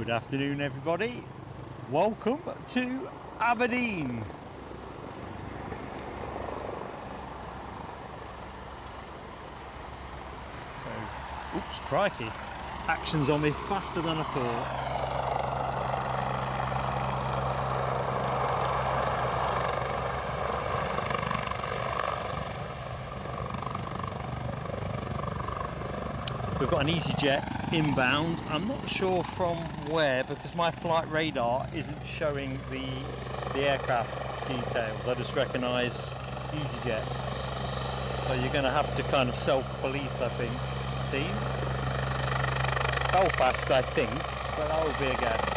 Good afternoon, everybody. Welcome to Aberdeen. So, oops, crikey. Action's on me faster than I thought. We've got an easyJet inbound. I'm not sure from where because my flight radar isn't showing the aircraft details. I just recognise easyJet. So you're going to have to kind of self-police, I think, team. Belfast, I think, but that would be a guess.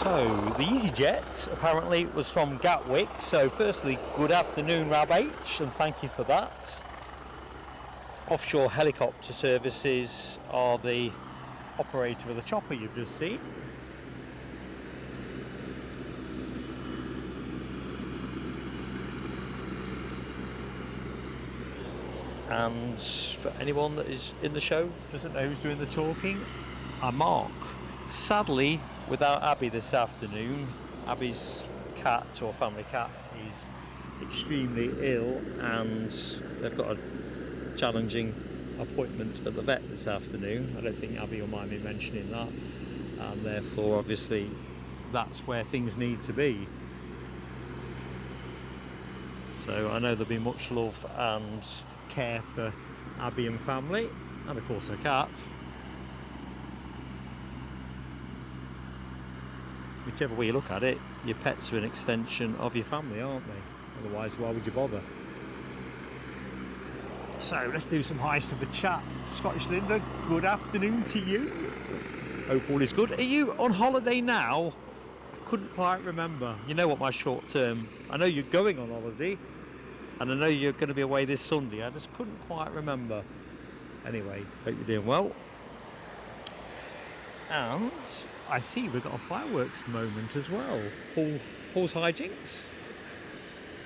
So, the easyJet apparently was from Gatwick. So firstly, good afternoon Rab H, and thank you for that. Offshore helicopter services are the operator of the chopper you've just seen. And for anyone that is in the show, doesn't know who's doing the talking, I'm Mark. Sadly, without Abbie this afternoon. Abbie's cat, or family cat, is extremely ill and they've got a challenging appointment at the vet this afternoon. I don't think Abbie will mind me mentioning that, and therefore obviously that's where things need to be. So I know there'll be much love and care for Abbie and family, and of course her cat. Whichever way you look at it, your pets are an extension of your family, aren't they? Otherwise, why would you bother? So let's do some highs to the chat. Scottish Linda, good afternoon to you. Hope all is good. Are you on holiday now? I couldn't quite remember. You know what my short term, I know you're going on holiday, and I know you're going to be away this Sunday. I just couldn't quite remember. Anyway, hope you're doing well. And I see we've got a fireworks moment as well. Paul's hijinks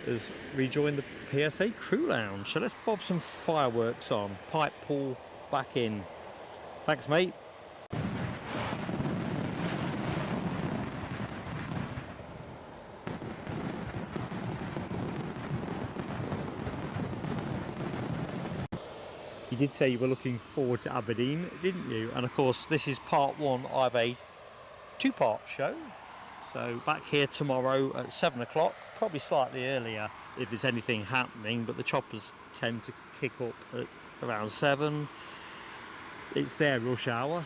has rejoined the PSA crew lounge. So let's bob some fireworks on. Pipe Paul back in. Thanks, mate. You did say you were looking forward to Aberdeen, didn't you? And of course, this is part one of a two-part show. So back here tomorrow at 7 o'clock, probably slightly earlier if there's anything happening, but the choppers tend to kick up at around 7. It's their rush hour.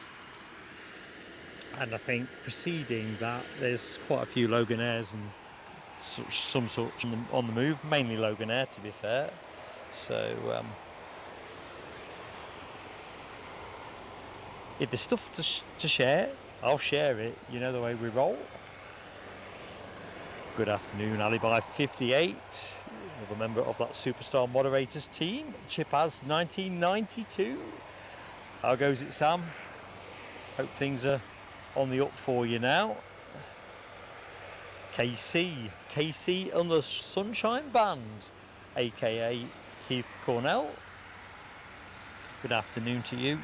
And I think preceding that, there's quite a few Loganairs and some sorts on the move, mainly Loganair to be fair. So if there's stuff to share, I'll share it. You know the way we roll. Good afternoon, Alibi 58, another member of that Superstar Moderators team. Chipaz 1992. How goes it, Sam? Hope things are on the up for you now. KC and the Sunshine Band, aka Keith Cornell. Good afternoon to you.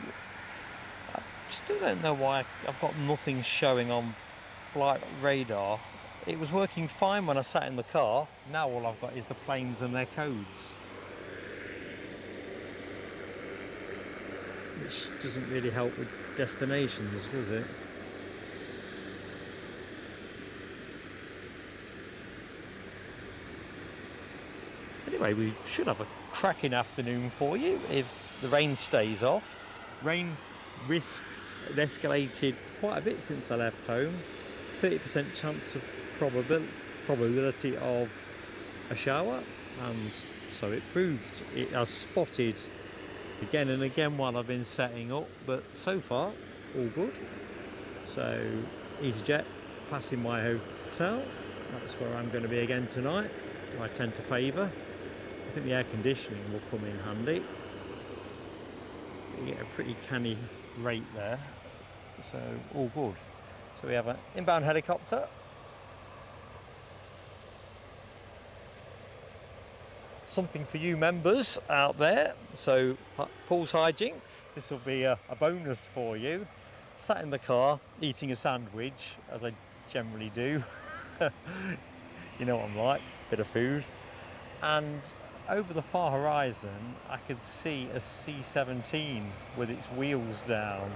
I still don't know why I've got nothing showing on flight radar. It was working fine when I sat in the car. Now all I've got is the planes and their codes, which doesn't really help with destinations, does it? Anyway, we should have a cracking afternoon for you if the rain stays off. Rain risk escalated quite a bit since I left home. 30% chance of probability of a shower, and so it proved. It has spotted again and again while I've been setting up, but so far all good. So easyJet passing my hotel, that's where I'm going to be again tonight. I tend to favour. I think the air conditioning will come in handy. You get a pretty canny rate there, so all good. So we have an inbound helicopter. Something for you members out there. So Paul's hijinks, this will be a bonus for you. Sat in the car eating a sandwich, as I generally do. You know what I'm like, bit of food. And over the far horizon I could see a C-17 with its wheels down.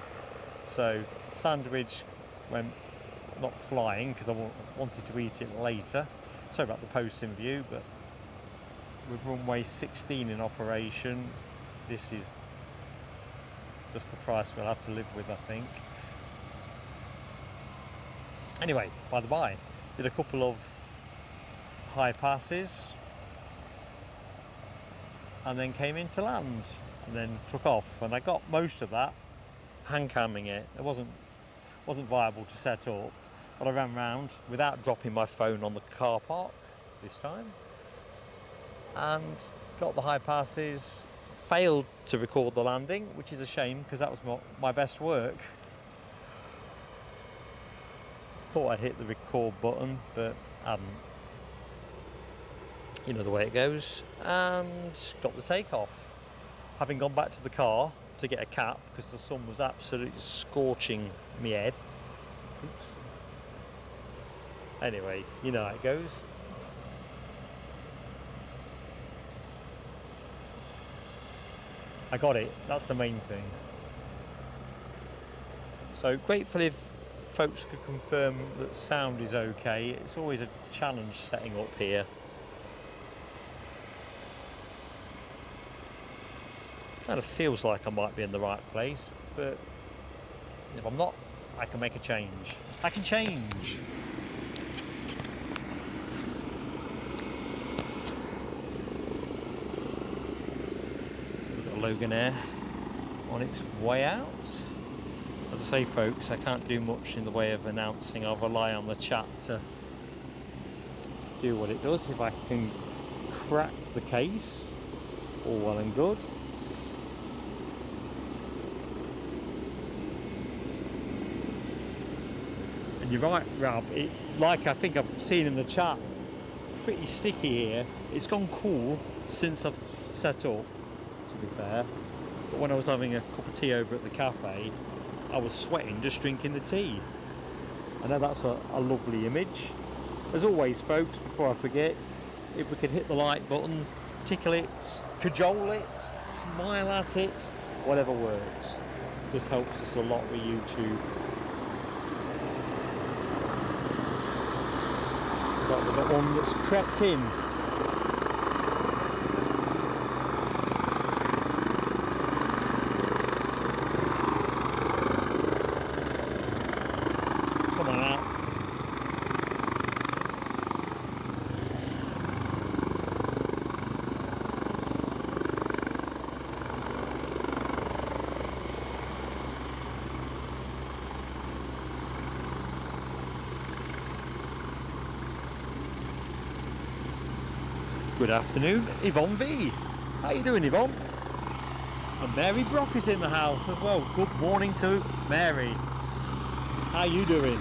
So sandwich went not flying because I wanted to eat it later. Sorry about the posting view, but with runway 16 in operation, this is just the price we'll have to live with, I think. Anyway, by the by, did a couple of high passes and then came into land and then took off, and I got most of that hand camming it. It wasn't viable to set up, but I ran round without dropping my phone on the car park this time and got the high passes. Failed to record the landing, which is a shame because that was my best work. Thought I'd hit the record button, but I hadn't. You know the way it goes. And got the takeoff. Having gone back to the car to get a cap because the sun was absolutely scorching me head. Oops. Anyway, you know how it goes. I got it, that's the main thing. So grateful if folks could confirm that sound is okay. It's always a challenge setting up here. Kind of feels like I might be in the right place, but if I'm not, I can make a change. I can change. Loganair on its way out. As I say, folks, I can't do much in the way of announcing. I'll rely on the chat to do what it does. If I can crack the case, all well and good. You're right, Rob. Like I think I've seen in the chat, pretty sticky here. It's gone cool since I've set up, to be fair. But when I was having a cup of tea over at the cafe, I was sweating just drinking the tea. I know that's a lovely image. As always, folks, before I forget, if we could hit the like button, tickle it, cajole it, smile at it, whatever works. This helps us a lot with YouTube. Is that the one that's crept in? Come on out. Good afternoon, Yvonne V. How you doing, Yvonne? And Mary Brock is in the house as well. Good morning to Mary. How you doing?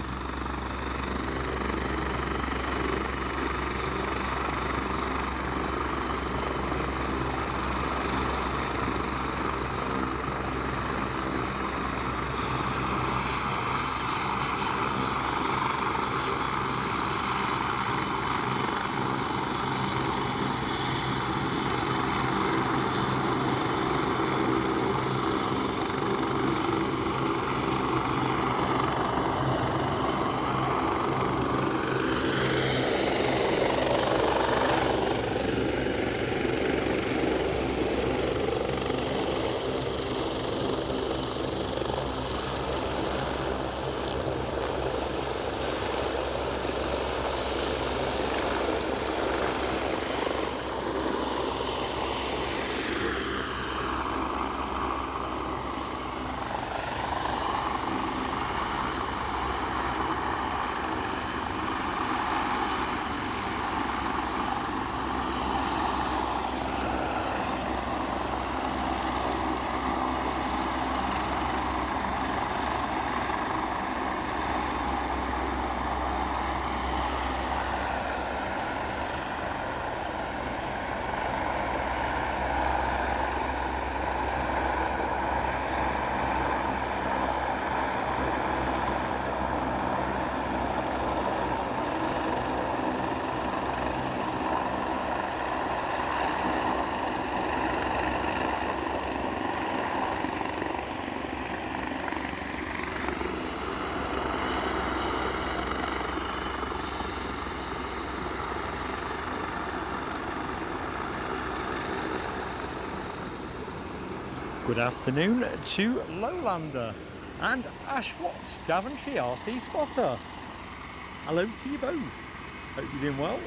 Good afternoon to Lowlander and Ash Watts, Daventry RC Spotter. Hello to you both. Hope you're doing well.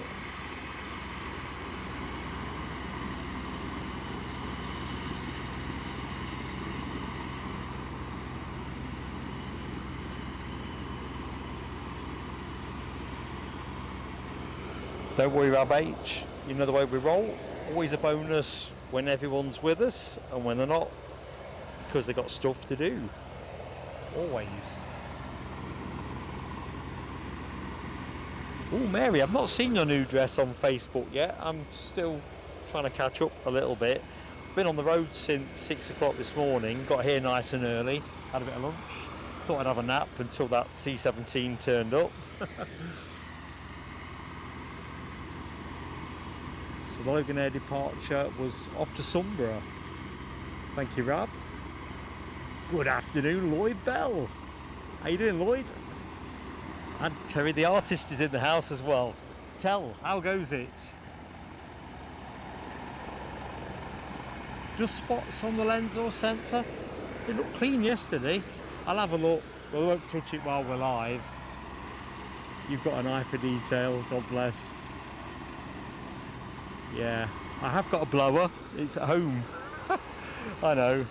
Don't worry, Rob H. You know the way we roll. Always a bonus when everyone's with us, and when they're not, it's because they've got stuff to do. Always. Oh, Mary, I've not seen your new dress on Facebook yet. I'm still trying to catch up a little bit. Been on the road since 6 o'clock this morning. Got here nice and early. Had a bit of lunch. Thought I'd have a nap until that C-17 turned up. So the Loganair departure was off to Sunborough. Thank you, Rob. Good afternoon, Lloyd Bell. How you doing, Lloyd? And Terry the artist is in the house as well. Tell, how goes it? Dust spots on the lens or sensor? It looked clean yesterday. I'll have a look. Well, we won't touch it while we're live. You've got an eye for detail, God bless. Yeah, I have got a blower. It's at home. I know.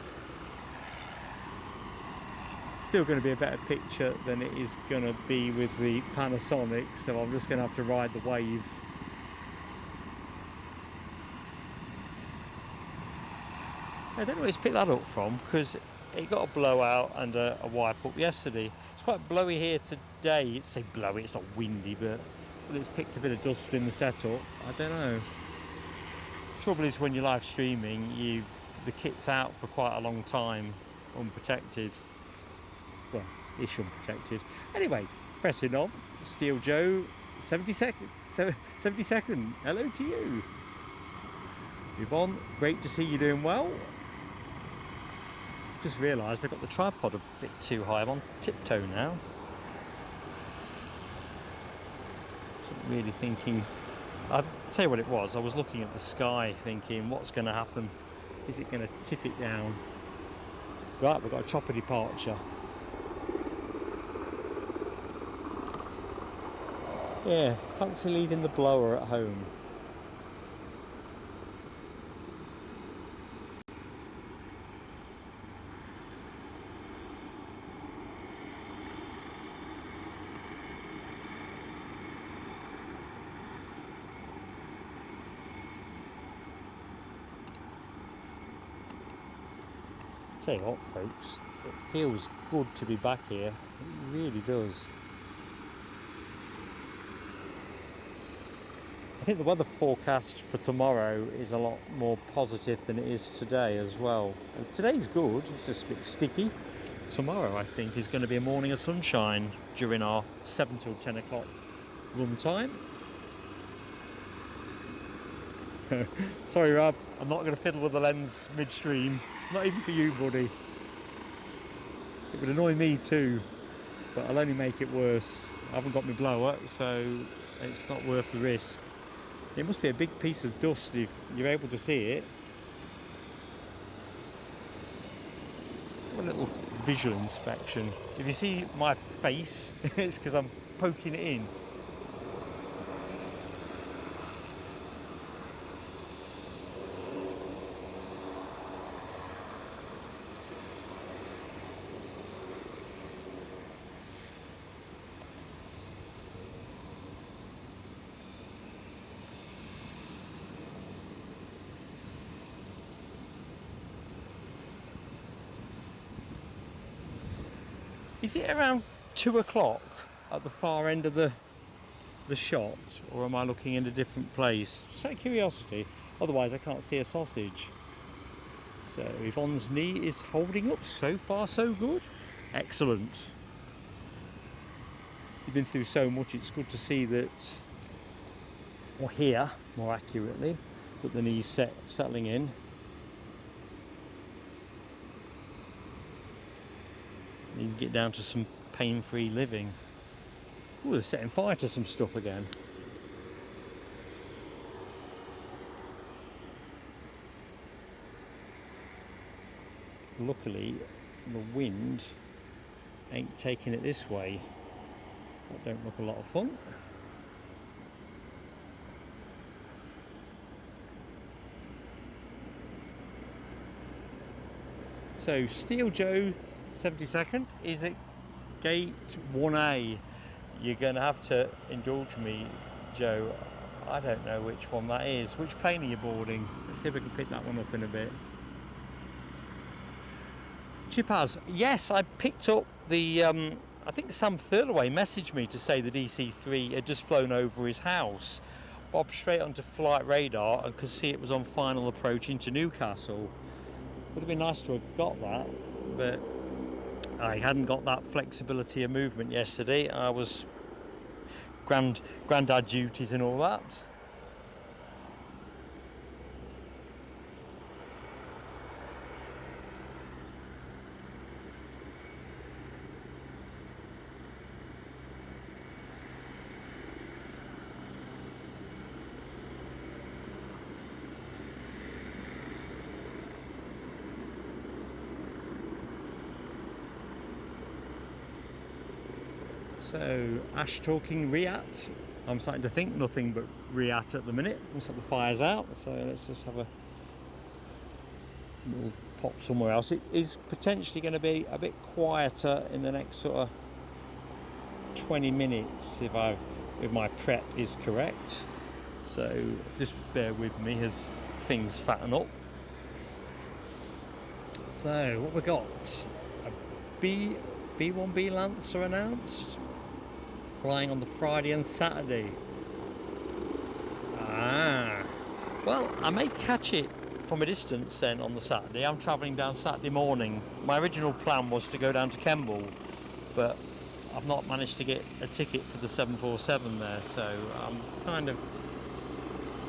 Still going to be a better picture than it is going to be with the Panasonic, so I'm just going to have to ride the wave. I don't know where he's picked that up from, because it got a blowout and a wipe up yesterday. It's quite blowy here today. It's say blowy, it's not windy, but it's picked a bit of dust in the setup. I don't know. Trouble is when you're live streaming, the kit's out for quite a long time, unprotected. Well, ish unprotected. Anyway, pressing on. Steel Joe, 72nd. Hello to you. Yvonne, great to see you doing well. Just realised I got the tripod a bit too high. I'm on tiptoe now. Wasn't really thinking. I'll tell you what it was. I was looking at the sky thinking, what's going to happen? Is it going to tip it down? Right, we've got a chopper departure. Yeah, fancy leaving the blower at home. Tell you what, folks, it feels good to be back here. It really does. I think the weather forecast for tomorrow is a lot more positive than it is today as well. Today's good, it's just a bit sticky. Tomorrow, I think, is going to be a morning of sunshine during our 7 till 10 o'clock run time. Sorry, Rob, I'm not going to fiddle with the lens midstream. Not even for you, buddy. It would annoy me too, but I'll only make it worse. I haven't got my blower, so it's not worth the risk. It must be a big piece of dust if you're able to see it. A little visual inspection. If you see my face, it's because I'm poking it in. Is it around 2 o'clock at the far end of the shot, or am I looking in a different place? Just out of curiosity, otherwise I can't see a sausage. So Yvonne's knee is holding up. So far so good. Excellent. You've been through so much, it's good to see that, or hear more accurately, that the knee's settling in. You can get down to some pain-free living. Ooh, they're setting fire to some stuff again. Luckily, the wind ain't taking it this way. That don't look a lot of fun. So, Steel Joe 72nd is at gate 1A. You're going to have to indulge me, Joe. I don't know which one that is. Which plane are you boarding? Let's see if we can pick that one up in a bit. Chipaz, yes, I picked up the, I think Sam Thurlaway messaged me to say that EC3 had just flown over his house. Bobbed straight onto flight radar and could see it was on final approach into Newcastle. Would have been nice to have got that, but I hadn't got that flexibility of movement yesterday. I was granddad duties and all that. So, Ash talking Riat. I'm starting to think nothing but Riat at the minute. Looks like the fire's out, so let's just have a little pop somewhere else. It is potentially going to be a bit quieter in the next sort of 20 minutes if my prep is correct. So just bear with me as things fatten up. So what we got? A B1B Lancer announced, flying on the Friday and Saturday. Well, I may catch it from a distance then on the Saturday. I'm travelling down Saturday morning. My original plan was to go down to Kemble, but I've not managed to get a ticket for the 747 there, so I'm kind of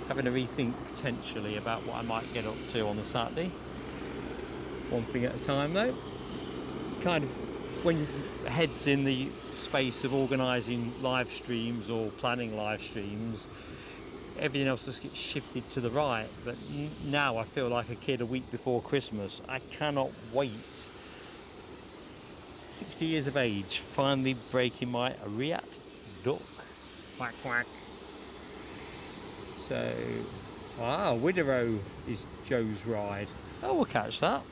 having a rethink potentially about what I might get up to on the Saturday. One thing at a time though. Kind of when your head's in the space of organising live streams or planning live streams, everything else just gets shifted to the right. But now I feel like a kid a week before Christmas. I cannot wait. 60 years of age, finally breaking my Riat duck. Quack quack. So, Wideroe is Joe's ride. Oh, we'll catch that.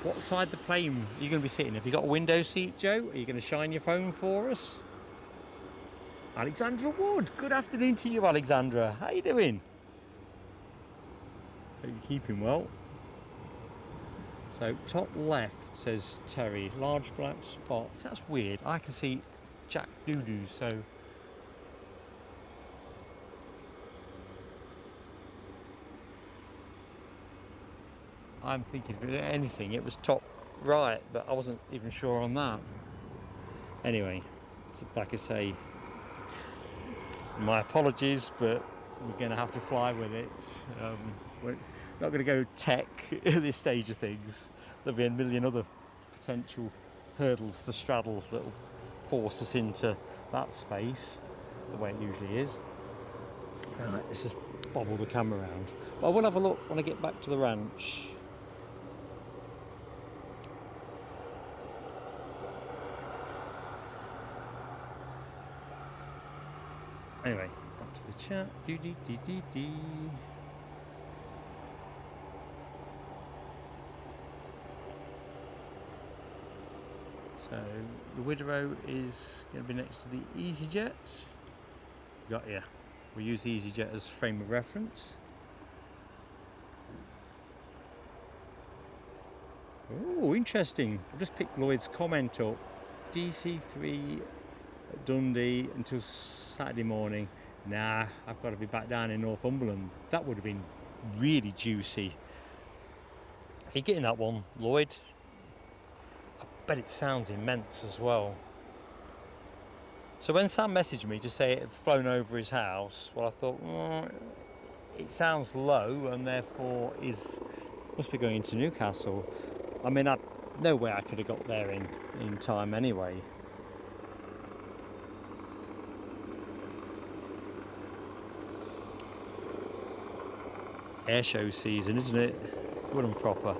What side the plane are you going to be sitting? Have you got a window seat, Joe? Are you going to shine your phone for us? Alexandra Wood. Good afternoon to you, Alexandra. How you doing? Hope you're keeping well. So top left says Terry, large black spots. That's weird. I can see Jack Doodoo, so I'm thinking if anything it was top right, but I wasn't even sure on that. Anyway, like I say, my apologies, but we're going to have to fly with it. We're not going to go tech at this stage of things. There'll be a million other potential hurdles to straddle that'll force us into that space, the way it usually is. Right, let's just bobble the camera around. But I will have a look when I get back to the ranch. Anyway, back to the chat. So the Wideroe is going to be next to the easyJet. Got ya. We use the easyJet as frame of reference. Oh, interesting. I've just picked Lloyd's comment up. DC3 at Dundee until Saturday morning. Nah, I've got to be back down in Northumberland. That would have been really juicy. Are you getting that one, Lloyd? I bet it sounds immense as well. So when Sam messaged me to say it had flown over his house, well, I thought, it sounds low and therefore must be going into Newcastle. I mean, no way I could have got there in time anyway. Air show season, isn't it? Good and proper.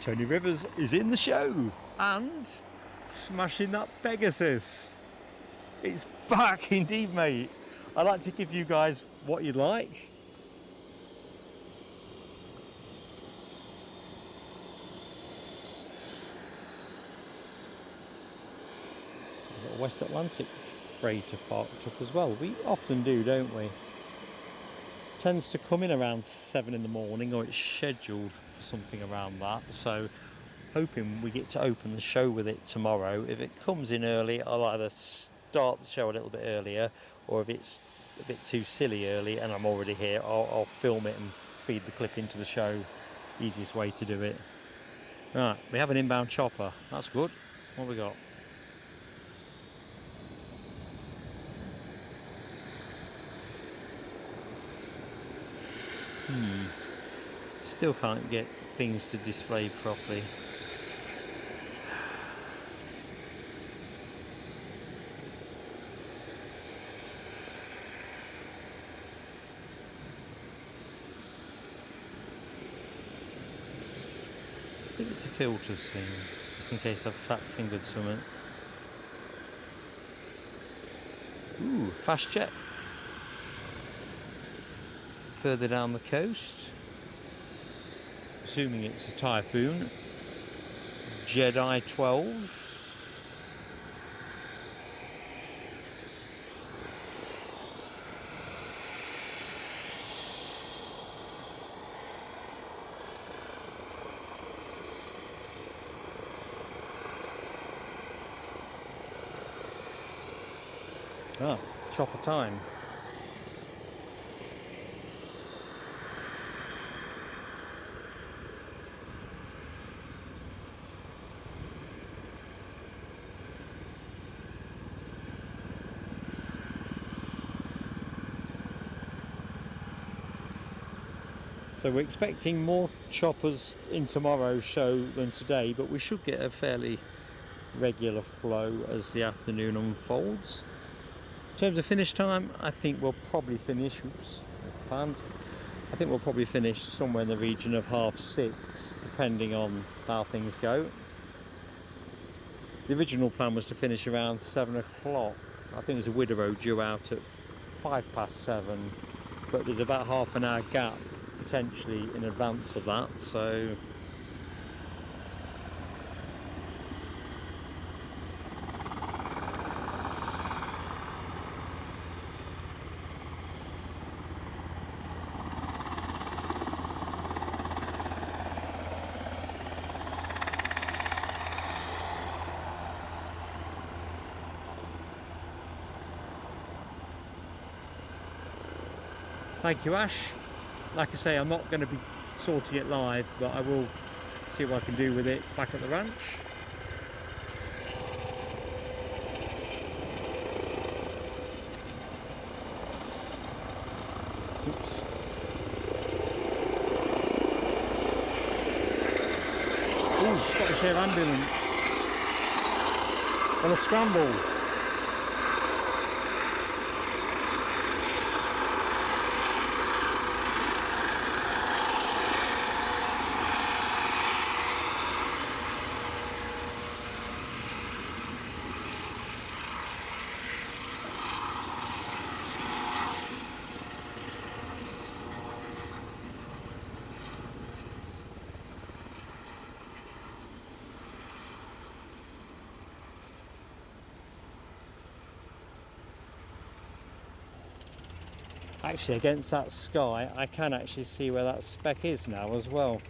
Tony Rivers is in the show and smashing that Pegasus. It's back indeed, mate. I'd like to give you guys what you'd like. So we've got a West Atlantic freighter parked up as well. We often do, don't we? Tends to come in around 7 in the morning, or it's scheduled for something around that, so hoping we get to open the show with it tomorrow. If it comes in early, I'll either start the show a little bit earlier, or if it's a bit too silly early and I'm already here, I'll film it and feed the clip into the show. Easiest way to do it. Right, we have an inbound chopper. That's good. What have we got? Still can't get things to display properly. I think it's a filters thing, just in case I've fat fingered something. Ooh, fast jet. Further down the coast. Assuming it's a Typhoon. Jedi 12. Ah, chopper time. So we're expecting more choppers in tomorrow's show than today, but we should get a fairly regular flow as the afternoon unfolds. In terms of finish time, I think we'll probably finish, oops, there's the pan. I think we'll probably finish somewhere in the region of 6:30, depending on how things go. The original plan was to finish around 7 o'clock. I think there's a Wideroe due out at 7:05, but there's about half an hour gap potentially in advance of that, so thank you, Ash. Like I say, I'm not going to be sorting it live, but I will see what I can do with it back at the ranch. Oops. Ooh, Scottish Air Ambulance on a scramble. Actually, against that sky, I can actually see where that speck is now as well.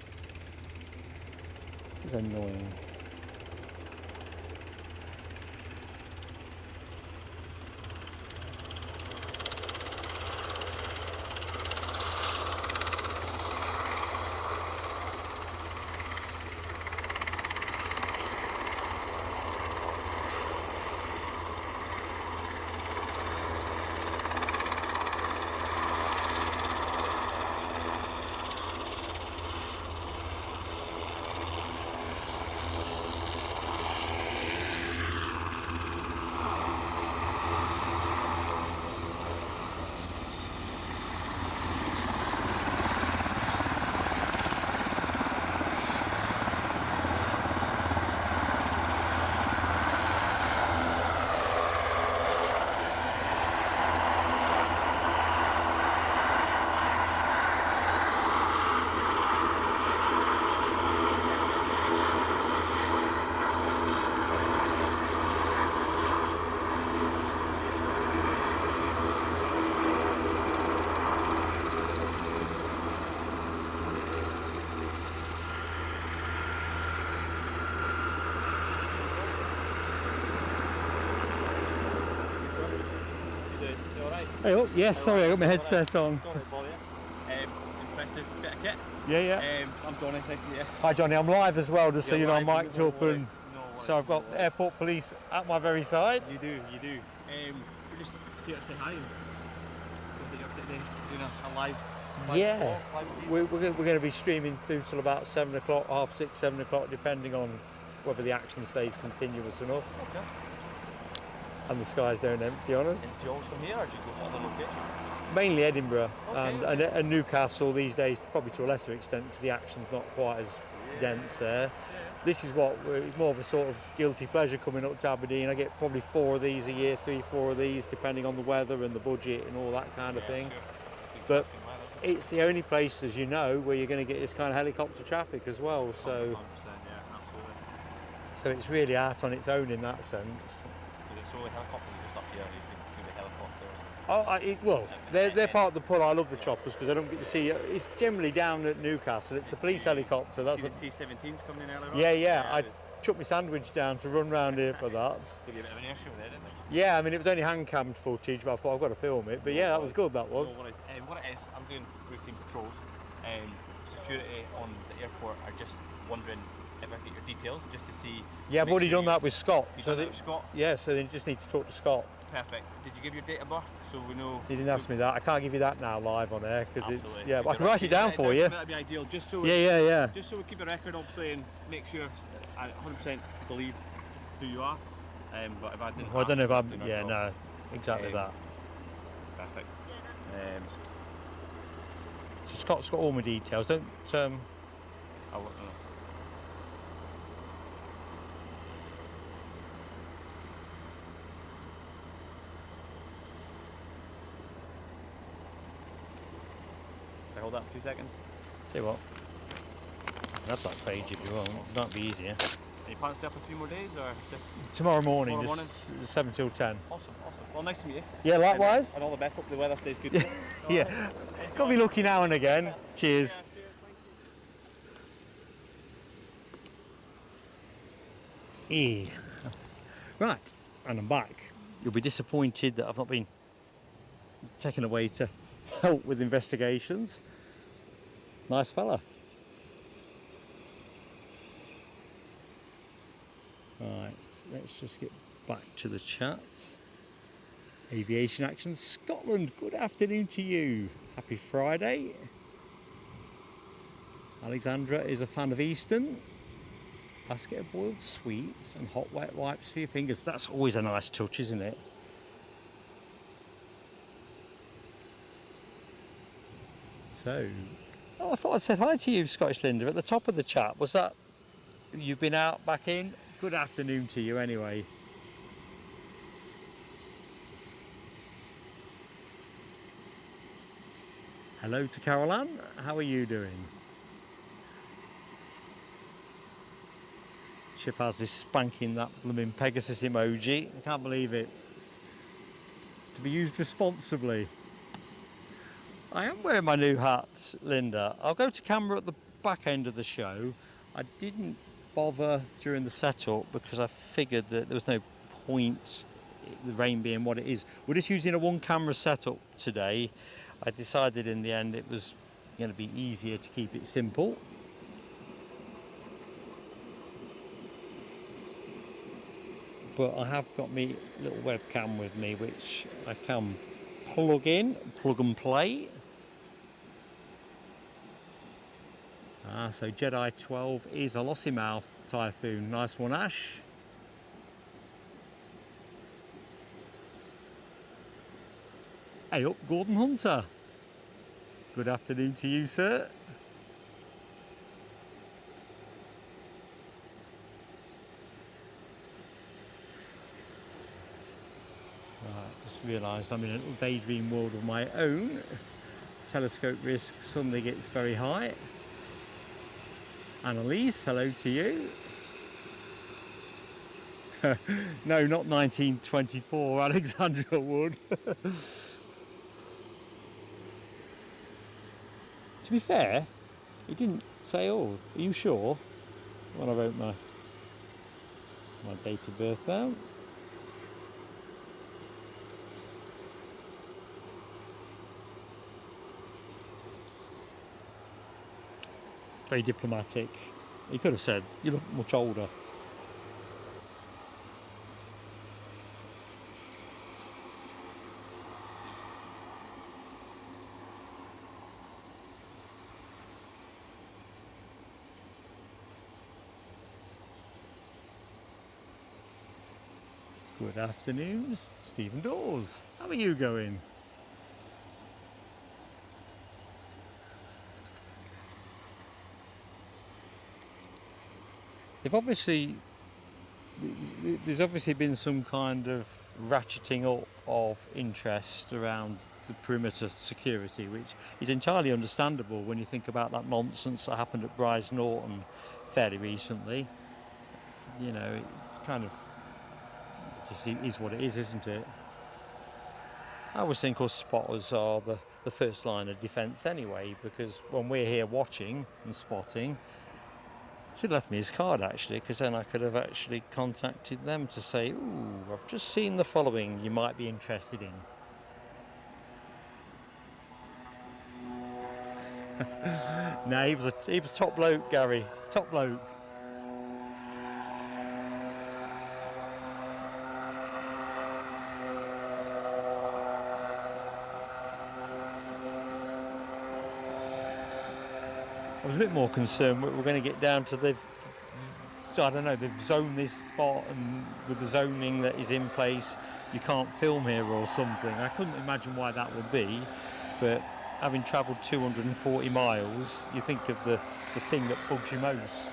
It's annoying. Hey, oh, yes, sorry, I got my headset on. Sorry to bother you. Impressive bit of kit. Yeah. I'm Johnny, nice to meet you. Hi Johnny, I'm live as well, just so you know, I'm mic'd up, no and so I've got airport police at my very side. You do. We're just here to say hi. What's it you're up to today? Doing a live Yeah, we're going to be streaming through till about 7 o'clock, 6:30, 7 o'clock, depending on whether the action stays continuous enough. Okay. And the skies don't empty on us. And do you always come here, or do you go to other locations? Mainly Edinburgh, Okay. and Newcastle these days, probably to a lesser extent, because the action's not quite as dense there. Yeah. This is more of a sort of guilty pleasure coming up to Aberdeen. I get probably 4 of these a year, 3, 4 of these, depending on the weather and the budget and all that kind of thing. Sure. But it's the only place, as you know, where you're going to get this kind of helicopter traffic as well. So 100%, yeah, absolutely. so it's really art on its own in that sense. It's solely helicopters just up here, you can do the helicopter. Well, they're part of the pull. I love the choppers because I don't get to see. It's generally down at Newcastle. It's the police helicopter. That's the C-17's coming in earlier on. yeah. I chucked my sandwich down to run round here for that. Give you a bit of an air show there, didn't it? Yeah, I mean, it was only hand-cammed footage, but I thought I've got to film it. But yeah, that was good, that was. No worries. What it is, I'm doing routine patrols. Security on the airport are just wondering if I can get your details, just to see. Yeah, I've already done that with Scott. You've done that with Scott? Yeah, so then you just need to talk to Scott. Perfect. Did you give your date of birth so we know? He didn't ask me that. I can't give you that now live on air because it's yeah. But I can Good write it down for you. That'd be ideal, just so. Yeah. Just so we keep a record, obviously, and make sure I 100% believe who you are. But if I didn't, well, I don't know if I'm. Yeah, no, exactly that. Perfect. So Scott's got all my details. Don't. I'll let know. Can I hold that for 2 seconds? See what? That's that page if you want. It might be easier. Any plans to stay up a few more days, or is this tomorrow morning? Tomorrow morning? 7 till 10. Awesome. Well, nice to meet you. Yeah, likewise. And all the best. Hope the weather stays good. Yeah. Got to be lucky now and again. Cheers. Right, and I'm back. You'll be disappointed that I've not been taken away to help with investigations. Nice fella. Right, let's just get back to the chat. Aviation Action Scotland, good afternoon to you. Happy Friday. Alexandra is a fan of Eastern. Basket of boiled sweets and hot wet wipes for your fingers. That's always a nice touch, isn't it? So, oh, I thought I said hi to you, Scottish Linda, at the top of the chat. Was that, you've been out, back in? Good afternoon to you anyway. Hello to Carol Ann, how are you doing? Chip has this spanking that blooming Pegasus emoji. I can't believe it. To be used responsibly. I am wearing my new hat, Linda. I'll go to camera at the back end of the show. I didn't bother during the setup because I figured that there was no point, the rain being what it is. We're just using a one camera setup today. I decided in the end it was going to be easier to keep it simple. But I have got my little webcam with me which I can plug in, plug and play. So Jedi 12 is a Lossymouth Typhoon. Nice one, Ash. Hey up, Gordon Hunter. Good afternoon to you, sir. Just realised I'm in a little daydream world of my own. Telescope risk suddenly gets very high. Annalise, hello to you. No, not 1924, Alexandra Wood. To be fair, he didn't say, oh, are you sure? When I wrote my date of birth down. Very diplomatic. He could have said, you look much older. Good afternoon, Stephen Dawes. How are you going? There's obviously been some kind of ratcheting up of interest around the perimeter security, which is entirely understandable when you think about that nonsense that happened at Bryce Norton fairly recently. You know, it kind of just is what it is, isn't it? I always think us spotters are the first line of defence anyway, because when we're here watching and spotting, Should have left me his card actually, because then I could have actually contacted them to say, ooh, I've just seen the following you might be interested in. No, he was top bloke, Gary. Top bloke. I was a bit more concerned we're going to get down to I don't know, they've zoned this spot, and with the zoning that is in place, you can't film here or something. I couldn't imagine why that would be, but having travelled 240 miles, you think of the thing that bugs you most.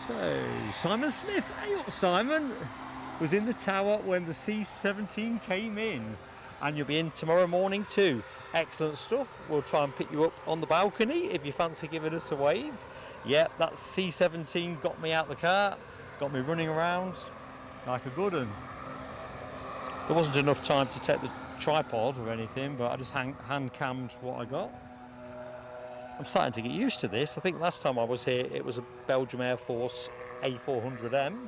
So, Simon Smith, hey up Simon, was in the tower when the C-17 came in, and you'll be in tomorrow morning too. Excellent stuff. We'll try and pick you up on the balcony if you fancy giving us a wave. Yep, that C-17 got me out the car, got me running around like a good one. There wasn't enough time to take the tripod or anything, but I just hand cammed what I got. I'm starting to get used to this. I think last time I was here it was a Belgium Air Force A400M.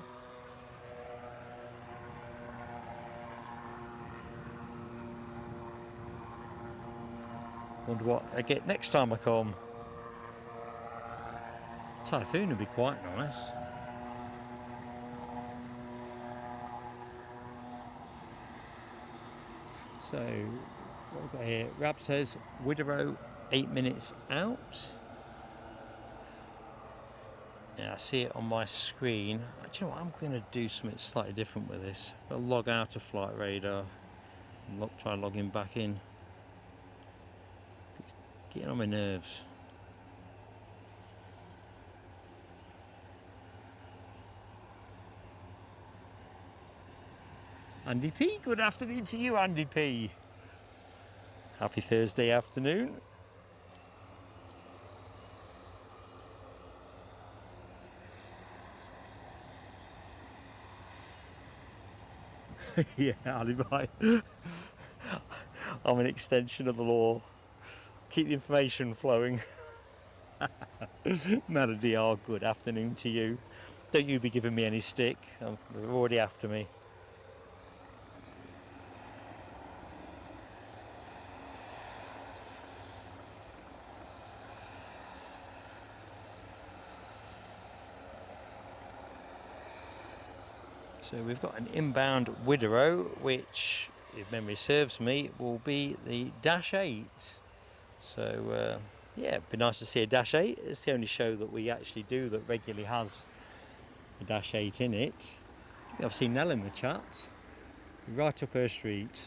Wonder what I get next time I come. Typhoon would be quite nice. So, what we've got here, Rab says Wideroe 8 minutes out. Yeah, I see it on my screen. Do you know what? I'm going to do something slightly different with this. I'll log out of flight radar and try logging back in. It's getting on my nerves. Andy P, good afternoon to you, Andy P. Happy Thursday afternoon. Yeah, alibi. I'm an extension of the law. Keep the information flowing. Melody, oh, good afternoon to you. Don't you be giving me any stick. They're already after me. So we've got an inbound Wideroe, which, if memory serves me, will be the Dash 8. So yeah, it'd be nice to see a Dash 8. It's the only show that we actually do that regularly has a Dash 8 in it. I've seen Nell in the chat, right up her street.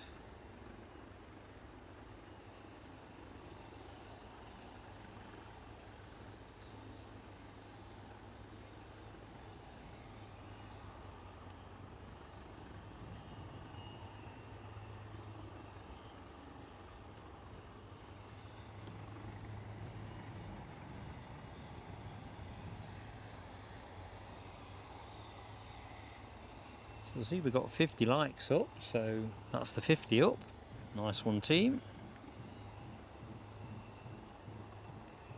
So we'll see, we've got 50 likes up, so that's the 50 up. Nice one, team.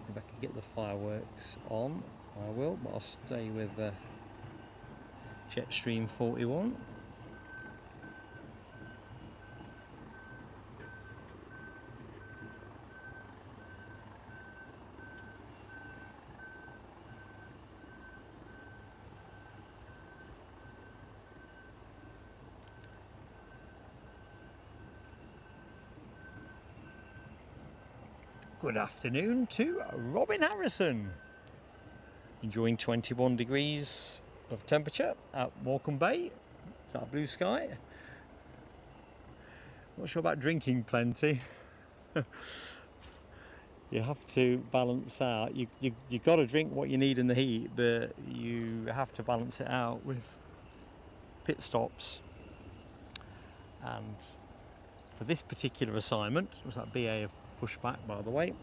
If I can get the fireworks on, I will, but I'll stay with Jetstream 41. Good afternoon to Robin Harrison. Enjoying 21 degrees of temperature at Morecambe Bay. Is that blue sky? Not sure about drinking plenty. You have to balance out. You got to drink what you need in the heat, but you have to balance it out with pit stops. And for this particular assignment, was that BA of pushback, by the way?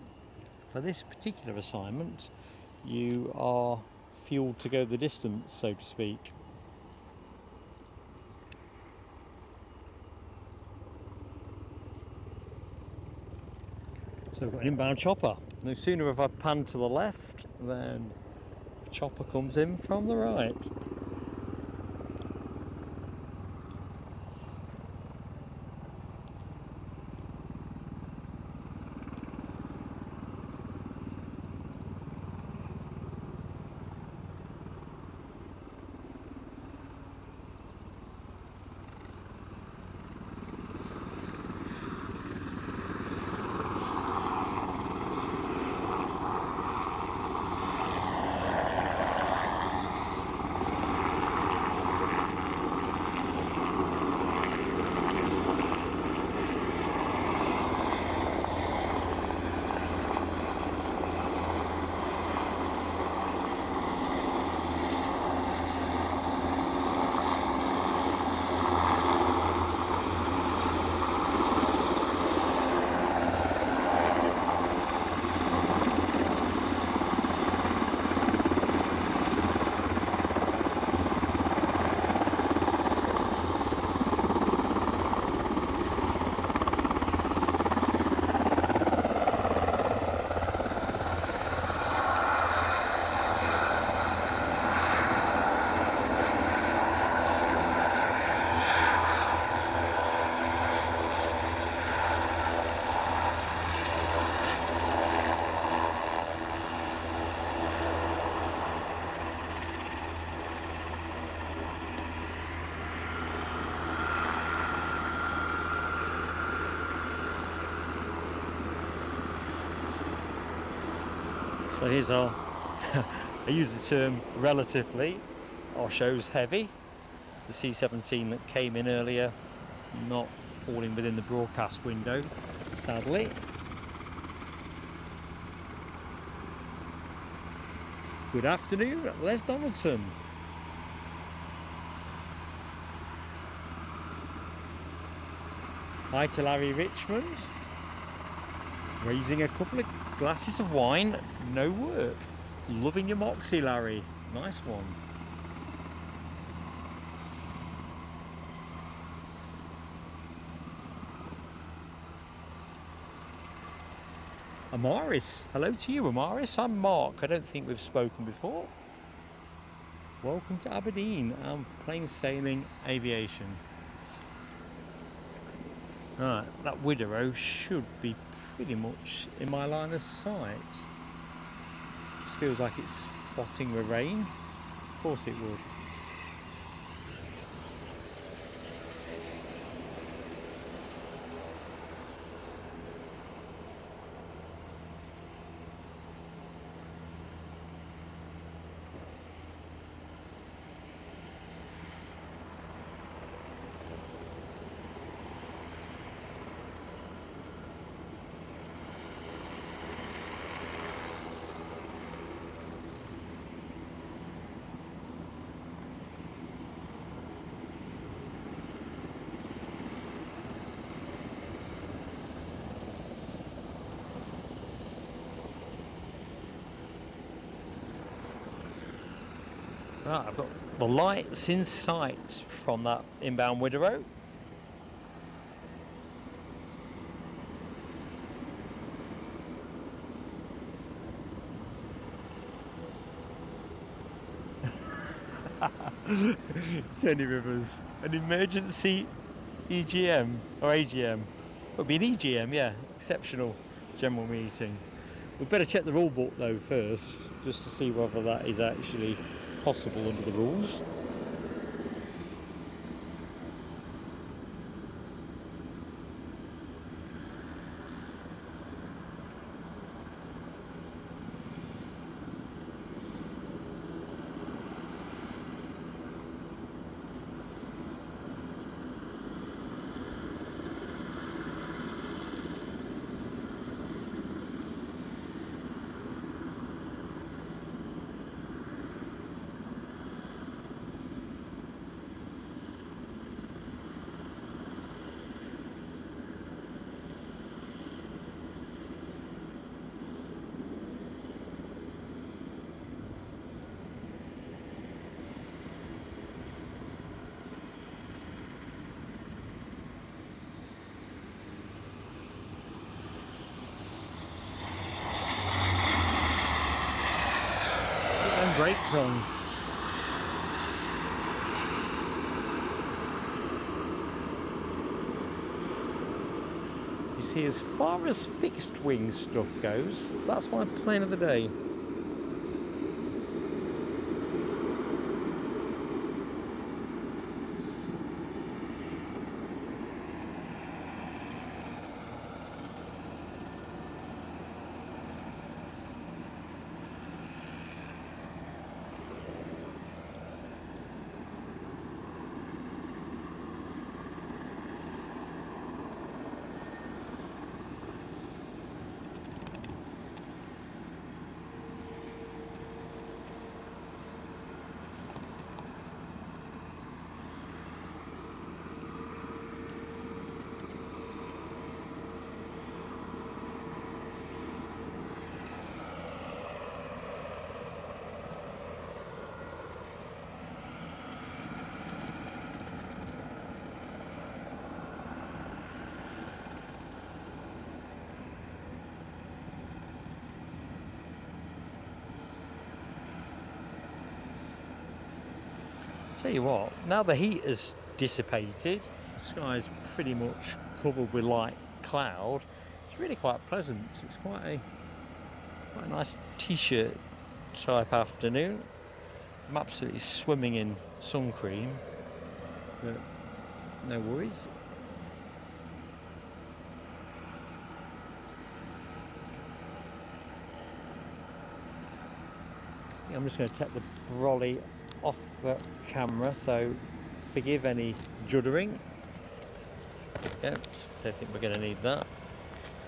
For this particular assignment, you are fueled to go the distance, so to speak. So we've got an inbound chopper. No sooner have I panned to the left than a chopper comes in from the right. So here's our, I use the term relatively, our show's heavy. The C-17 that came in earlier, not falling within the broadcast window, sadly. Good afternoon, Les Donaldson. Hi to Larry Richmond. Raising a couple of glasses of wine, no work. Loving your moxie, Larry. Nice one. Amaris, hello to you, Amaris. I'm Mark. I don't think we've spoken before. Welcome to Aberdeen. I'm plain sailing aviation. Right, that Wideroe should be pretty much in my line of sight. Just feels like it's spotting the rain. Of course it would. Right, I've got the lights in sight from that inbound Wideroe. Tony Rivers, an emergency EGM or AGM. It would be an EGM, yeah, exceptional general meeting. We'd better check the rule book though first, just to see whether that is actually possible under the rules. brakes on. You see, as far as fixed wing stuff goes, that's my plane of the day. Tell you what, now the heat has dissipated, the sky's pretty much covered with light cloud. It's really quite pleasant. It's quite a nice t-shirt type afternoon. I'm absolutely swimming in sun cream, but no worries. I'm just going to take the brolly off the camera, so forgive any juddering. Yeah, don't think we're going to need that.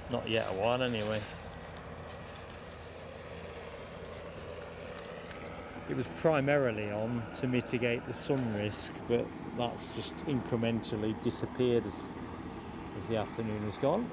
Not yet a while anyway. It was primarily on to mitigate the sun risk, but that's just incrementally disappeared as the afternoon has gone.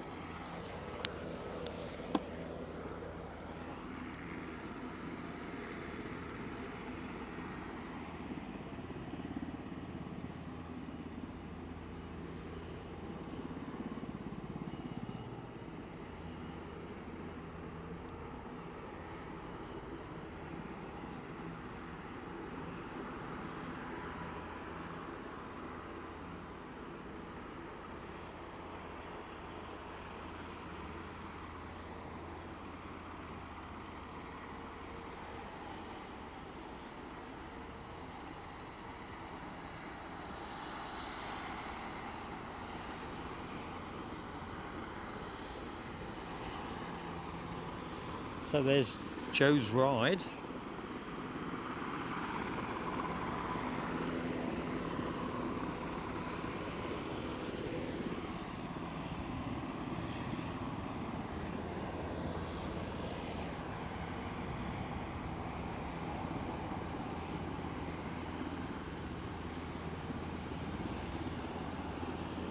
So there's Joe's ride.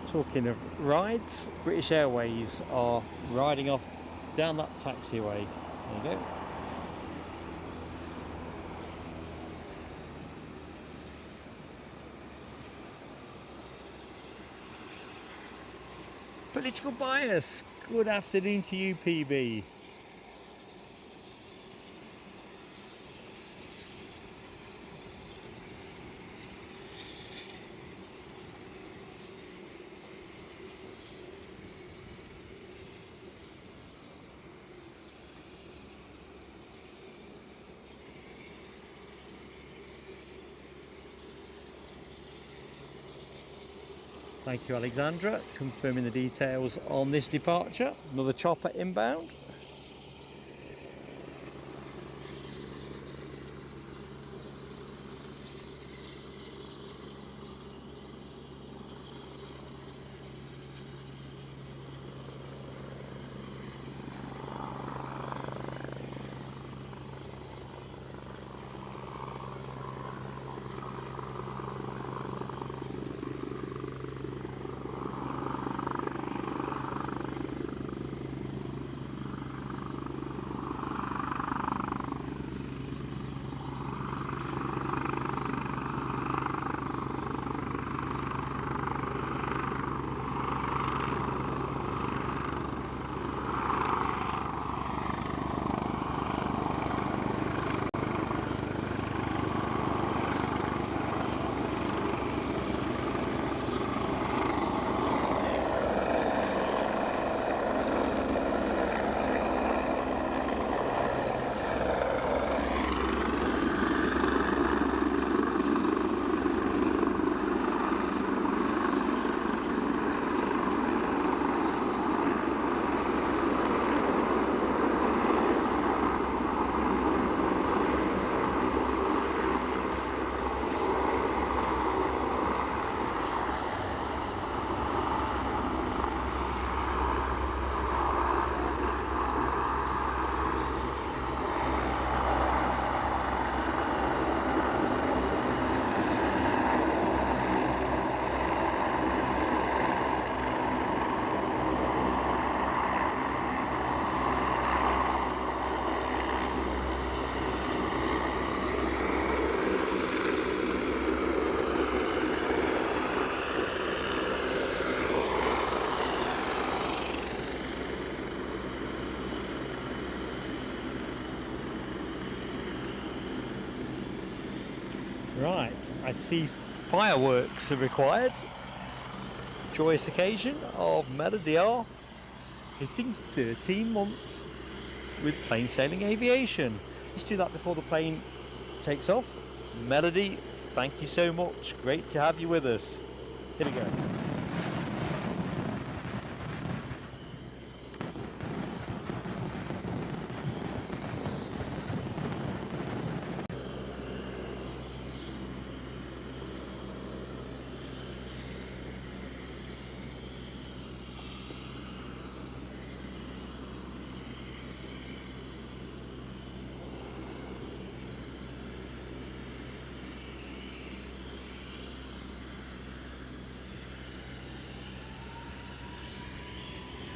Talking of rides, British Airways are riding off down that taxiway. There you go. Political bias. Good afternoon to you, PB. Thank you, Alexandra, confirming the details on this departure. Another chopper inbound. Right, I see fireworks are required. Joyous occasion of Melody R hitting 13 months with plain sailing aviation. Let's do that before the plane takes off. Melody, thank you so much. Great to have you with us. Here we go.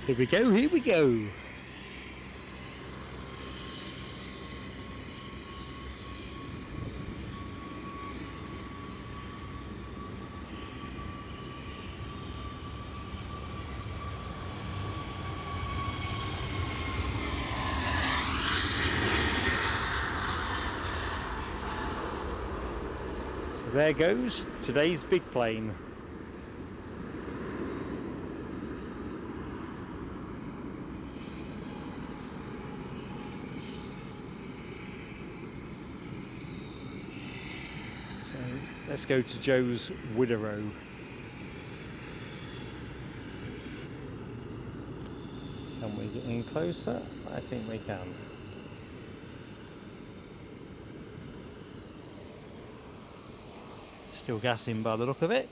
Here we go, here we go. So there goes today's big plane. Let's go to Joe's Wideroe. Can we get in closer? I think we can. Still gassing by the look of it.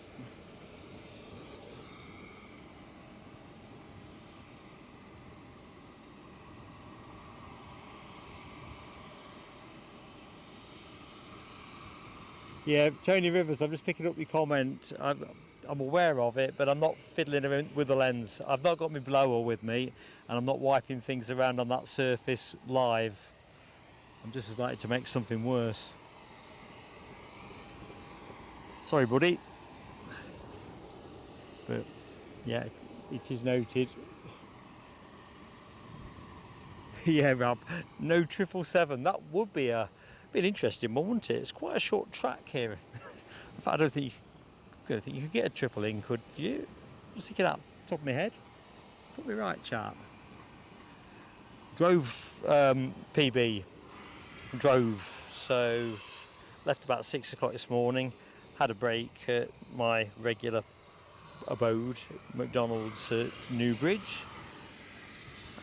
Yeah, Tony Rivers, I'm just picking up your comment. I'm aware of it, but I'm not fiddling around with the lens. I've not got my blower with me, and I'm not wiping things around on that surface live. I'm just as likely to make something worse. Sorry, buddy. But yeah, it is noted. Yeah, Rob, no 777. That would be an interesting one, wouldn't it? It's quite a short track here. In fact, I don't think you could get a triple in, could you? Just thinking out the top of my head. Put me right, chap. Drove PB. Drove. So left about 6 o'clock this morning. Had a break at my regular abode, McDonald's at Newbridge.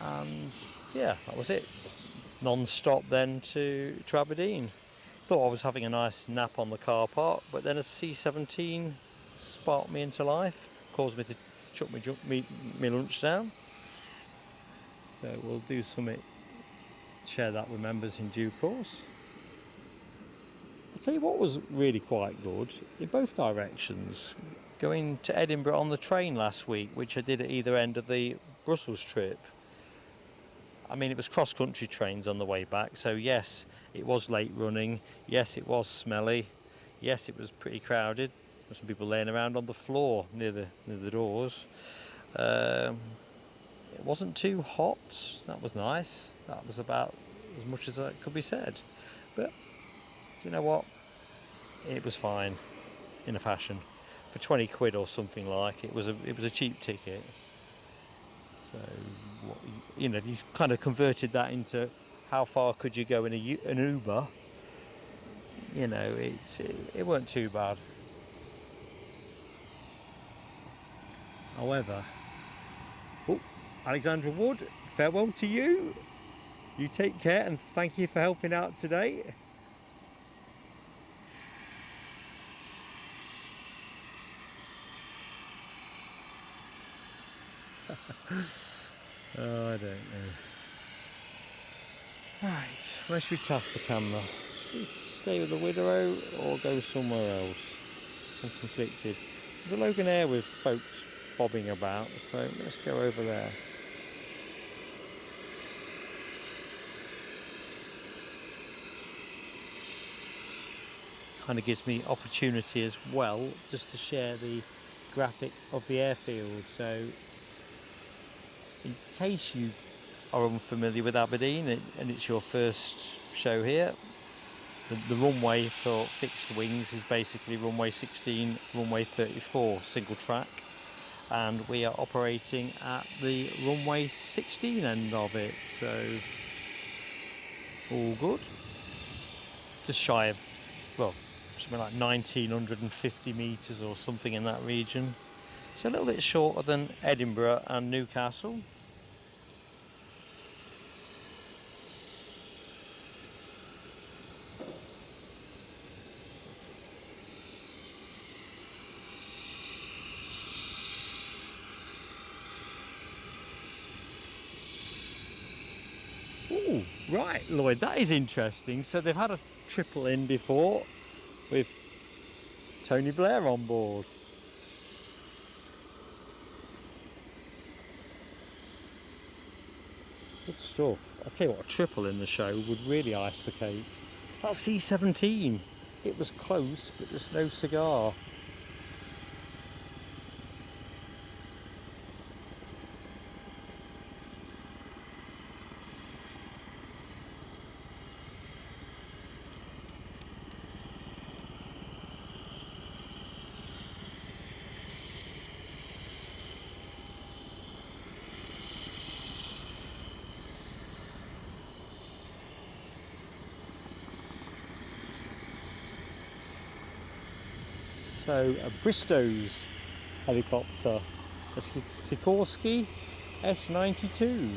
And yeah, that was it. Non-stop then to Aberdeen. Thought I was having a nice nap on the car park, but then a C-17 sparked me into life, caused me to chuck me lunch down. So we'll do something, share that with members in due course. I'll tell you what was really quite good in both directions. Going to Edinburgh on the train last week, which I did at either end of the Brussels trip. I mean, it was cross-country trains on the way back, so yes, it was late running, yes, it was smelly, yes, it was pretty crowded. There were some people laying around on the floor near the doors. It wasn't too hot, that was nice. That was about as much as could be said. But, do you know what? It was fine, in a fashion. For 20 quid or something like, it was a cheap ticket. So, you know, if you kind of converted that into how far could you go in an Uber, you know, it weren't too bad. However, Alexandra Wood, farewell to you. You take care and thank you for helping out today. Oh, I don't know. Right, where should we toss the camera? Should we stay with the Wideroe or go somewhere else? I'm conflicted. There's a Loganair with folks bobbing about, so let's go over there. Kind of gives me opportunity as well just to share the graphic of the airfield. So in case you are unfamiliar with Aberdeen and it's your first show here, The runway for fixed wings is basically runway 16, runway 34, single track, and we are operating at the runway 16 end of it, so all good. Just shy of, well, something like 1950 metres or something in that region, so a little bit shorter than Edinburgh and Newcastle. Ooh, right, Lloyd, that is interesting. So they've had a triple in before with Tony Blair on board. Good stuff. I tell you what, a triple in the show would really ice the cake. That's C-17. It was close, but there's no cigar. So a Bristow's helicopter, a Sikorsky S-92.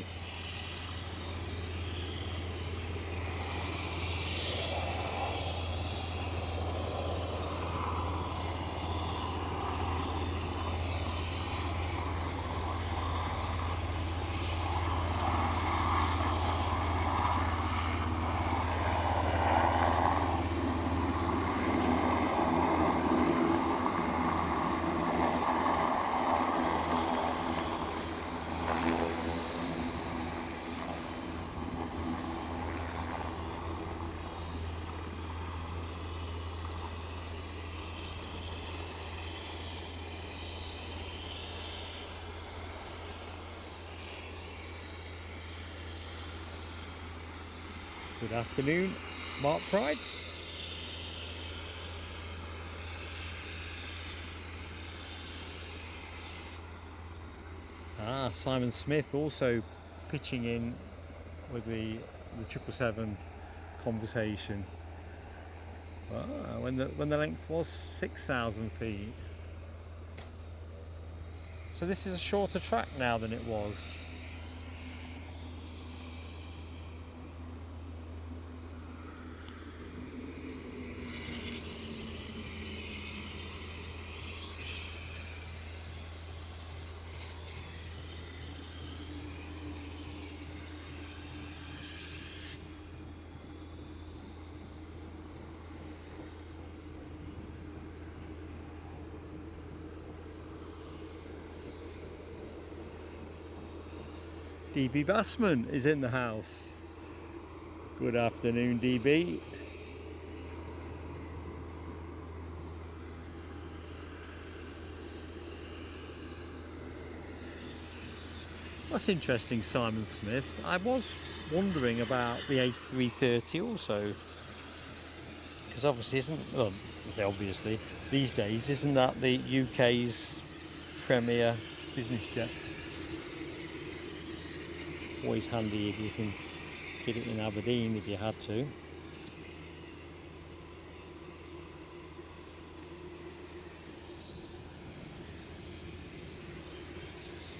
Good afternoon, Mark Pride. Simon Smith also pitching in with the 777 conversation. When the length was 6,000 feet. So this is a shorter track now than it was. DB Bassman is in the house. Good afternoon, DB. That's interesting, Simon Smith. I was wondering about the A330 also, because obviously well, I say obviously, these days isn't that the UK's premier business jet? Always handy if you can get it in Aberdeen if you had to.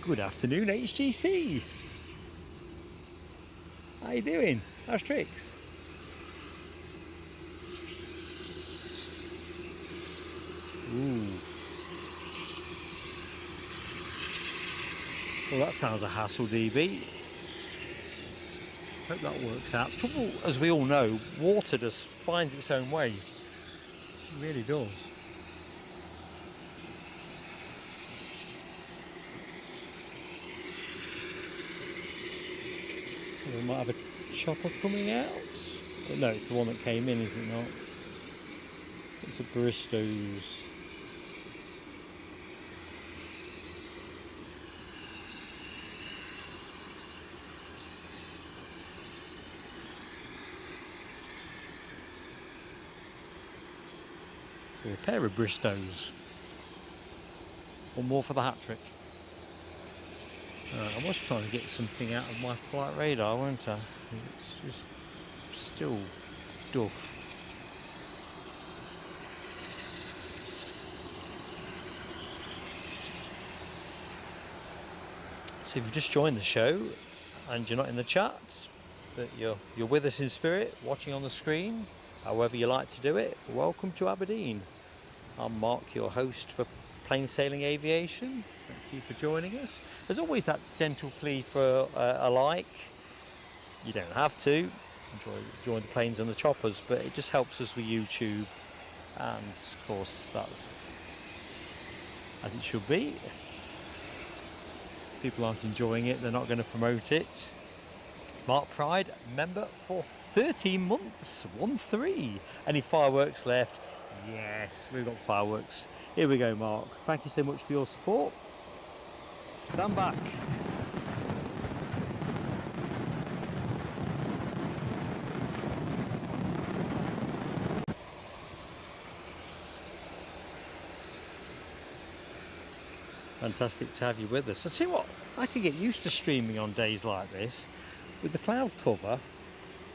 Good afternoon, HGC. How you doing? How's tricks? Ooh. Well, that sounds a hassle, DB. Hope that works out. Trouble, as we all know, water just finds its own way. It really does. So we might have a chopper coming out. But no, it's the one that came in, is it not? It's a Bristow's. with a pair of Bristows. One more for the hat trick. I was trying to get something out of my flight radar, weren't I? It's just still duff. So if you've just joined the show and you're not in the chat, but you're with us in spirit, watching on the screen, however you like to do it, welcome to Aberdeen. I'm Mark, your host for Plain Sailing Aviation. Thank you for joining us. There's always that gentle plea for a like. You don't have to enjoy the planes and the choppers, but it just helps us with YouTube, and of course that's as it should be. People aren't enjoying it, they're not going to promote it. Mark Pride, member for 13 months, 1-3. Any fireworks left? Yes, we've got fireworks. Here we go, Mark. Thank you so much for your support. Stand back. Fantastic to have you with us. I tell you what, I could get used to streaming on days like this with the cloud cover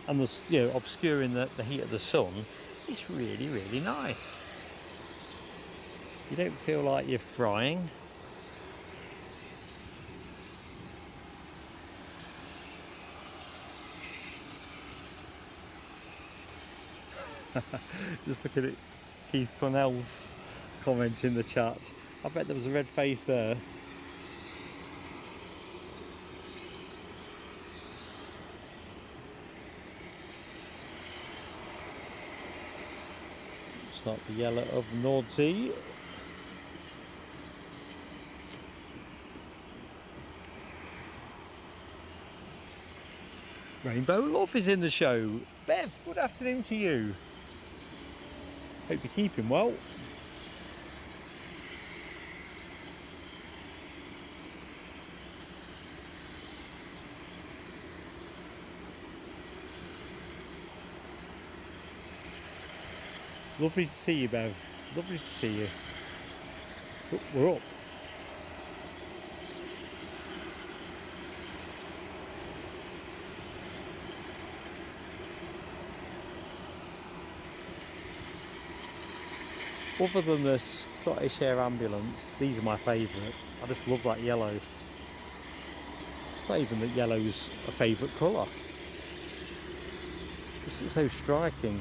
and the, obscuring the heat of the sun. It's really, really nice. You don't feel like you're frying. Just looking at Keith Cornell's comment in the chat. I bet there was a red face there. Looks like the yellow of Nordsee. Rainbow Love is in the show. Bev, good afternoon to you. Hope you're keeping well. Lovely to see you, Bev. Lovely to see you. Oh, we're up. Other than the Scottish Air ambulance, these are my favourite. I just love that yellow. It's not even that yellow's a favourite colour. It's so striking.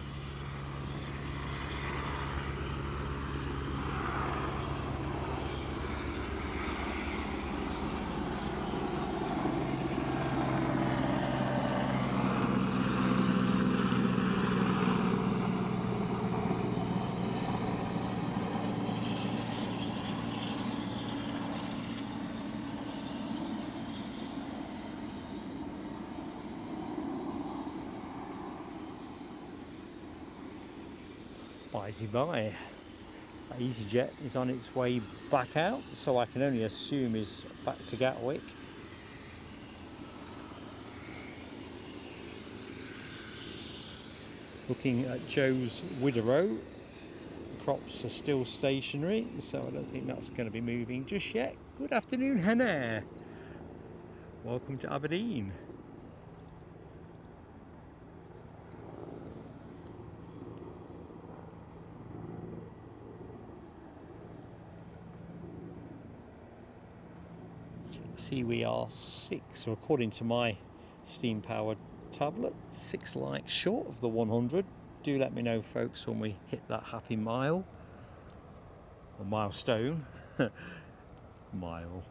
Bye. easyJet is on its way back out, so I can only assume is back to Gatwick. Looking at Joe's Wideroe, props are still stationary, so I don't think that's going to be moving just yet. Good afternoon, Hannah. Welcome to Aberdeen. See, we are 6, or according to my steam powered tablet, 6 lights short of the 100. Do let me know, folks, when we hit that happy mile, or milestone. Mile.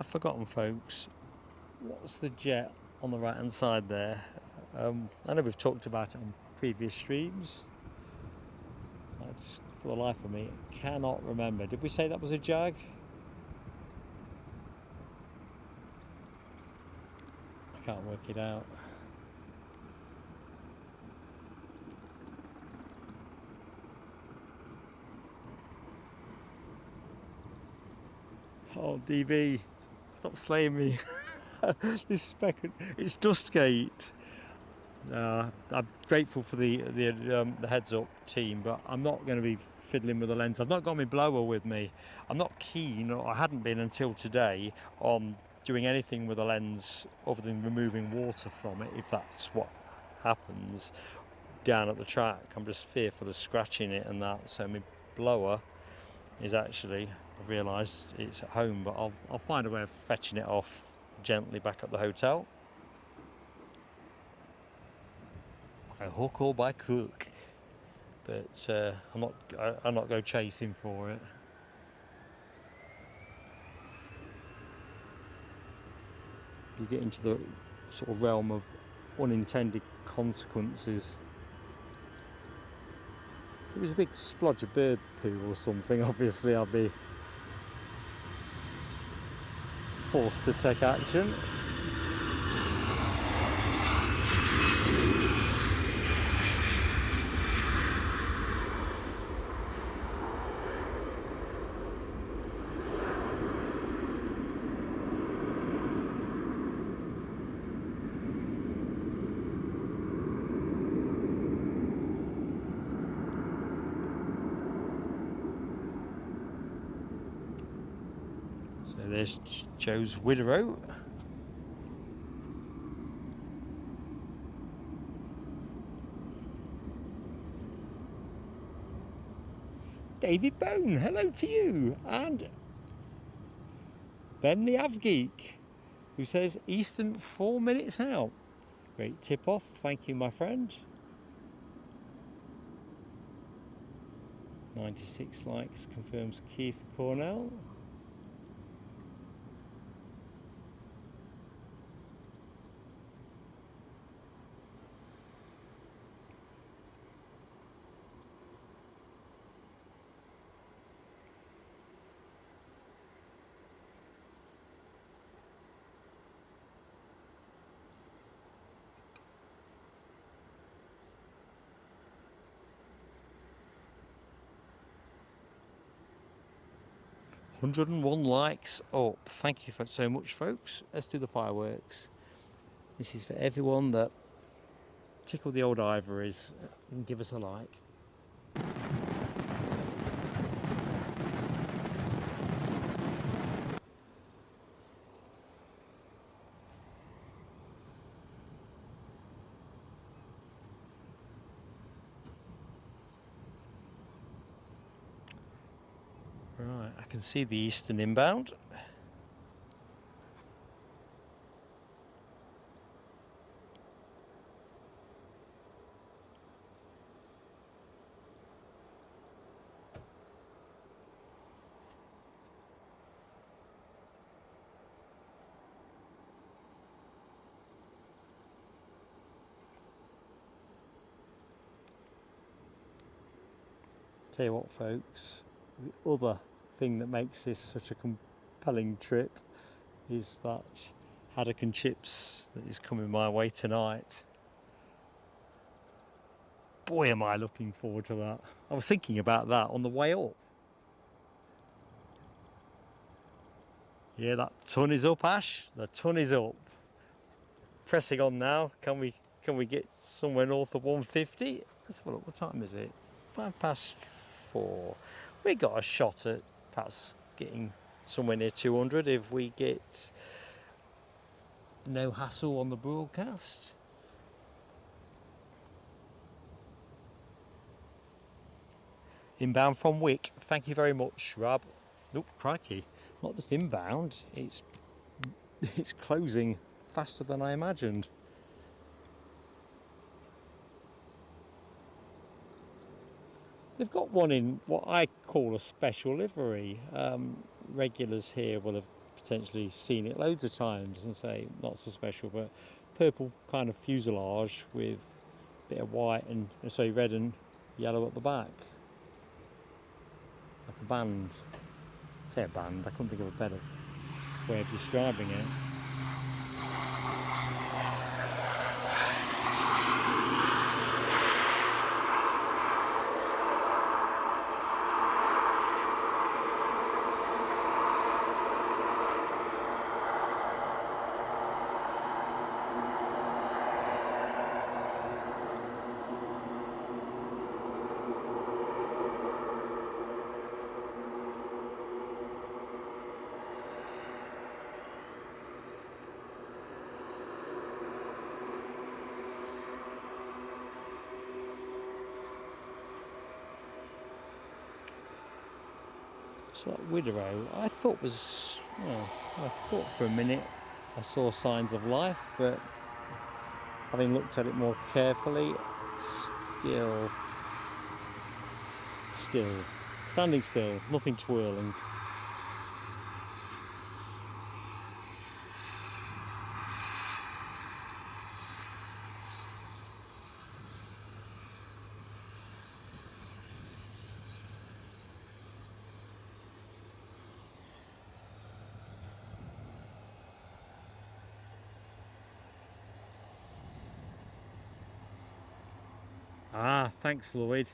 I've forgotten, folks. What's the jet on the right hand side there? I know we've talked about it on previous streams. I just, for the life of me, cannot remember. Did we say that was a Jag? I can't work it out. Oh, DB, stop slaying me. This spec, it's Dustgate. I'm grateful for the heads up team, but I'm not going to be fiddling with the lens. I've not got my blower with me. I'm not keen, or I hadn't been until today, on doing anything with the lens other than removing water from it, if that's what happens down at the track. I'm just fearful of scratching it and that. So my blower is actually, I've realised it's at home, but I'll find a way of fetching it off gently back at the hotel. By hook or by crook, but I'm not go chasing for it. You get into the sort of realm of unintended consequences. If it was a big splodge of bird poo or something, obviously I'd be forced to take action. So there's Joe's Wideroe. David Bone, hello to you. And Ben the Avgeek, who says Eastern 4 minutes out. Great tip off, thank you my friend. 96 likes confirms Keith Cornell. $101 likes up. Thank you so much, folks. Let's do the fireworks. This is for everyone that tickled the old ivories and give us a like. Right, I can see the Eastern inbound. Tell you what, folks, the other thing that makes this such a compelling trip is that haddock and chips that is coming my way tonight. Boy, am I looking forward to that. I was thinking about that on the way up. Yeah, that ton is up, Ash. The ton is up. Pressing on now. Can we get somewhere north of 150? Let's have a look. What time is it? 4:05. We got a shot at perhaps getting somewhere near 200 if we get no hassle on the broadcast. Inbound from Wick. Thank you very much, Rob. Nope, crikey. Not just inbound, it's closing faster than I imagined. They've got one in what I call a special livery. Regulars here will have potentially seen it loads of times and say not so special, but purple kind of fuselage with a bit of white and sorry, red and yellow at the back, like a band. I'd say a band, I couldn't think of a better way of describing it. So that Wideroe, I thought was, well, I thought for a minute I saw signs of life, but having looked at it more carefully, still, standing still, nothing twirling. Ah, thanks Lloyd.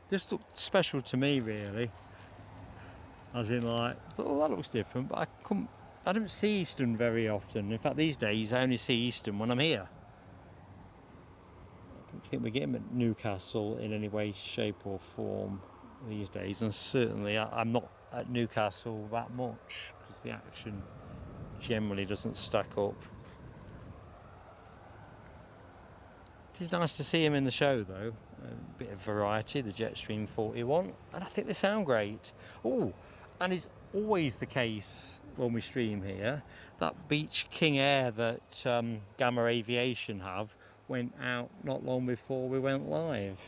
This looked special to me really. As in like, oh that looks different, but I don't see Eastern very often. In fact these days I only see Eastern when I'm here. I don't think we get them at Newcastle in any way, shape or form these days, and certainly I'm not at Newcastle that much because the action generally doesn't stack up. It is nice to see him in the show though, a bit of variety, the Jetstream 41, and I think they sound great. Oh, and it's always the case when we stream here, that Beech King Air that Gamma Aviation have went out not long before we went live.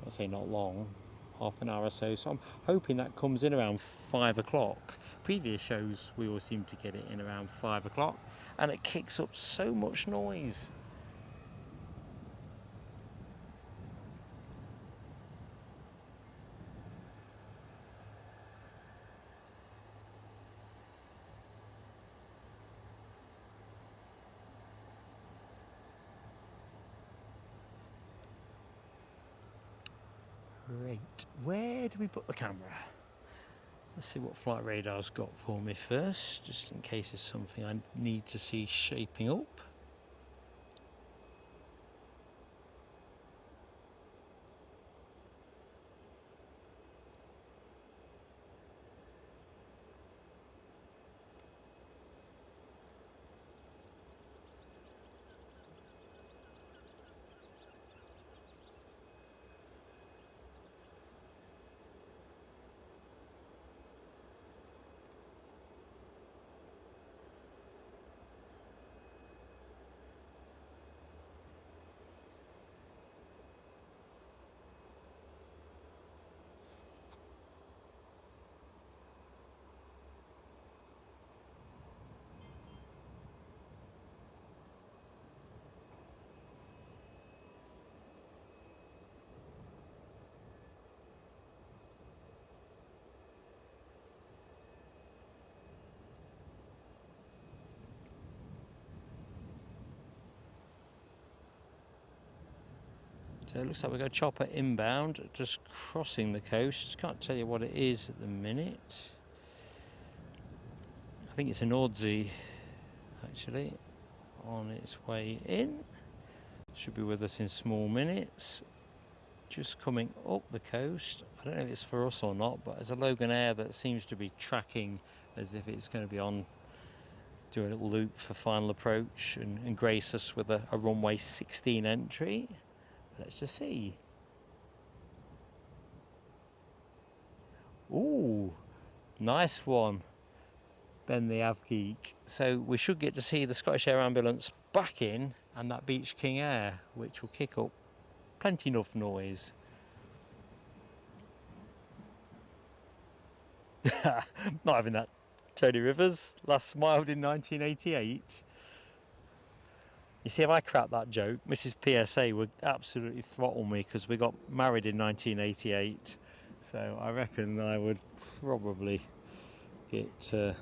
I say not long, half an hour or so, so I'm hoping that comes in around 5 o'clock. Previous shows we always seem to get it in around 5 o'clock, and it kicks up so much noise. Great. Where do we put the camera? Let's see what flight radar's got for me first, just in case there's something I need to see shaping up. So it looks like we've got a chopper inbound, just crossing the coast. Can't tell you what it is at the minute. I think it's an Aussie, actually, on its way in. Should be with us in small minutes. Just coming up the coast. I don't know if it's for us or not, but there's a Loganair that seems to be tracking as if it's going to be on, doing a little loop for final approach and grace us with a runway 16 entry. Let's just see. Ooh, nice one, Ben the Av Geek. So we should get to see the Scottish Air Ambulance back in and that Beech King Air, which will kick up plenty enough noise. Not having that Tony Rivers, last smiled in 1988. You see, if I cracked that joke, Mrs. PSA would absolutely throttle me because we got married in 1988. So I reckon I would probably get the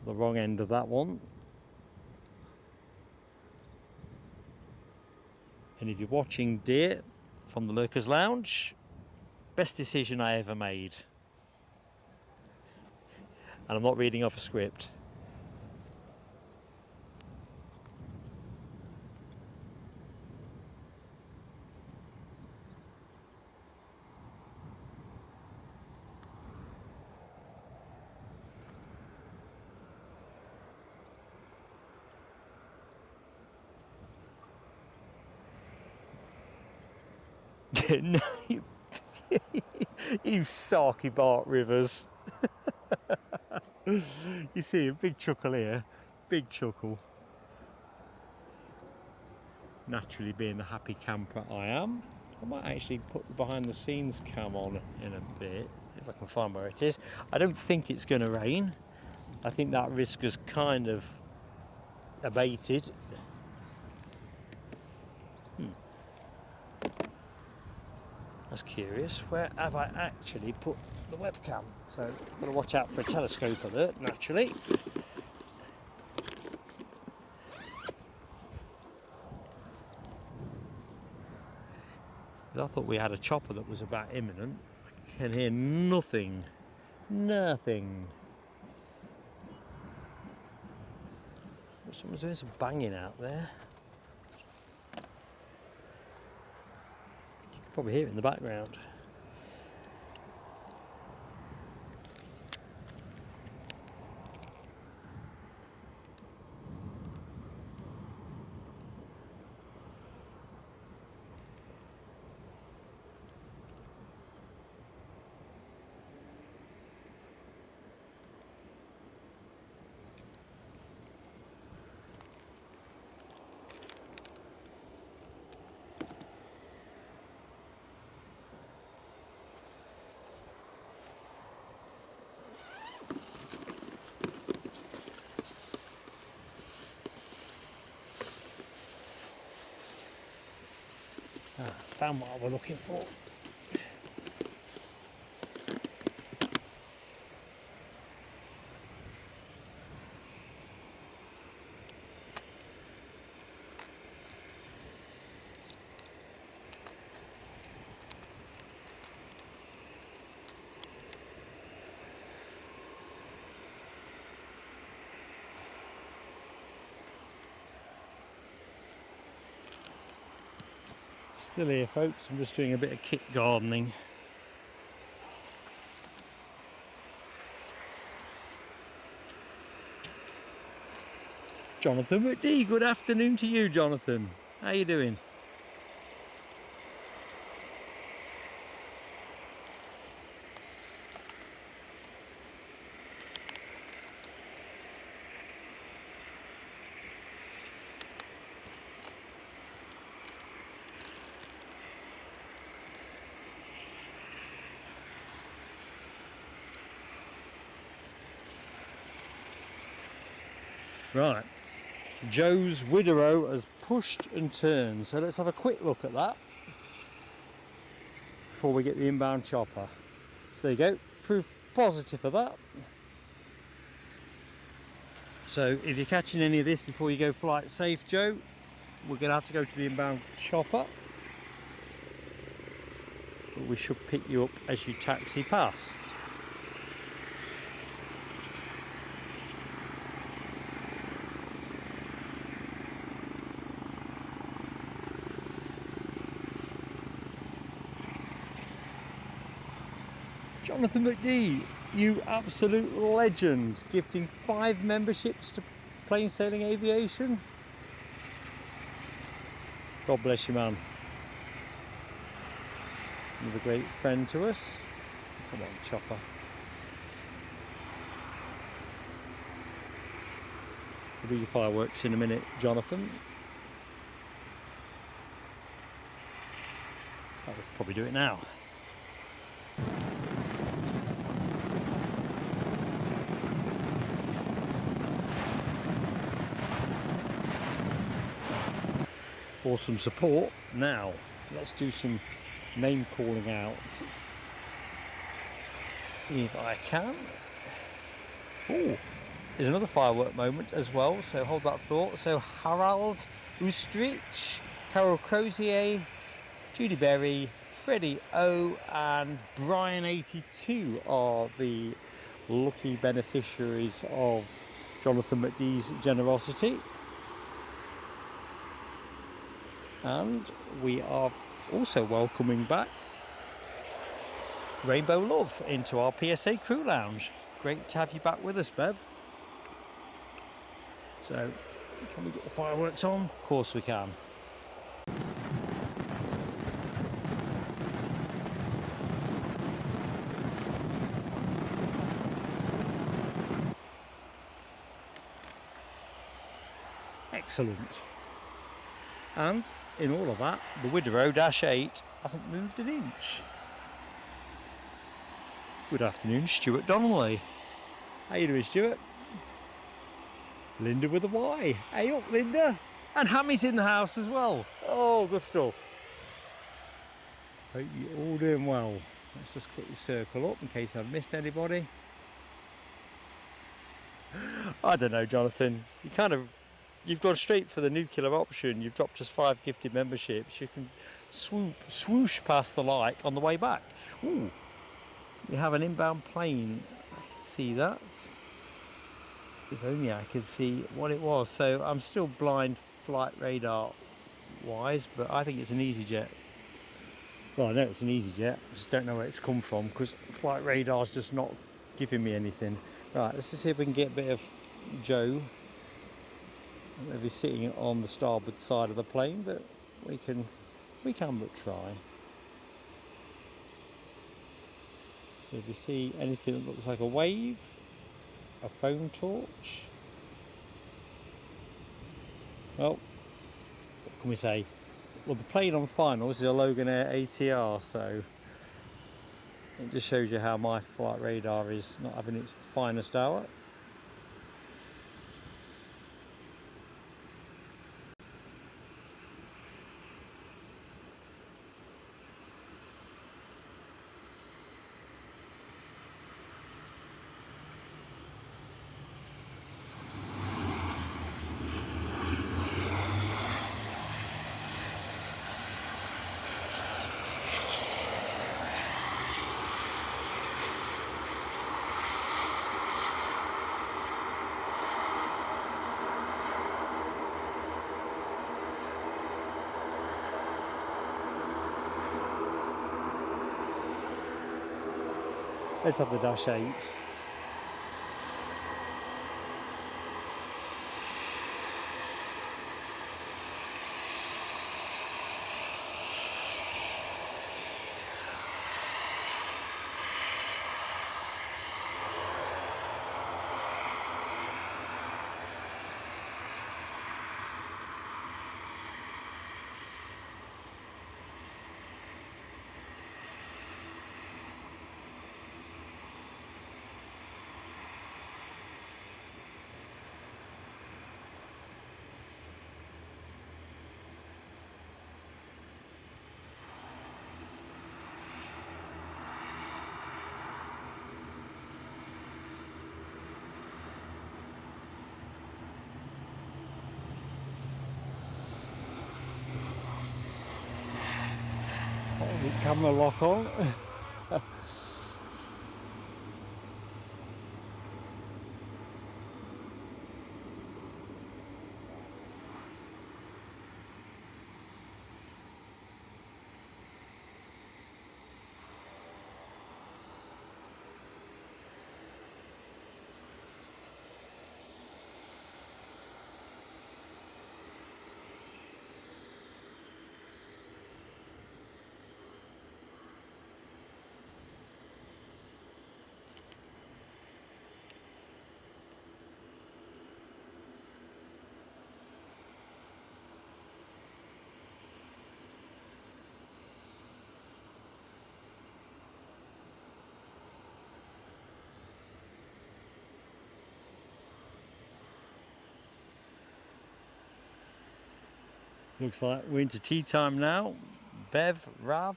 wrong end of that one. And if you're watching, dear, from the Lurkers Lounge, best decision I ever made. And I'm not reading off a script. No, you sarky Bart Rivers. You see a big chuckle here, big chuckle. Naturally, being the happy camper I am, I might actually put the behind the scenes cam on in a bit, if I can find where it is. I don't think it's going to rain. I think that risk has kind of abated. That's curious. Where have I actually put the webcam? So I've got to watch out for a telescope alert, naturally. I thought we had a chopper that was about imminent. I can hear nothing. Nothing. Someone's doing some banging out there. You can probably hear it in the background. Found what we're looking for. Still here, folks. I'm just doing a bit of kit gardening. Jonathan McD, good afternoon to you, Jonathan. How you doing? Right, Joe's Wideroe has pushed and turned, so let's have a quick look at that before we get the inbound chopper. So there you go, proof positive of that. So if you're catching any of this before you go flight safe, Joe, we're going to have to go to the inbound chopper, but we should pick you up as you taxi past. Jonathan McD, you absolute legend, gifting 5 memberships to Plain Sailing Aviation. God bless you, man. Another great friend to us. Come on, chopper. We'll do your fireworks in a minute, Jonathan. Oh, we could probably do it now. awesome support. Now let's do some name calling out if I can. Oh, there's another firework moment as well, so hold that thought. So Harald Ustrich, Carol Crozier, Judy Berry, Freddie O and Brian 82 are the lucky beneficiaries of Jonathan McDee's generosity. And we are also welcoming back Rainbow Love into our PSA crew lounge. Great to have you back with us, Bev. So, can we get the fireworks on? Of course we can. Excellent. And in all of that, the Wideroe -8 hasn't moved an inch. Good afternoon, Stuart Donnelly. How you doing, Stuart? Linda with a Y. Hey up, Linda. And Hammy's in the house as well. Oh, good stuff. Hope you're all doing well. Let's just quickly circle up in case I've missed anybody. I don't know, Jonathan. You've gone straight for the nuclear option. You've dropped us 5 gifted memberships. You can swoosh past the like on the way back. Ooh, we have an inbound plane. I can see that. If only I could see what it was. So I'm still blind flight radar wise, but I think it's an easyJet. Well, I know it's an easyJet. I just don't know where it's come from because flight radar's just not giving me anything. Right, let's just see if we can get a bit of Joe. Maybe sitting on the starboard side of the plane, but we can but try. So if you see anything that looks like a wave, a phone torch, well, what can we say? Well, the plane on finals is a Loganair ATR, so it just shows you how my flight radar is not having its finest hour. Let's have the -8. Camera lock on. Looks like we're into tea time now. Bev, Rav,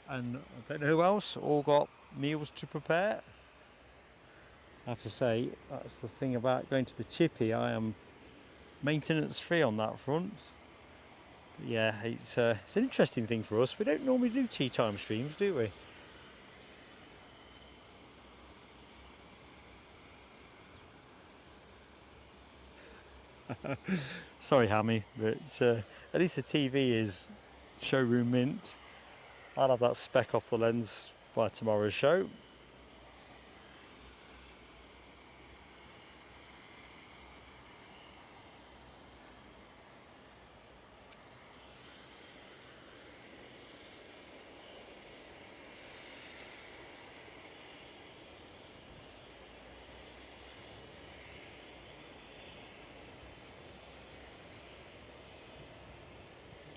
and I don't know who else, all got meals to prepare. I have to say, that's the thing about going to the chippy. I am maintenance free on that front. But yeah, it's an interesting thing for us. We don't normally do tea time streams, do we? Sorry, Hammy, but at least the TV is showroom mint. I'll have that spec off the lens by tomorrow's show.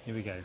Here we go.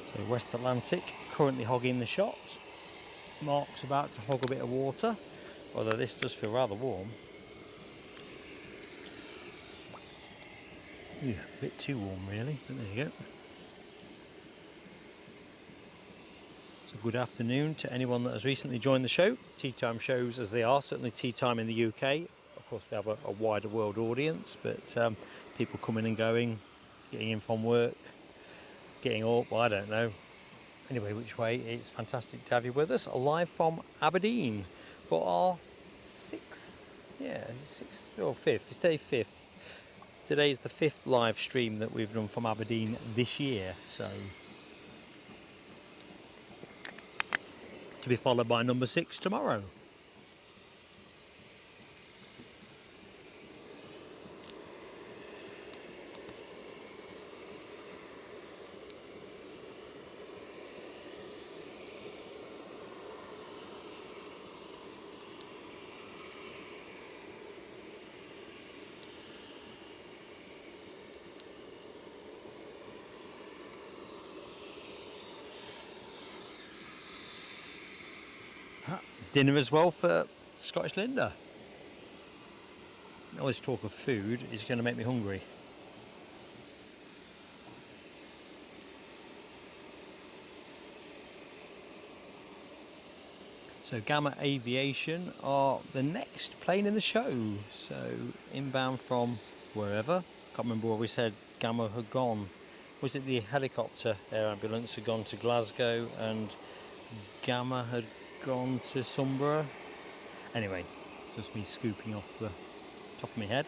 So West Atlantic currently hogging the shot. Mark's about to hog a bit of water, although this does feel rather warm. Ooh, a bit too warm really, but there you go. So good afternoon to anyone that has recently joined the show. Tea time shows as they are, certainly tea time in the UK. Of course we have a wider world audience, but people coming and going, getting in from work, getting up, I don't know. Anyway, which way, it's fantastic to have you with us, live from Aberdeen for our sixth or fifth, it's day 5th. Today is the 5th live stream that we've done from Aberdeen this year, so to be followed by number 6 tomorrow. Dinner as well for Scottish Linda. All this talk of food is going to make me hungry. So Gamma Aviation are the next plane in the show. So inbound from wherever. Can't remember where we said Gamma had gone. Was it the helicopter air ambulance had gone to Glasgow and Gamma had gone to Sunborough? Anyway, just me scooping off the top of my head.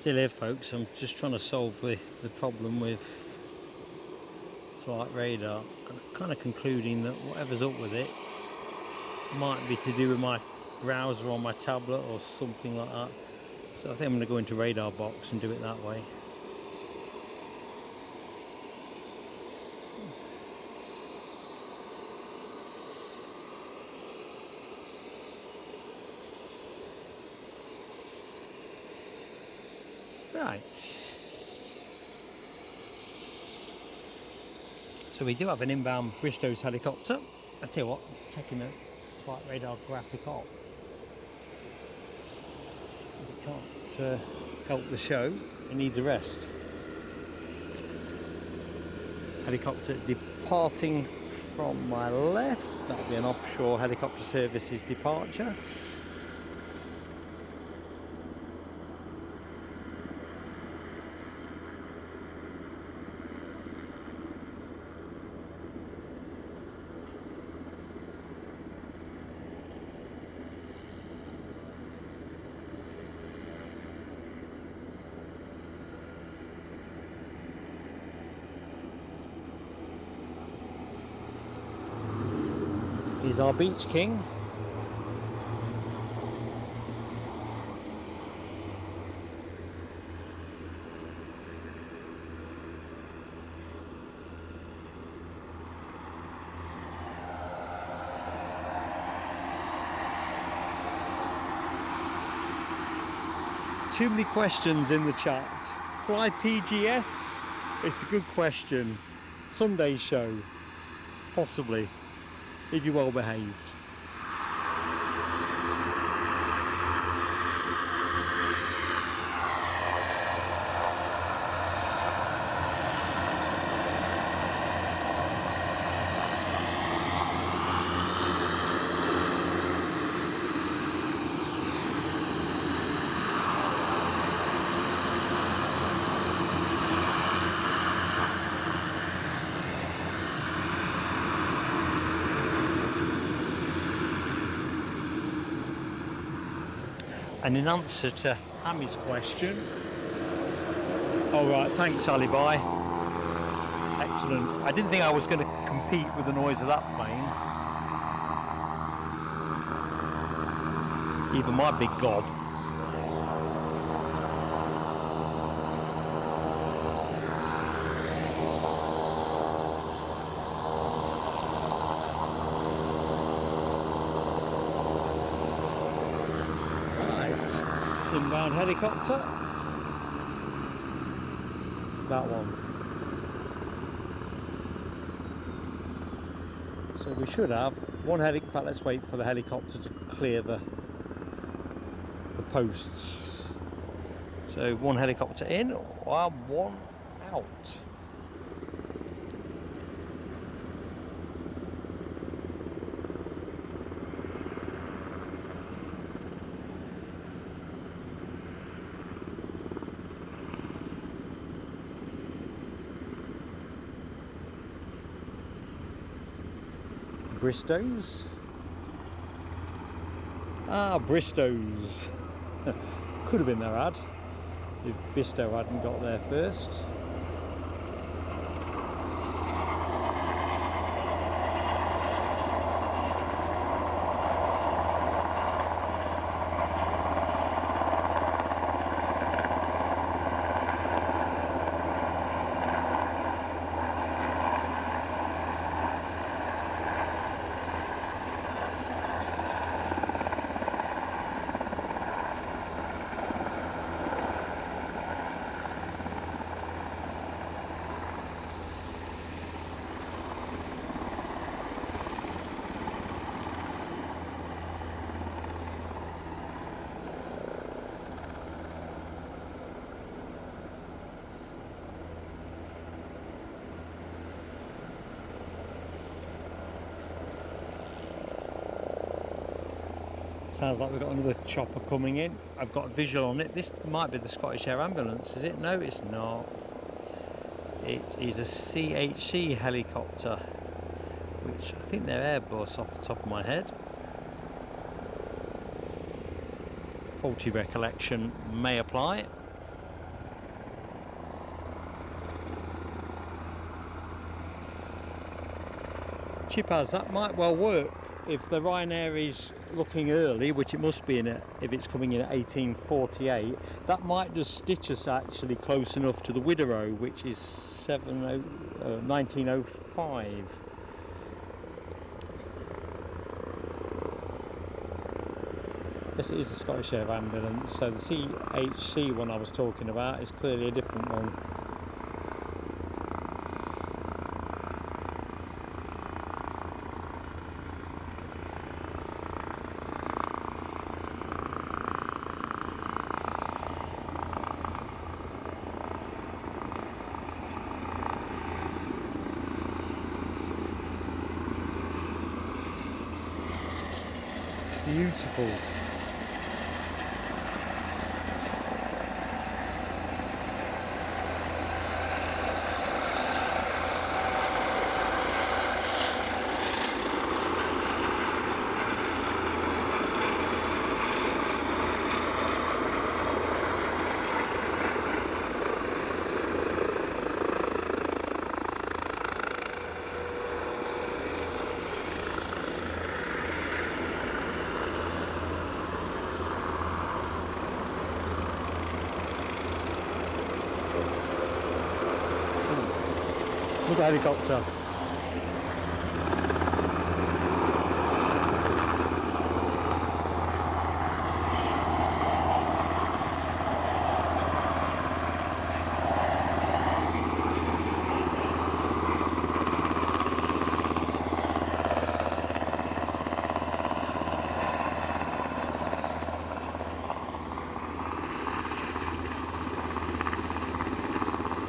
Still here, folks. I'm just trying to solve the problem with flight radar. I'm kind of concluding that whatever's up with it might be to do with my browser on my tablet or something like that. So I think I'm going to go into radar box and do it that way. Right. So we do have an inbound Bristow's helicopter. I tell you what, taking the flight radar graphic off. It can't help the show. It needs a rest. Helicopter departing from my left. That'll be an offshore helicopter services departure. He's our beach king. Too many questions in the chat. Fly PGS? It's a good question. Sunday show? Possibly. If you're well behaved. And in answer to Ami's question, all right, thanks Alibi. Excellent. I didn't think I was going to compete with the noise of that plane. Even my big gob. Inbound helicopter. That one. So we should have one helicopter. In fact, let's wait for the helicopter to clear the posts. So one helicopter in, or one out. Bristow's. Ah, Bristow's. Could have been their ad if Bristow hadn't got there first. Sounds like we've got another chopper coming in. I've got a visual on it. This might be the Scottish Air Ambulance, is it? No, it's not. It is a CHC helicopter, which I think they're Airbus off the top of my head. Faulty recollection may apply. chip has. That might well work if the Ryanair is looking early, which it must be if it's coming in at 1848. That might just stitch us actually close enough to the Wideroe, which is 1905. Yes, it is a Scottish Air ambulance, so the CHC one I was talking about is clearly a different one. Beautiful. Look at the helicopter.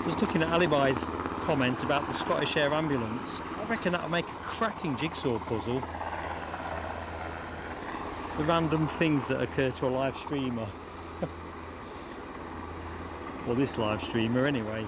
Just looking at Alibi's comment about the Scottish Air ambulance, I reckon that'll make a cracking jigsaw puzzle. The random things that occur to a live streamer. Well, this live streamer anyway.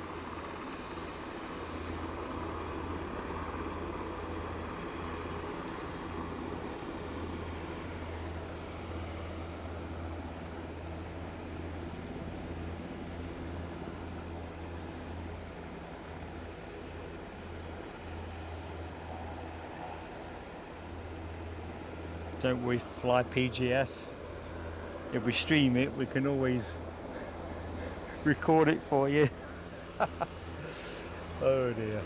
Don't we fly PGS? If we stream it, we can always record it for you. Oh dear.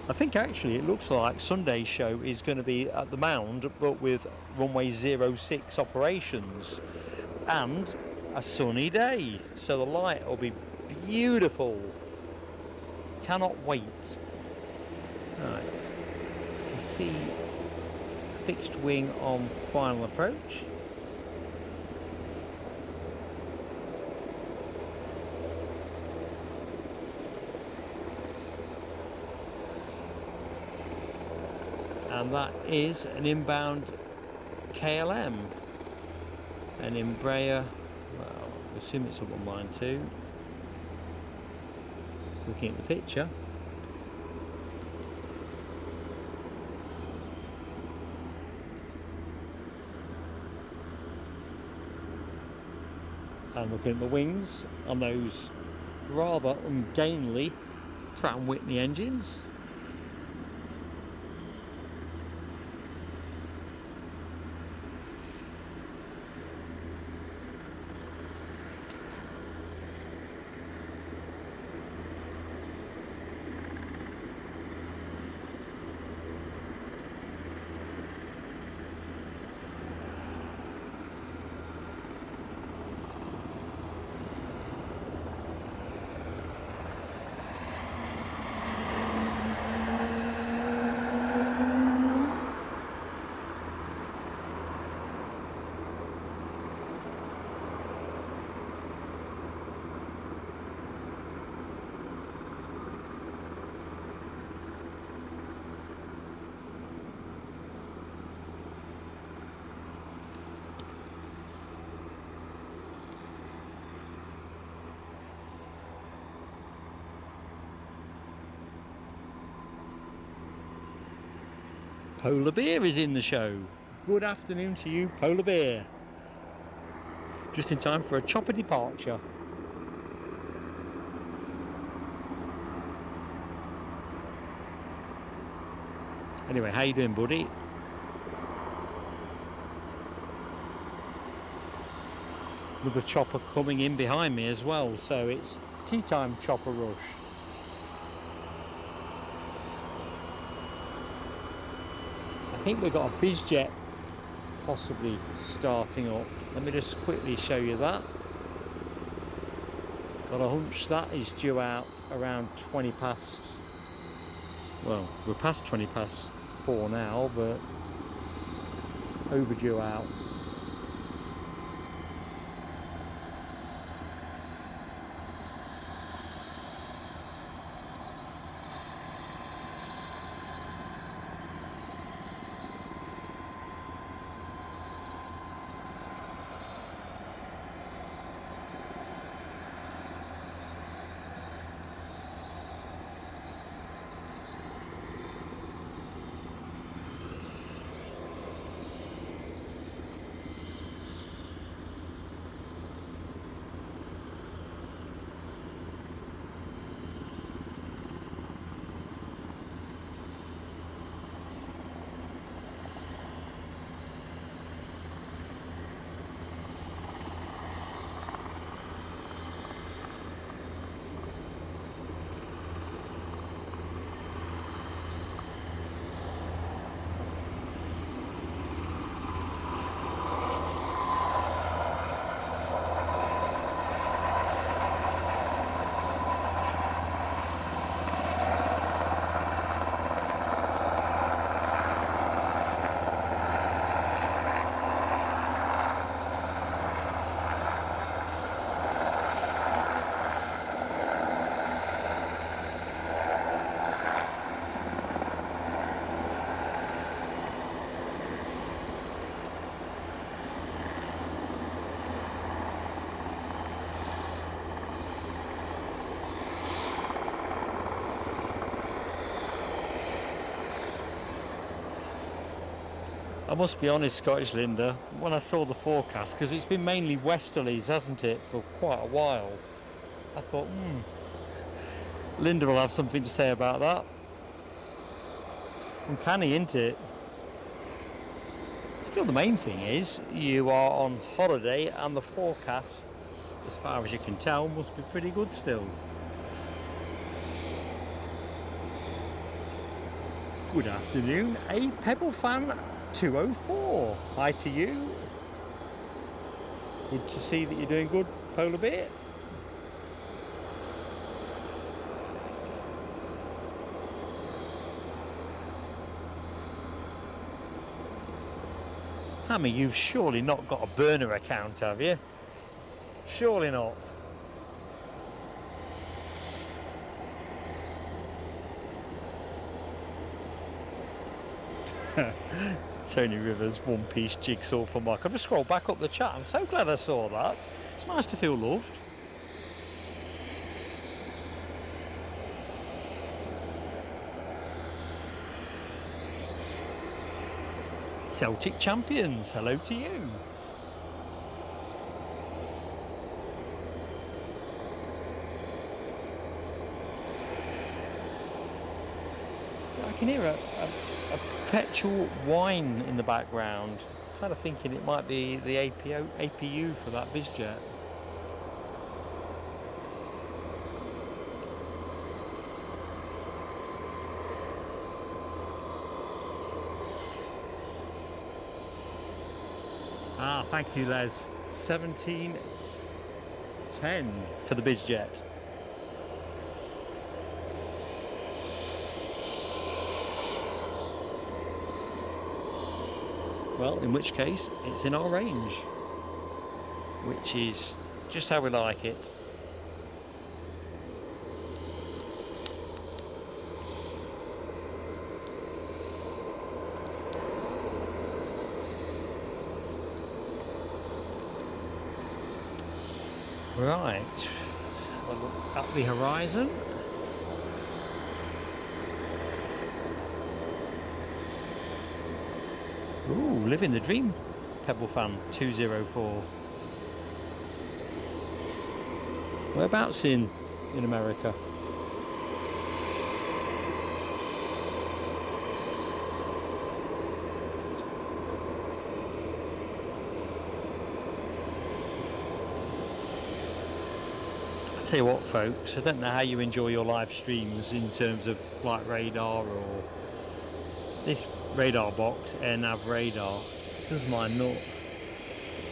I think actually it looks like Sunday's show is going to be at the Mound, but with runway 06 operations and a sunny day. So the light will be beautiful. Cannot wait. Right. You see fixed wing on final approach. And that is an inbound KLM, an Embraer, well, I assume it's a 192. Looking at the picture. And looking at the wings on those rather ungainly Pratt & Whitney engines. Polar Bear is in the show. Good afternoon to you, Polar Bear. Just in time for a chopper departure. Anyway, how you doing, buddy? Another chopper coming in behind me as well, so it's tea time chopper rush. I think we've got a BizJet possibly starting up. Let me just quickly show you that. Got a hunch that is due out around 20 past, well, we're past 20 past 4 now, but overdue out. I must be honest, Scottish Linda, when I saw the forecast, because it's been mainly westerlies, hasn't it, for quite a while, I thought, Linda will have something to say about that. Uncanny, isn't it? Still, the main thing is, you are on holiday and the forecast, as far as you can tell, must be pretty good still. Good afternoon, a Pebble fan 204. Hi to you. Good to see that you're doing good, Polar Bear. Hammy, you've surely not got a burner account, have you? Surely not. Tony Rivers, One Piece jigsaw for Mark. I've just scrolled back up the chat. I'm so glad I saw that. It's nice to feel loved. Celtic champions, hello to you. I can hear a perpetual whine in the background. Kind of thinking it might be the APU for that BizJet. Ah, thank you, Les. 1710 for the BizJet. Well, in which case, it's in our range, which is just how we like it. Right, let's have a look at the horizon. Ooh, living the dream, Pebble fan 204. Whereabouts in America? tell you what, folks, I don't know how you enjoy your live streams in terms of flight radar or this radar box, Air Nav radar, does my nut.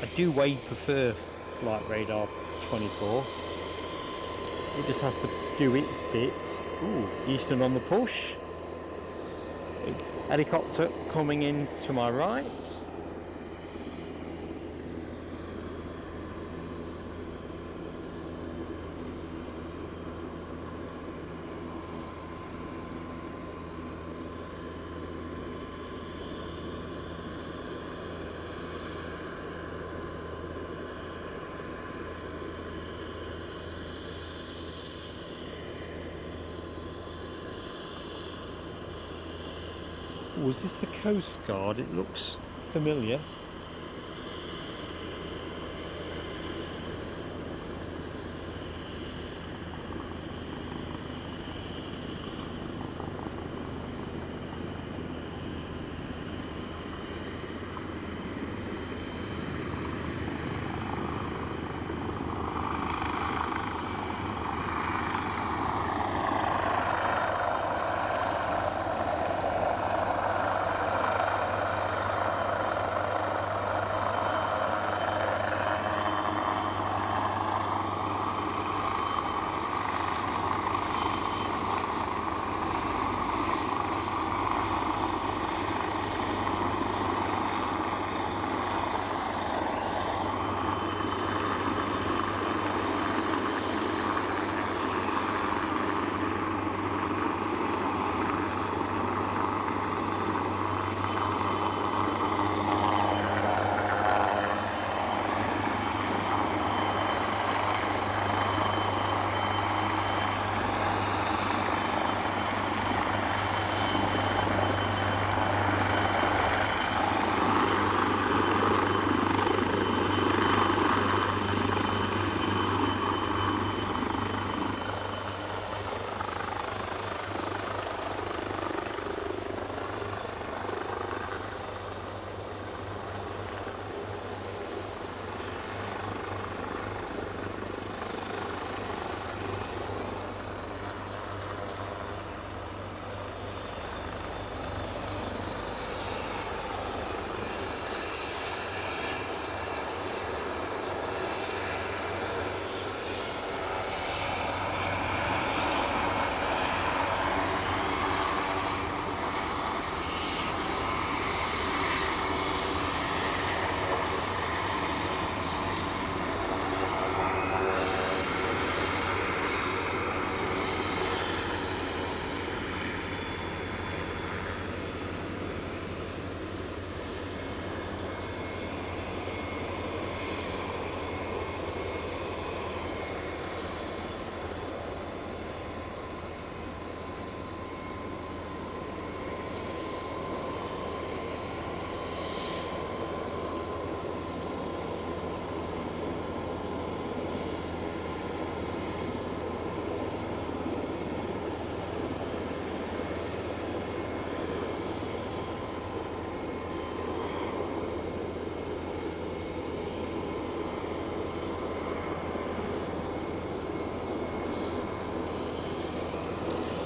I do way prefer flight radar 24. It just has to do its bit. Ooh, Eastern on the push. Helicopter coming in to my right. Was this the Coast Guard? It looks familiar.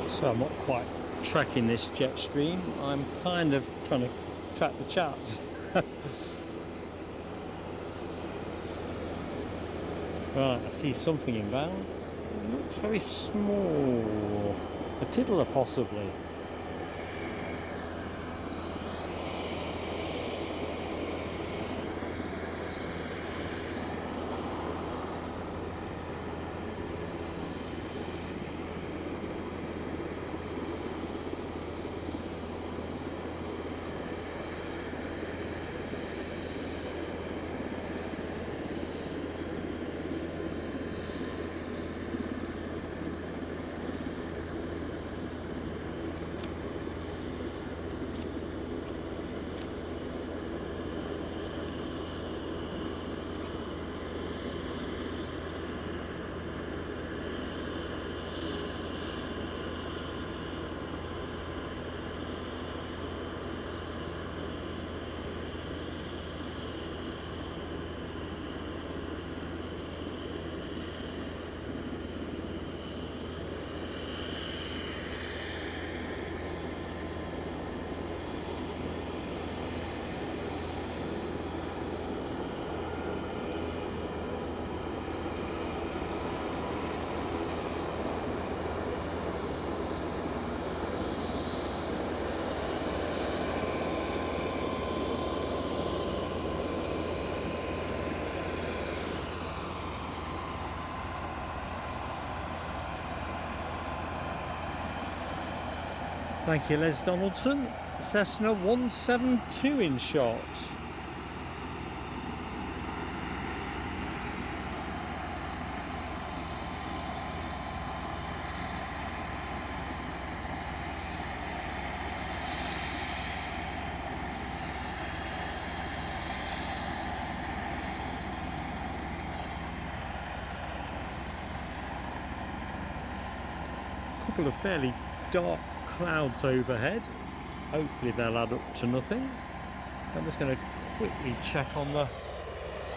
So I'm not quite tracking this jet stream, I'm kind of trying to track the chat. Right, I see something inbound. It looks very small. A tiddler possibly. Thank you, Les Donaldson. Cessna 172 in shot. Couple of fairly dark clouds overhead. Hopefully they'll add up to nothing. I'm just going to quickly check on the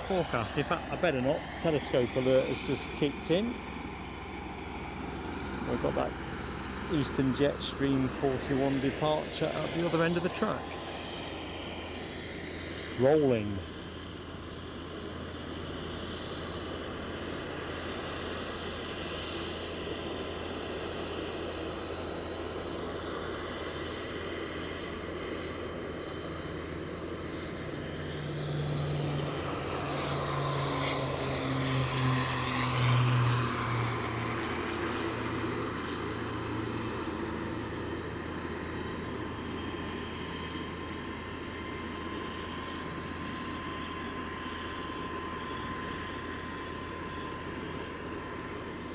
forecast. In fact, I better not. Telescope alert has just kicked in. We've got that Eastern Jet Stream 41 departure at the other end of the track. Rolling.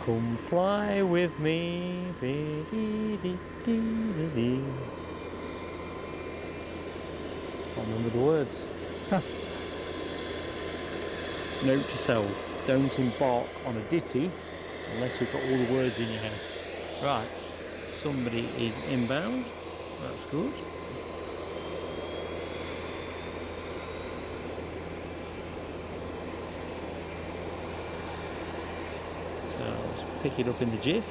Come fly with me. Can't remember the words. Note to self, don't embark on a ditty unless you've got all the words in your head. Right, somebody is inbound. That's good. Pick it up in the jiff.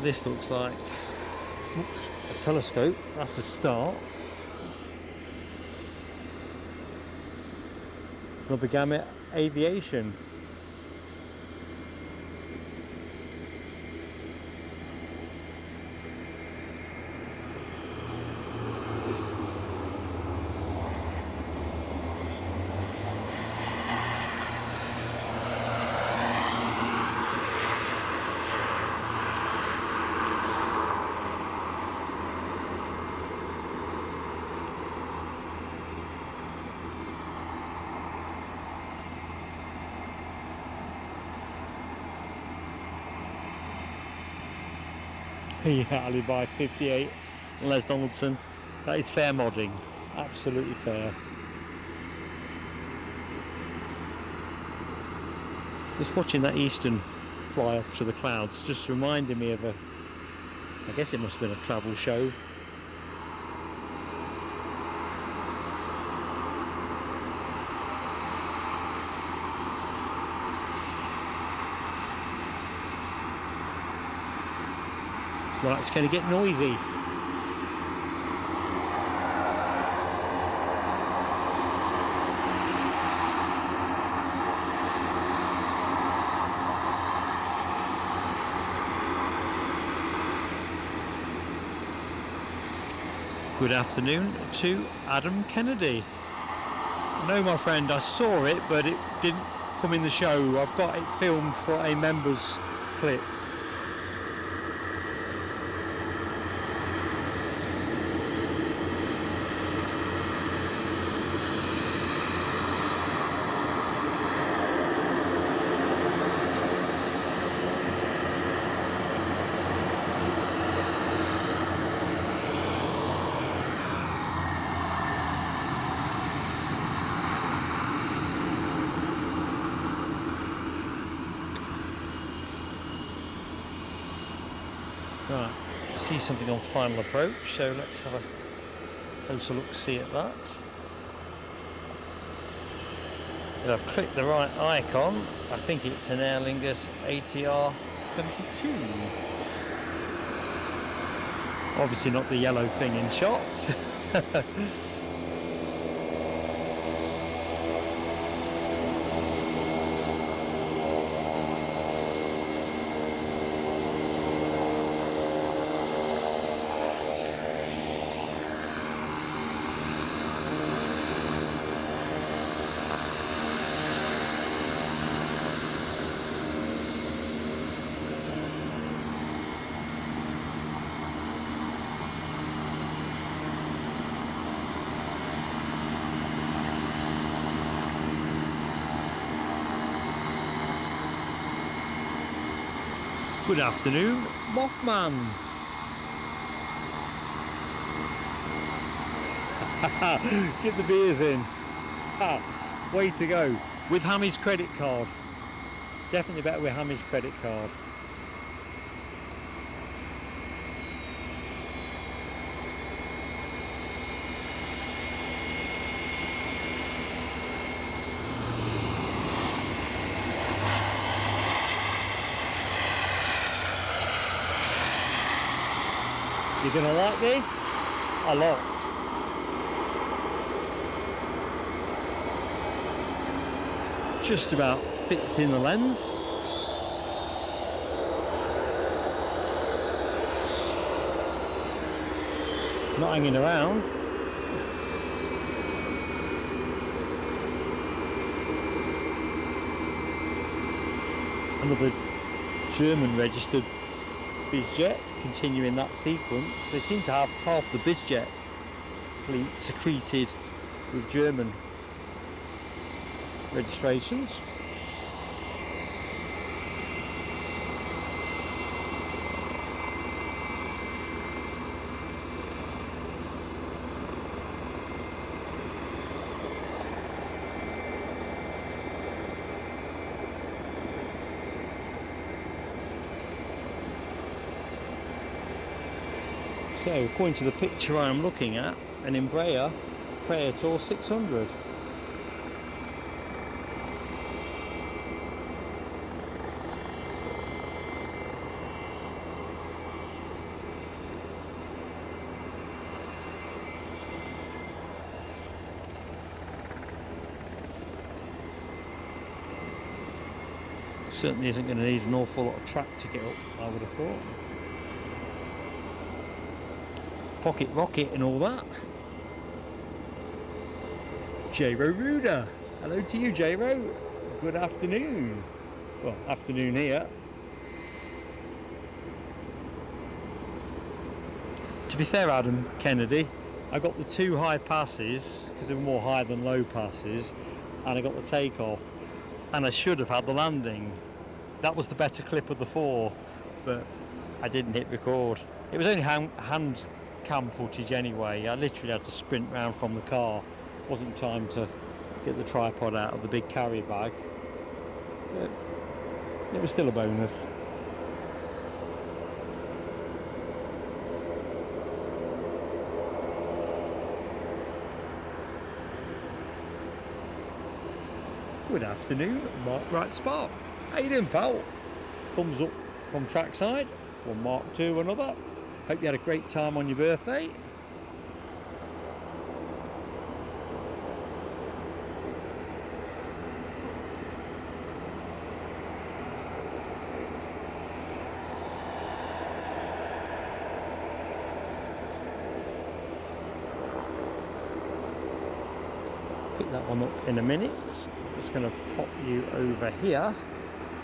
This looks like, oops, a telescope. That's the start. Rubber gamut Aviation. Yeah, Alibi 58, Les Donaldson. That is fair modding, absolutely fair. Just watching that Eastern fly off to the clouds just reminded me of I guess it must have been a travel show. Right, it's going to get noisy. Good afternoon to Adam Kennedy. No, my friend, I saw it, but it didn't come in the show. I've got it filmed for a members clip. Right, I see something on final approach, so let's have a closer look-see at that. If I've clicked the right icon, I think it's an Aer Lingus ATR 72. Obviously not the yellow thing in shot. Good afternoon, Mothman. Get the beers in. Way to go. With Hammy's credit card. Definitely better with Hammy's credit card. You're gonna like this a lot. Just about fits in the lens. Not hanging around. Another German registered BizJet, continuing that sequence. They seem to have half the BizJet fleet secreted with German registrations. So, according to the picture I'm looking at, an Embraer Praetor 600. Certainly isn't going to need an awful lot of track to get up, I would have thought. Pocket rocket and all that. J-Ro Ruder. Hello to you, J-Ro. Good afternoon. Well, afternoon here. To be fair, Adam Kennedy, I got the two high passes because they were more high than low passes, and I got the takeoff, and I should have had the landing. That was the better clip of the four, but I didn't hit record. It was only hand cam footage anyway. I literally had to sprint round from the car. Wasn't time to get the tripod out of the big carry bag, but it was still a bonus. Good afternoon, Mark Bright Spark. How you doing, pal? Thumbs up from trackside. One Mark to another. Hope you had a great time on your birthday. Pick that one up in a minute. Just going to pop you over here.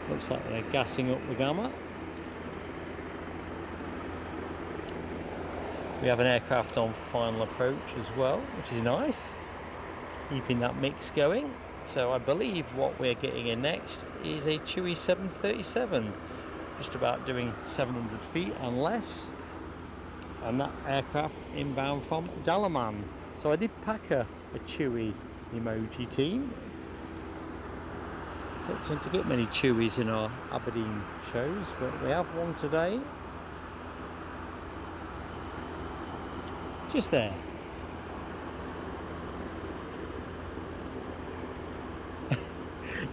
Looks like they're gassing up the Gamma. We have an aircraft on final approach as well, which is nice. Keeping that mix going. So I believe what we're getting in next is a Chewy 737. Just about doing 700 feet and less. And that aircraft inbound from Dalaman. So I did pack a Chewy emoji team. Don't tend to get many Chewies in our Aberdeen shows, but we have one today. Just there.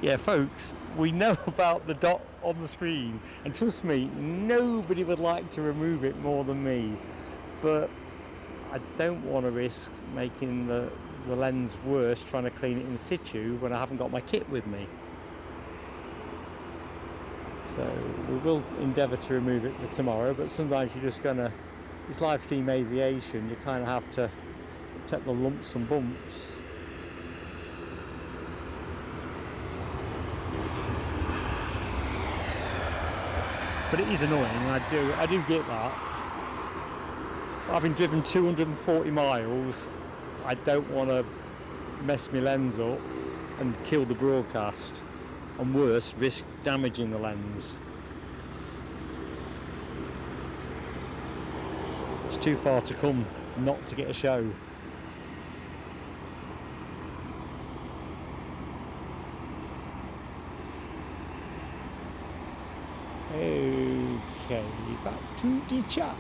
Yeah, folks, we know about the dot on the screen, and trust me, nobody would like to remove it more than me, but I don't want to risk making the lens worse trying to clean it in situ when I haven't got my kit with me. So we will endeavour to remove it for tomorrow, but sometimes you're just gonna, it's live stream aviation, you kind of have to take the lumps and bumps. But it is annoying, I do get that. Having driven 240 miles, I don't want to mess my lens up and kill the broadcast, and worse, risk damaging the lens. It's too far to come not to get a show. Okay, back to the chat.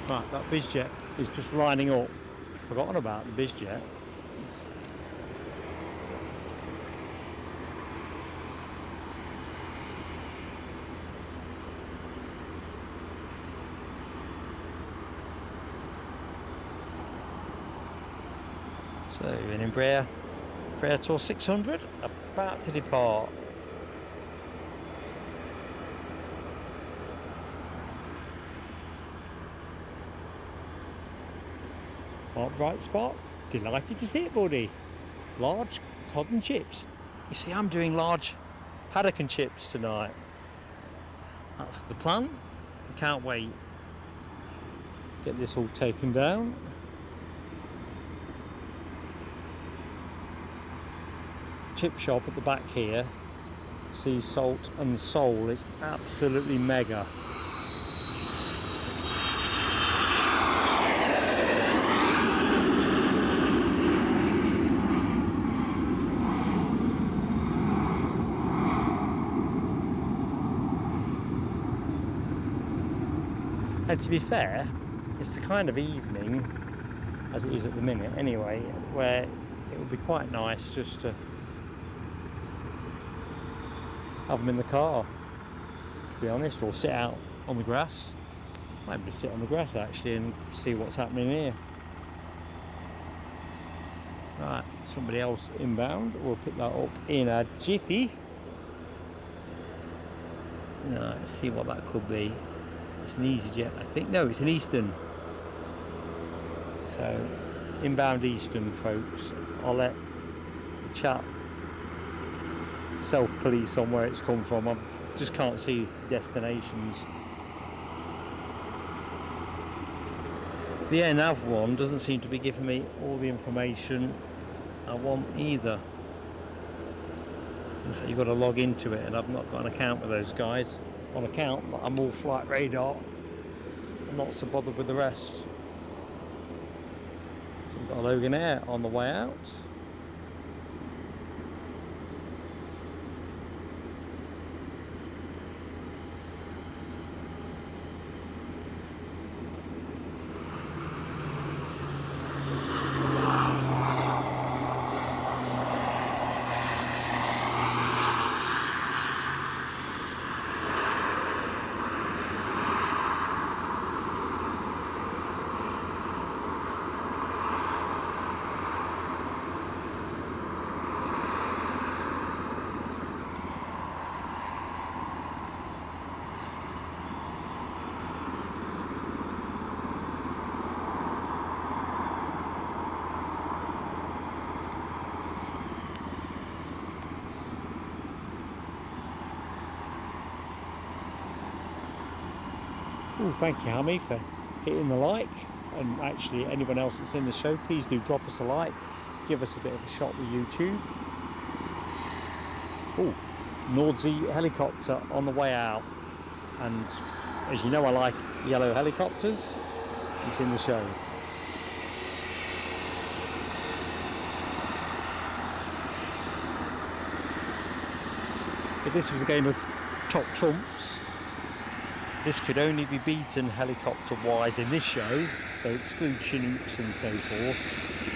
Right, that BizJet is just lining up. Forgotten about the BizJet. So an Embraer Tour 600 about to depart. Mark Bright Spot, delighted to see it, buddy. Large cod and chips. You see, I'm doing large haddock and chips tonight. That's the plan. I can't wait. Get this all taken down. Chip shop at the back here. Sea Salt and Soul is absolutely mega. And to be fair, it's the kind of evening, as it is at the minute anyway, where it would be quite nice just to have them in the car, to be honest, or sit out on the grass. Might be sit on the grass actually and see what's happening here. Right, somebody else inbound. We'll pick that up in a jiffy. Right, let's see what that could be. It's an easyJet, I think. No, it's an Eastern. So, inbound Eastern, folks. I'll let the chat self-police on where it's come from. I just can't see destinations. The AirNav one doesn't seem to be giving me all the information I want either. So you've got to log into it, and I've not got an account with those guys. On account, I'm all flight radar. I'm not so bothered with the rest. So we've got a Loganair on the way out. Oh, thank you, Hammy, for hitting the like, and actually anyone else that's in the show, please do drop us a like, give us a bit of a shot with YouTube. Oh, Nordsee helicopter on the way out, and as you know, I like yellow helicopters. It's in the show. If this was a game of top trumps, this could only be beaten helicopter-wise in this show, so exclude Chinooks and so forth.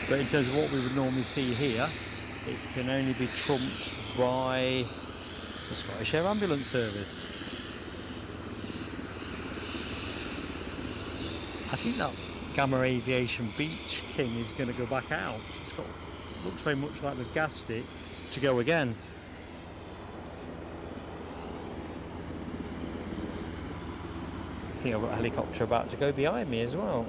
But in terms of what we would normally see here, it can only be trumped by the Scottish Air Ambulance Service. I think that Gamma Aviation Beach King is going to go back out. It's got, looks very much like they've gassed it to go again. I think I've got a helicopter about to go behind me as well.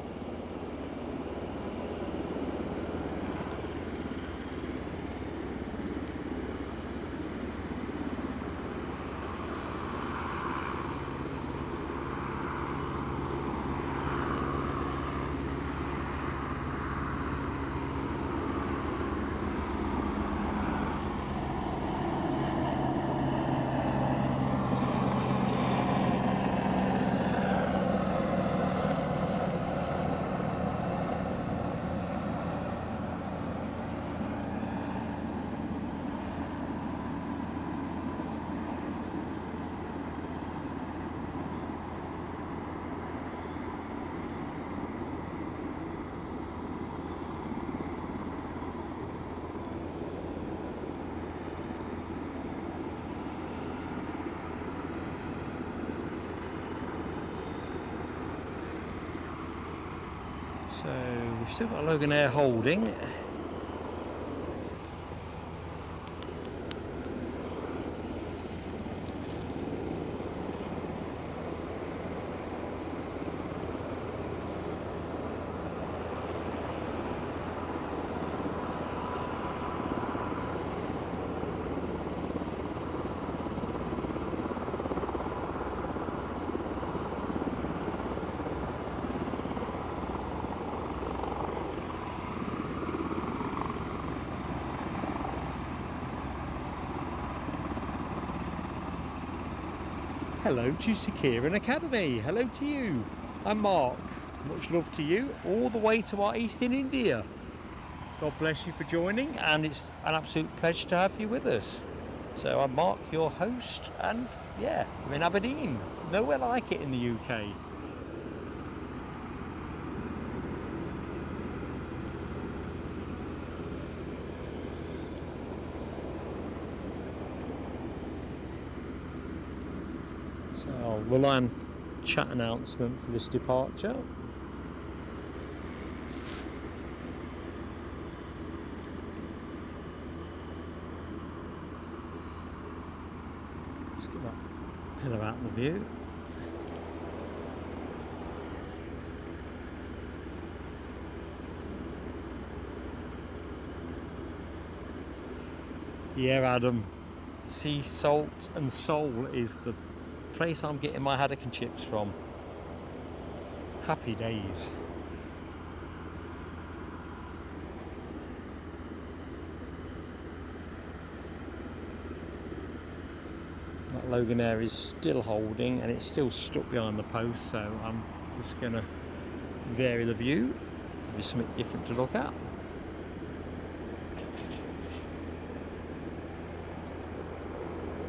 So we've still got Loganair holding. Hello to Sekiran Academy. Hello to you. I'm Mark. Much love to you, all the way to our East in India. God bless you for joining, and it's an absolute pleasure to have you with us. So I'm Mark, your host, and yeah, I'm in Aberdeen. Nowhere like it in the UK. So I'll rely on chat announcement for this departure. Just get that pillar out of the view. Yeah, Adam. Sea salt and soul is the place I'm getting my haddock and chips from. Happy days. That Loganair is still holding and it's still stuck behind the post, so I'm just going to vary the view. Give you something different to look at.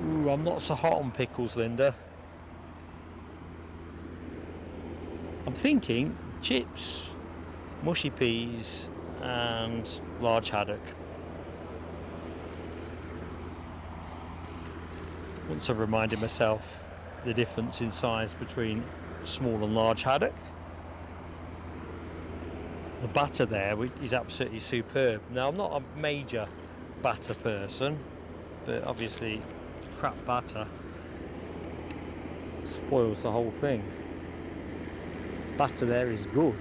Ooh, I'm not so hot on pickles, Linda. I'm thinking chips, mushy peas and large haddock. Once I've reminded myself the difference in size between small and large haddock. The batter there is absolutely superb. Now, I'm not a major batter person, but obviously crap batter spoils the whole thing. Batter there is good.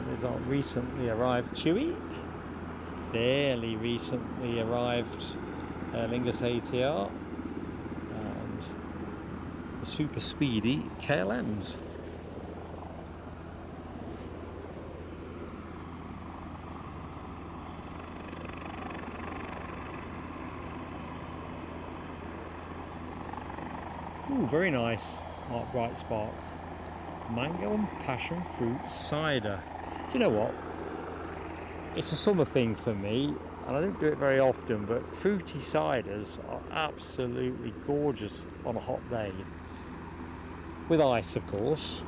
There's our recently arrived Chewy, fairly recently arrived Aer Lingus ATR, and the super speedy KLMs. Ooh, very nice, Mark Bright Spark. Mango and passion fruit cider. Do you know what? It's a summer thing for me, and I don't do it very often, but fruity ciders are absolutely gorgeous on a hot day. With ice, of course.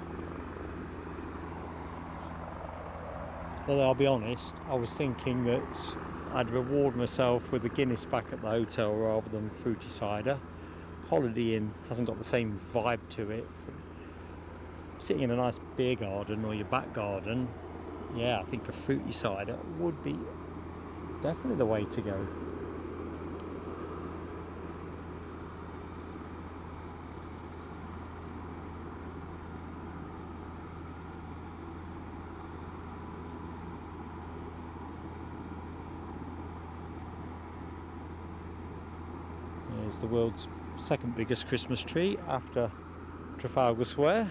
Although I'll be honest, I was thinking that I'd reward myself with a Guinness back at the hotel rather than fruity cider. Holiday Inn hasn't got the same vibe to it. Sitting in a nice beer garden or your back garden, yeah, I think a fruity cider would be definitely the way to go. There's the world's second biggest Christmas tree after Trafalgar Square.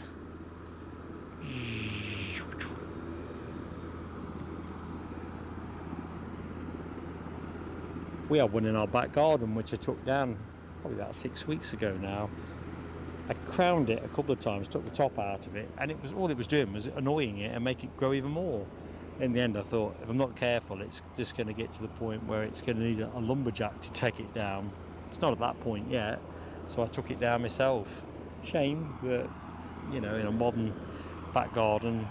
We had one in our back garden which I took down probably about 6 weeks ago now. I crowned it a couple of times, took the top out of it, and it was all it was doing was annoying it and make it grow even more. in the end I thought, if I'm not careful, it's just going to get to the point where it's going to need a lumberjack to take it down. It's not at that point yet, so I took it down myself. Shame that, you know, in a modern back garden,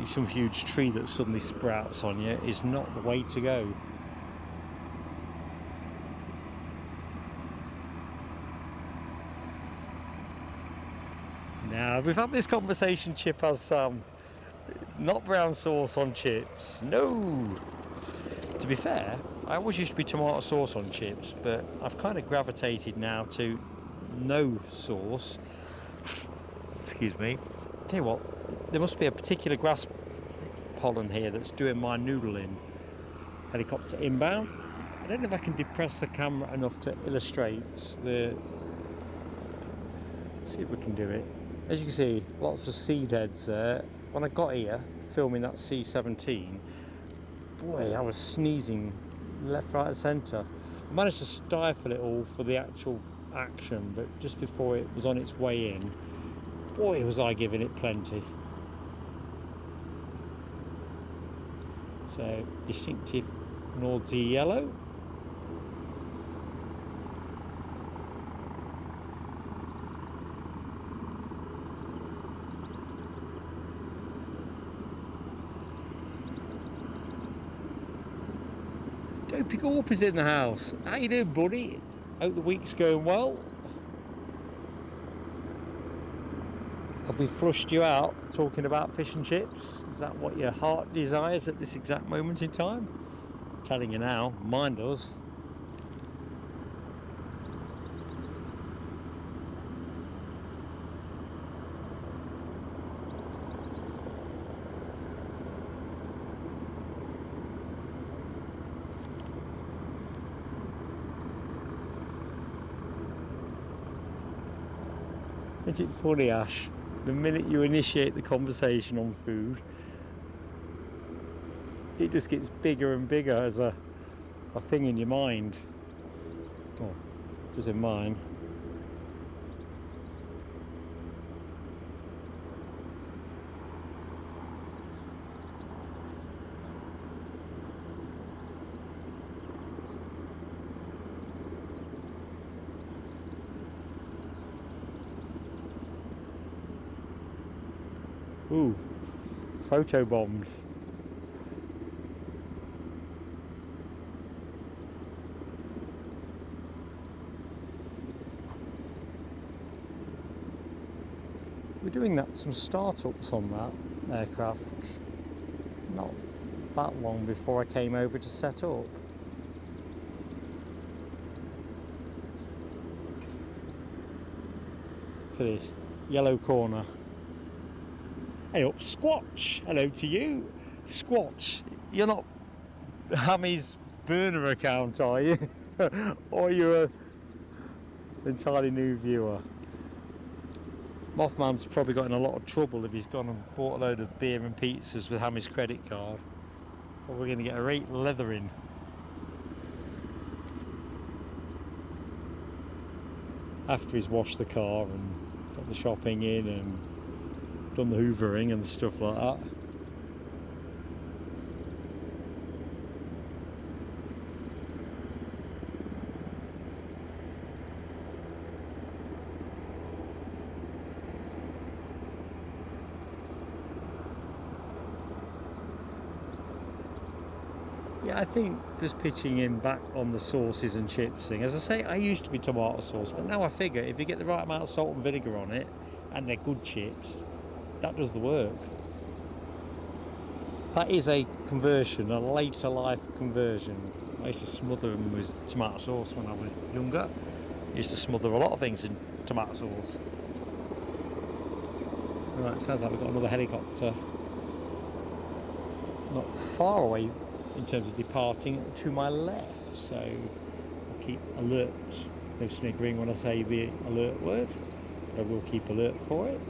some huge tree that suddenly sprouts on you is not the way to go. Now, we've had this conversation, Chip has Sam. Not brown sauce on chips, no. To be fair, I always used to be tomato sauce on chips, but I've kind of gravitated now to no sauce. Excuse me. Tell you what, there must be a particular grass pollen here that's doing my noodling. Helicopter inbound. I don't know if I can depress the camera enough to illustrate the... Let's see if we can do it. As you can see, lots of seed heads there. When I got here, filming that C-17, boy, I was sneezing left, right and centre. I managed to stifle it all for the actual action, but just before it was on its way in, boy, was I giving it plenty. So, distinctive Nordsee yellow. Dopey Gorp is in the house. How you doing, buddy? Hope the week's going well. Have we flushed you out talking about fish and chips? Is that what your heart desires at this exact moment in time? I'm telling you now, mine does. Isn't it funny, Ash? The minute you initiate the conversation on food, it just gets bigger and bigger as a thing in your mind. Oh, just in mine. Ooh, photobombed. We're doing some startups on that aircraft not that long before I came over to set up. For this yellow corner. Hey up, Squatch! Hello to you. Squatch, you're not Hammy's burner account, are you? Or you're an entirely new viewer? Mothman's probably got in a lot of trouble if he's gone and bought a load of beer and pizzas with Hammy's credit card. But we're going to get a rate leathering. After he's washed the car and got the shopping in and done the hoovering and stuff like that. Yeah, I think just pitching in back on the sauces and chips thing. As I say, I used to be tomato sauce, but now I figure if you get the right amount of salt and vinegar on it, and they're good chips, that does the work. That is a conversion, a later life conversion. I used to smother them with tomato sauce when I was younger. I used to smother a lot of things in tomato sauce. Right, sounds like we've got another helicopter not far away in terms of departing to my left, so I'll keep alert. No sniggering when I say the alert word, but I will keep alert for it.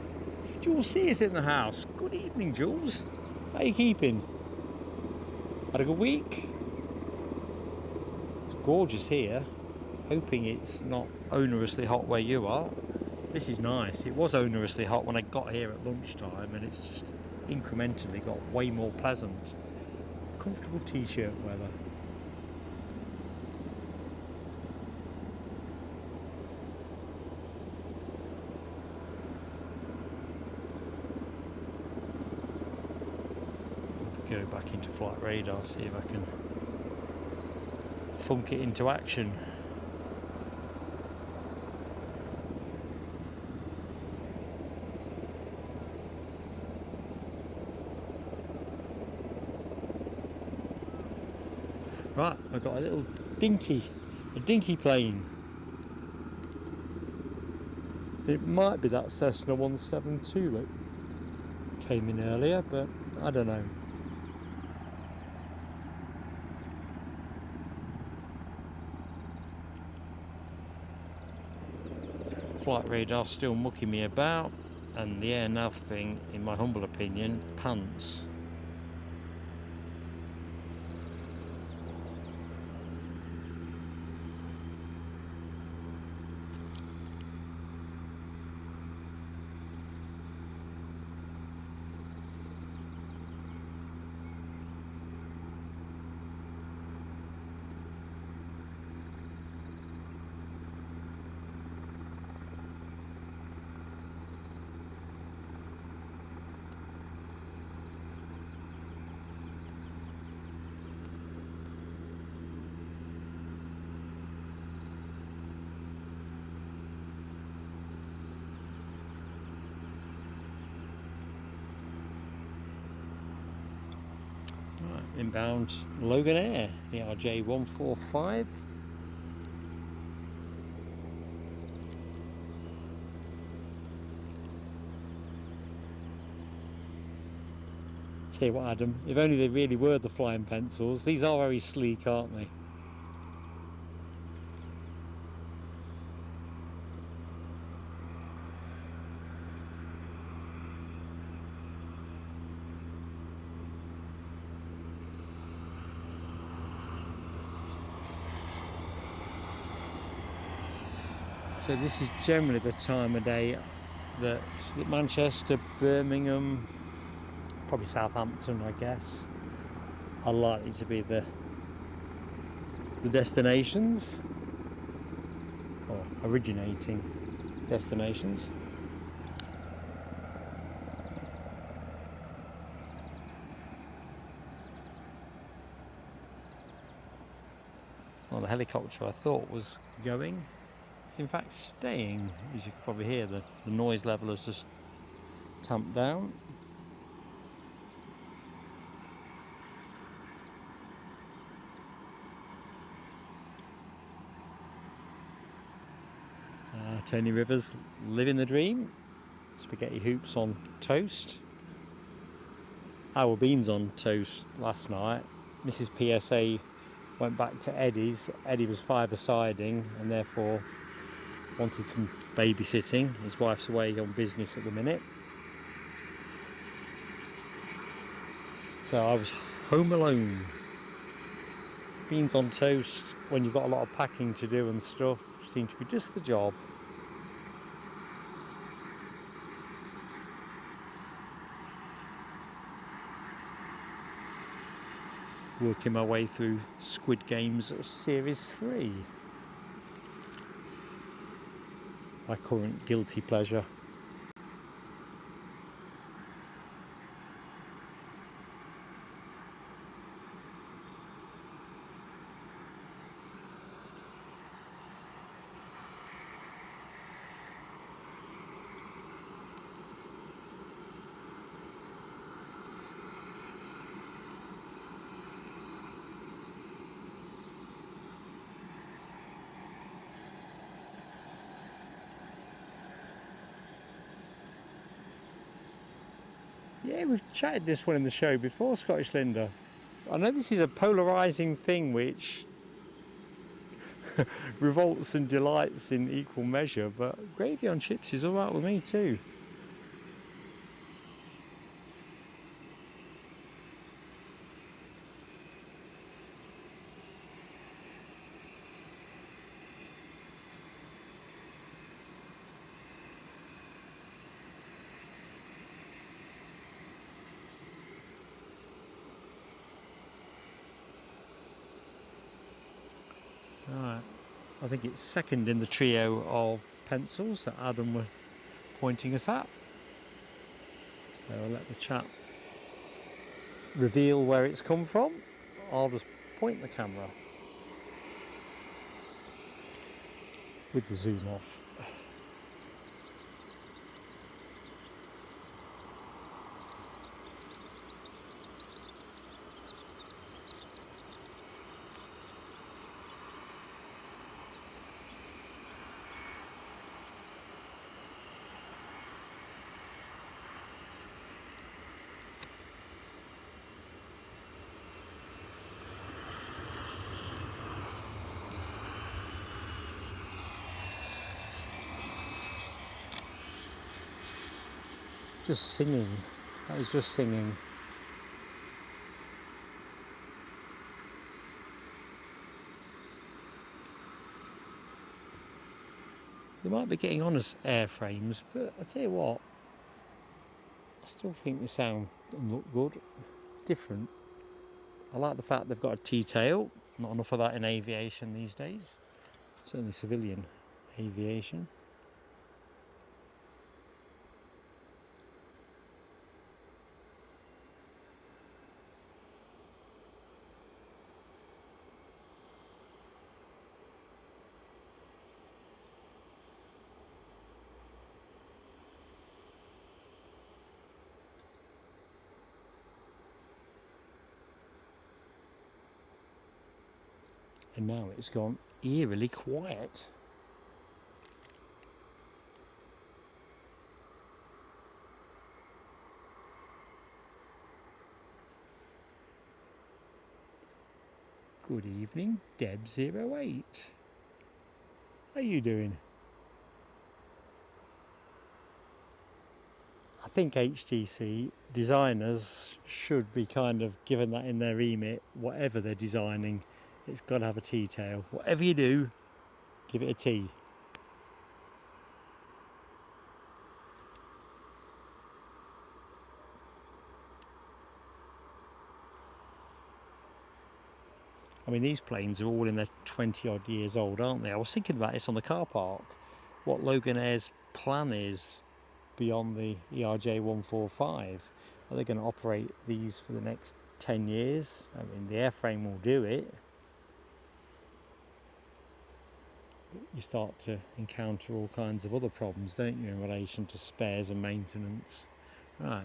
Jules C is in the house. Good evening, Jules. How are you keeping? Had a good week? It's gorgeous here. Hoping it's not onerously hot where you are. This is nice. It was onerously hot when I got here at lunchtime, and it's just incrementally got way more pleasant. Comfortable t-shirt weather. Go back into flight radar, see if I can funk it into action. Right, I've got a little dinky plane. It might be that Cessna 172 that came in earlier, but I don't know. Flight radar still mucking me about, and the air nav thing, in my humble opinion, pants. Inbound Loganair, the RJ145. Tell you what, Adam, if only they really were the flying pencils. These are very sleek, aren't they? So this is generally the time of day that Manchester, Birmingham, probably Southampton, I guess, are likely to be the destinations, or originating destinations. Well, the helicopter I thought was going, it's in fact staying. As you can probably hear, the noise level has just tamped down. Tony Rivers living the dream. Spaghetti hoops on toast. Our beans on toast last night. Mrs. PSA went back to Eddie's. Eddie was five-a-siding and therefore wanted some babysitting. His wife's away on business at the minute. So I was home alone. Beans on toast when you've got a lot of packing to do and stuff seemed to be just the job. Working my way through Squid Games Series 3. My current guilty pleasure. Yeah, we've chatted this one in the show before, Scottish Linda. I know this is a polarising thing which revolts and delights in equal measure, but gravy on chips is alright with me too. Right, I think it's second in the trio of pencils that Adam were pointing us at. So I'll let the chap reveal where it's come from. I'll just point the camera with the zoom off. Just singing. That is just singing. They might be getting on as airframes, but I tell you what, I still think they sound and look good. Different. I like the fact they've got a T-tail. Not enough of that in aviation these days. Certainly civilian aviation. And now it's gone eerily quiet. Good evening, Deb08. How are you doing? I think HTC designers should be kind of given that in their remit. Whatever they're designing, it's got to have a T-tail. Whatever you do, give it a T. I mean, these planes are all in their 20 odd years old, aren't they? I was thinking about this on the car park, what Loganair's plan is beyond the ERJ 145. Are they going to operate these for the next 10 years? I mean, the airframe will do it. You start to encounter all kinds of other problems, don't you, in relation to spares and maintenance. Right,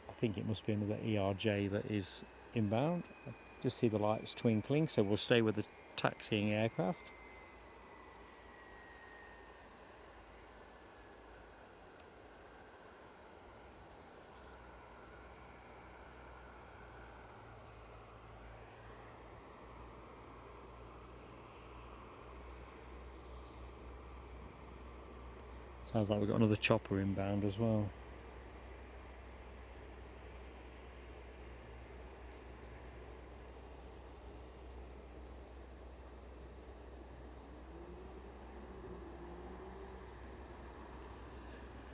I think it must be another ERJ that is inbound. I just see the lights twinkling, so we'll stay with the taxiing aircraft. Sounds like we've got another chopper inbound as well.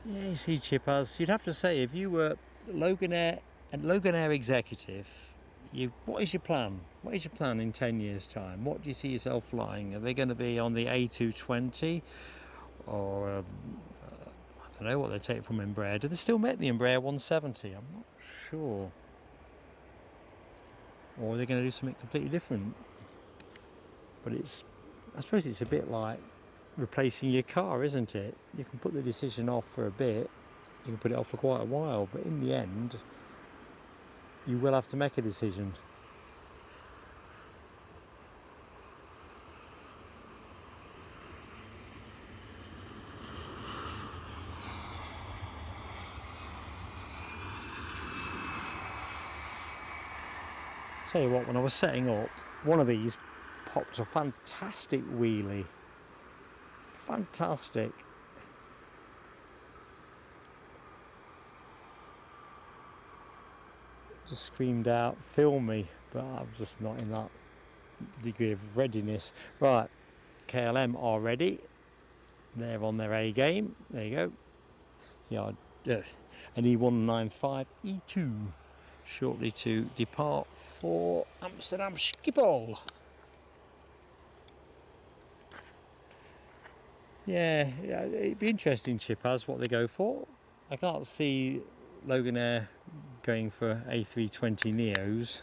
Yeah, you see, Chippers, you'd have to say, if you were Loganair and Loganair executive, what is your plan? What is your plan in 10 years' time? What do you see yourself flying? Are they going to be on the A220? Or I don't know what they take from Embraer. Do they still make the Embraer 170? I'm not sure. Or are they going to do something completely different? But I suppose it's a bit like replacing your car, isn't it? You can put the decision off for a bit, you can put it off for quite a while, but in the end, you will have to make a decision. Tell you what, when I was setting up, one of these popped a fantastic wheelie. Fantastic. Just screamed out, film me, but I'm just not in that degree of readiness. Right, KLM are ready. They're on their A game. There you go. Yeah, an E195 E2. Shortly to depart for Amsterdam Schiphol. Yeah, it'd be interesting, Chippaz, what they go for. I can't see Loganair going for A320 Neos.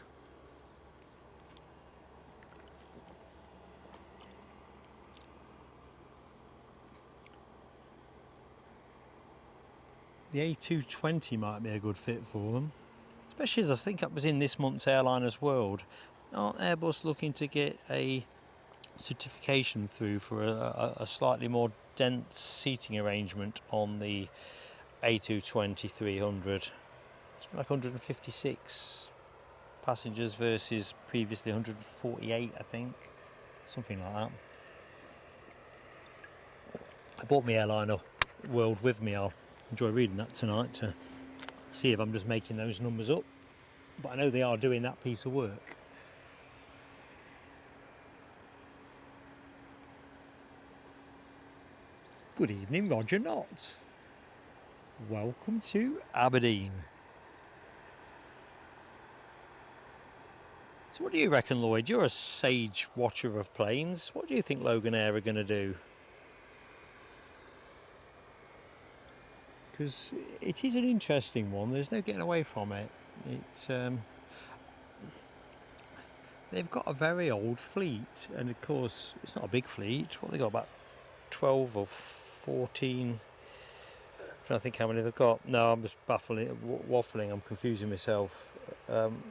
The A220 might be a good fit for them, especially as I think that was in this month's Airliners World. Aren't Airbus looking to get a certification through for a slightly more dense seating arrangement on the A220-300? It's like 156 passengers versus previously 148, I think, something like that. I bought my Airliner World with me. I'll enjoy reading that tonight to see if I'm just making those numbers up, but I know they are doing that piece of work. Good evening, Roger Knott. Welcome to Aberdeen. So what do you reckon, Lloyd? You're a sage watcher of planes. What do you think Loganair are going to do? Because it is an interesting one. There's no getting away from it. It's they've got a very old fleet, and of course it's not a big fleet. What they got, about 12 or 14? I'm trying to think how many they've got. No, I'm just waffling. I'm confusing myself.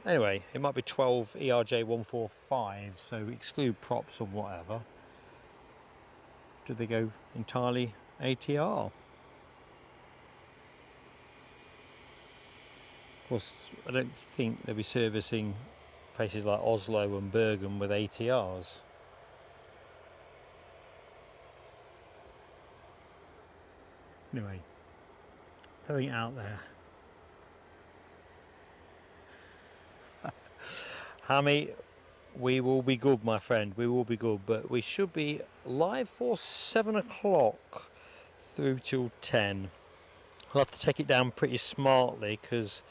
Anyway, it might be 12 ERJ 145. So exclude props or whatever. Do they go entirely ATR? Of course, I don't think they'll be servicing places like Oslo and Bergen with ATRs. Anyway, throwing it out there. Hammy, we will be good, my friend. We will be good, but we should be live for 7 o'clock through till 10. I'll have to take it down pretty smartly because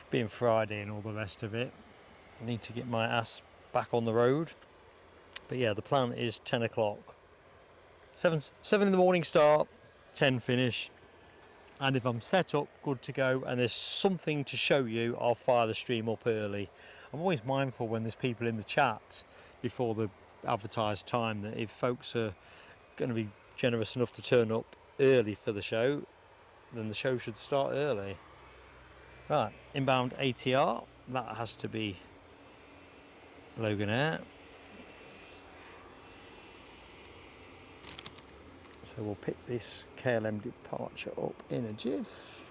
being Friday and all the rest of it, I need to get my ass back on the road. But yeah, the plan is 10 o'clock. 7 in the morning start, 10 finish. And if I'm set up, good to go, and there's something to show you, I'll fire the stream up early. I'm always mindful when there's people in the chat before the advertised time that if folks are going to be generous enough to turn up early for the show, then the show should start early. Right, inbound ATR, that has to be Loganair. So we'll pick this KLM departure up in a jiff.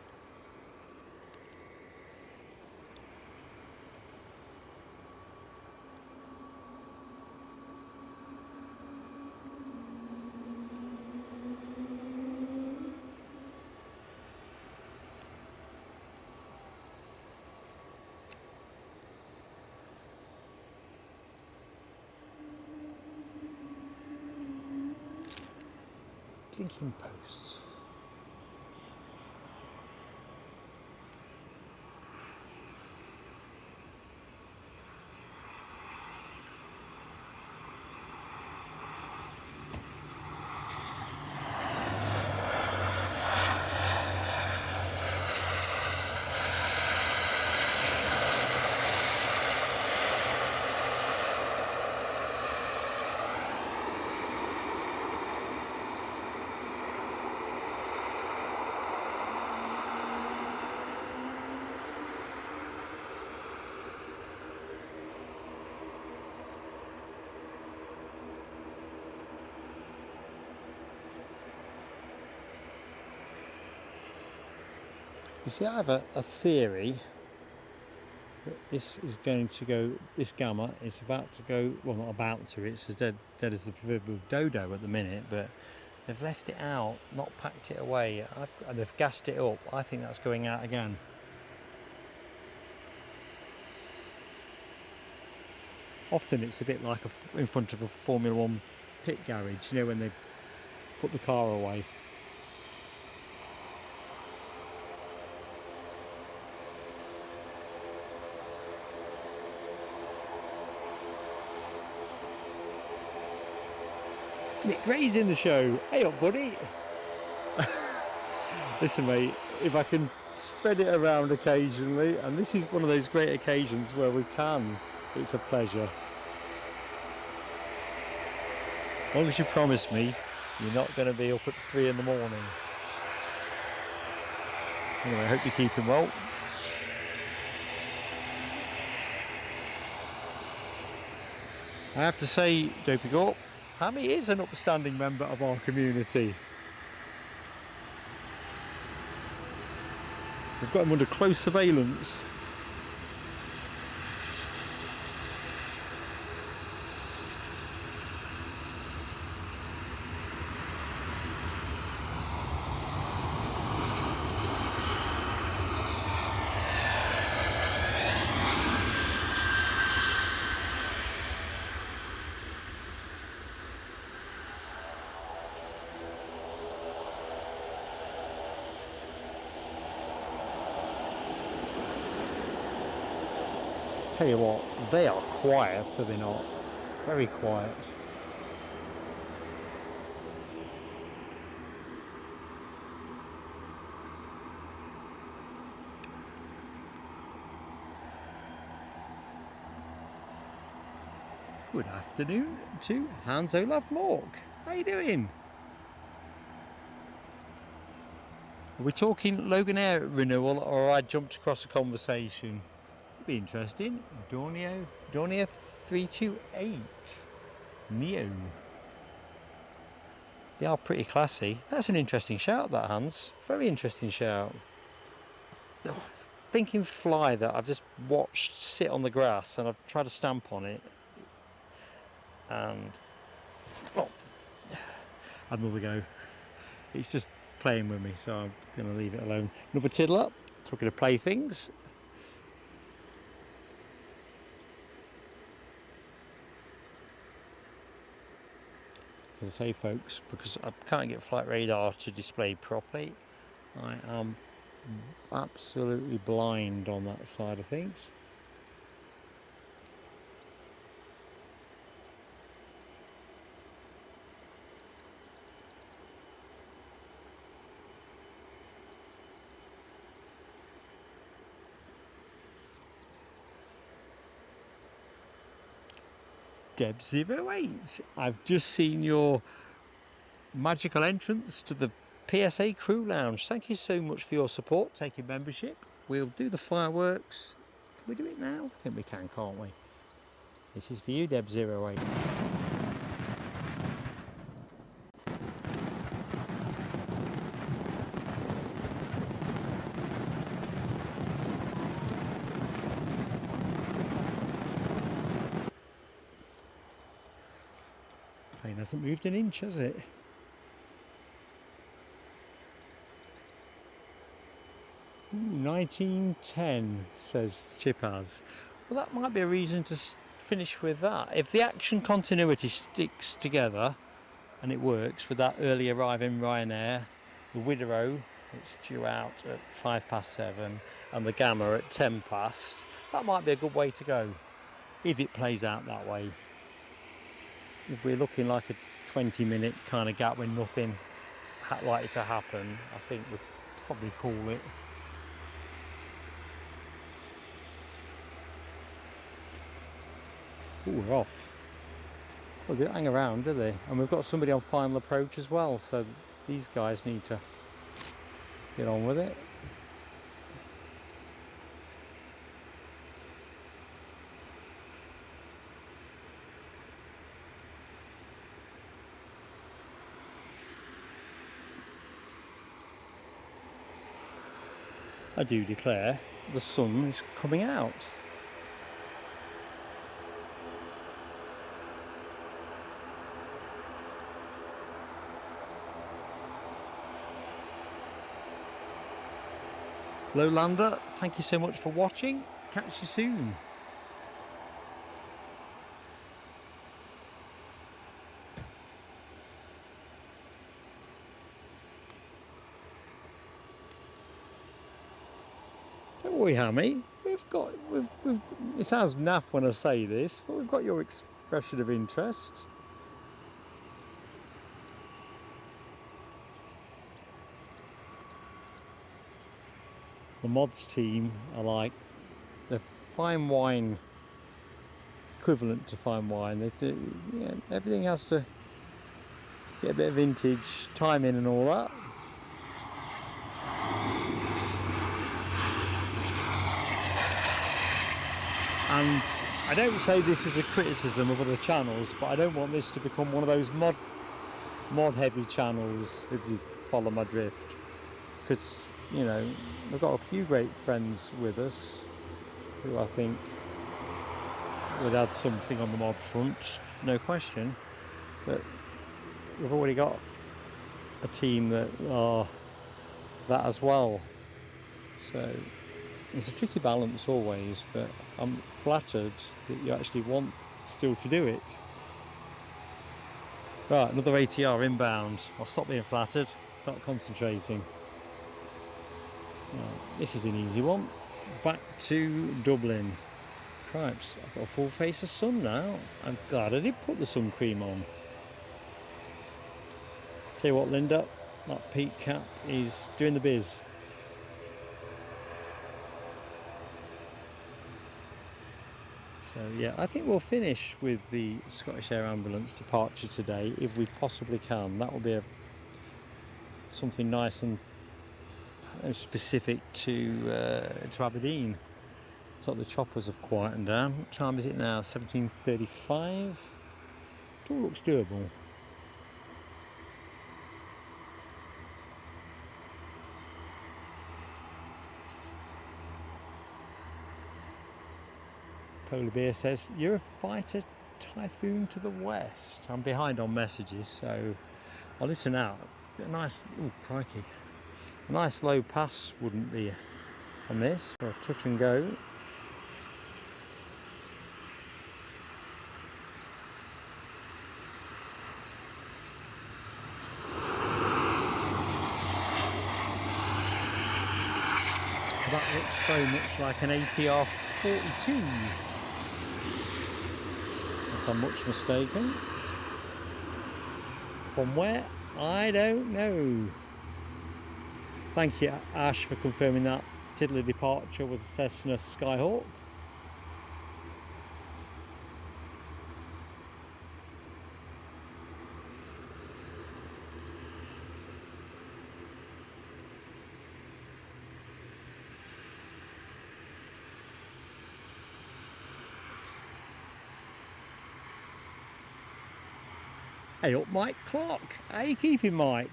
Blinking posts. You see, I have a theory that this is going to go, this gamma is about to go, well, not about to, it's as dead as the proverbial dodo at the minute, but they've left it out, not packed it away, and they've gassed it up. I think that's going out again. Often it's a bit like in front of a Formula 1 pit garage, you know, when they put the car away. Nick Gray's in the show. Hey up, buddy. Listen, mate, if I can spread it around occasionally, and this is one of those great occasions where we can, it's a pleasure. As long as you promise me you're not going to be up at 3 in the morning. Anyway, I hope you're keeping well. I have to say, Dopey Gorp, Hammy is an upstanding member of our community. We've got him under close surveillance. Tell you what, they are quiet, are they not? Very quiet. Good afternoon to Hans Olaf Mork. How you doing? Are we talking Loganair renewal, or I jumped across a conversation? Be interesting. Dornier 328 Neo. They are pretty classy. That's an interesting shout, that, Hans. Very interesting shout. Oh, it's a thinking fly that I've just watched sit on the grass, and I've tried to stamp on it, and oh, had another go. It's just playing with me, so I'm going to leave it alone. Another tiddler. Talking of playthings. As I say, folks, because I can't get flight radar to display properly, I am absolutely blind on that side of things. Deb08, I've just seen your magical entrance to the PSA Crew Lounge. Thank you so much for your support, taking membership. We'll do the fireworks. Can we do it now? I think we can, can't we? This is for you, Deb08. Plane hasn't moved an inch, has it? Ooh, 1910, says Chipaz. Well, that might be a reason to finish with that. If the action continuity sticks together and it works with that early arriving Ryanair, the Wideroe, it's due out at 7:05, and the Gamma at 10 past, that might be a good way to go, if it plays out that way. If we're looking like a 20-minute kind of gap when nothing likely to happen, I think we'd probably call it. Ooh, we're off. Well, they don't hang around, do they? And we've got somebody on final approach as well, so these guys need to get on with it. I do declare the sun is coming out. Lowlander, thank you so much for watching. Catch you soon. Don't worry, Hammy. It sounds naff when I say this, but we've got your expression of interest. the mods team are like the fine wine equivalent to fine wine. Yeah, everything has to get a bit of vintage time in and all that. And I don't say this as a criticism of other channels, but I don't want this to become one of those mod heavy channels, if you follow my drift, because, you know, we've got a few great friends with us who I think would add something on the mod front, no question, but we've already got a team that are that as well, so it's a tricky balance always, but I'm flattered that you actually want still to do it. Right, another ATR inbound. I'll stop being flattered, start concentrating. Right, this is an easy one. Back to Dublin. Cripes, I've got a full face of sun now. I'm glad I did put the sun cream on. Tell you what, Linda, that peak cap is doing the biz. So yeah, I think we'll finish with the Scottish Air Ambulance departure today if we possibly can. That will be something nice and specific to Aberdeen. It's like the choppers have quietened down. What time is it now? 17:35. It all looks doable. Polar Bear says, you're a fighter typhoon to the west. I'm behind on messages, so I'll listen out. A nice, oh crikey, a nice low pass wouldn't be amiss, or a touch and go. That looks very much like an ATR 42. Unless I'm much mistaken. From where? I don't know. Thank you, Ash, for confirming that Tiddler departure was a Cessna Skyhawk. Hey up, Mike Clark. How you keeping, Mike?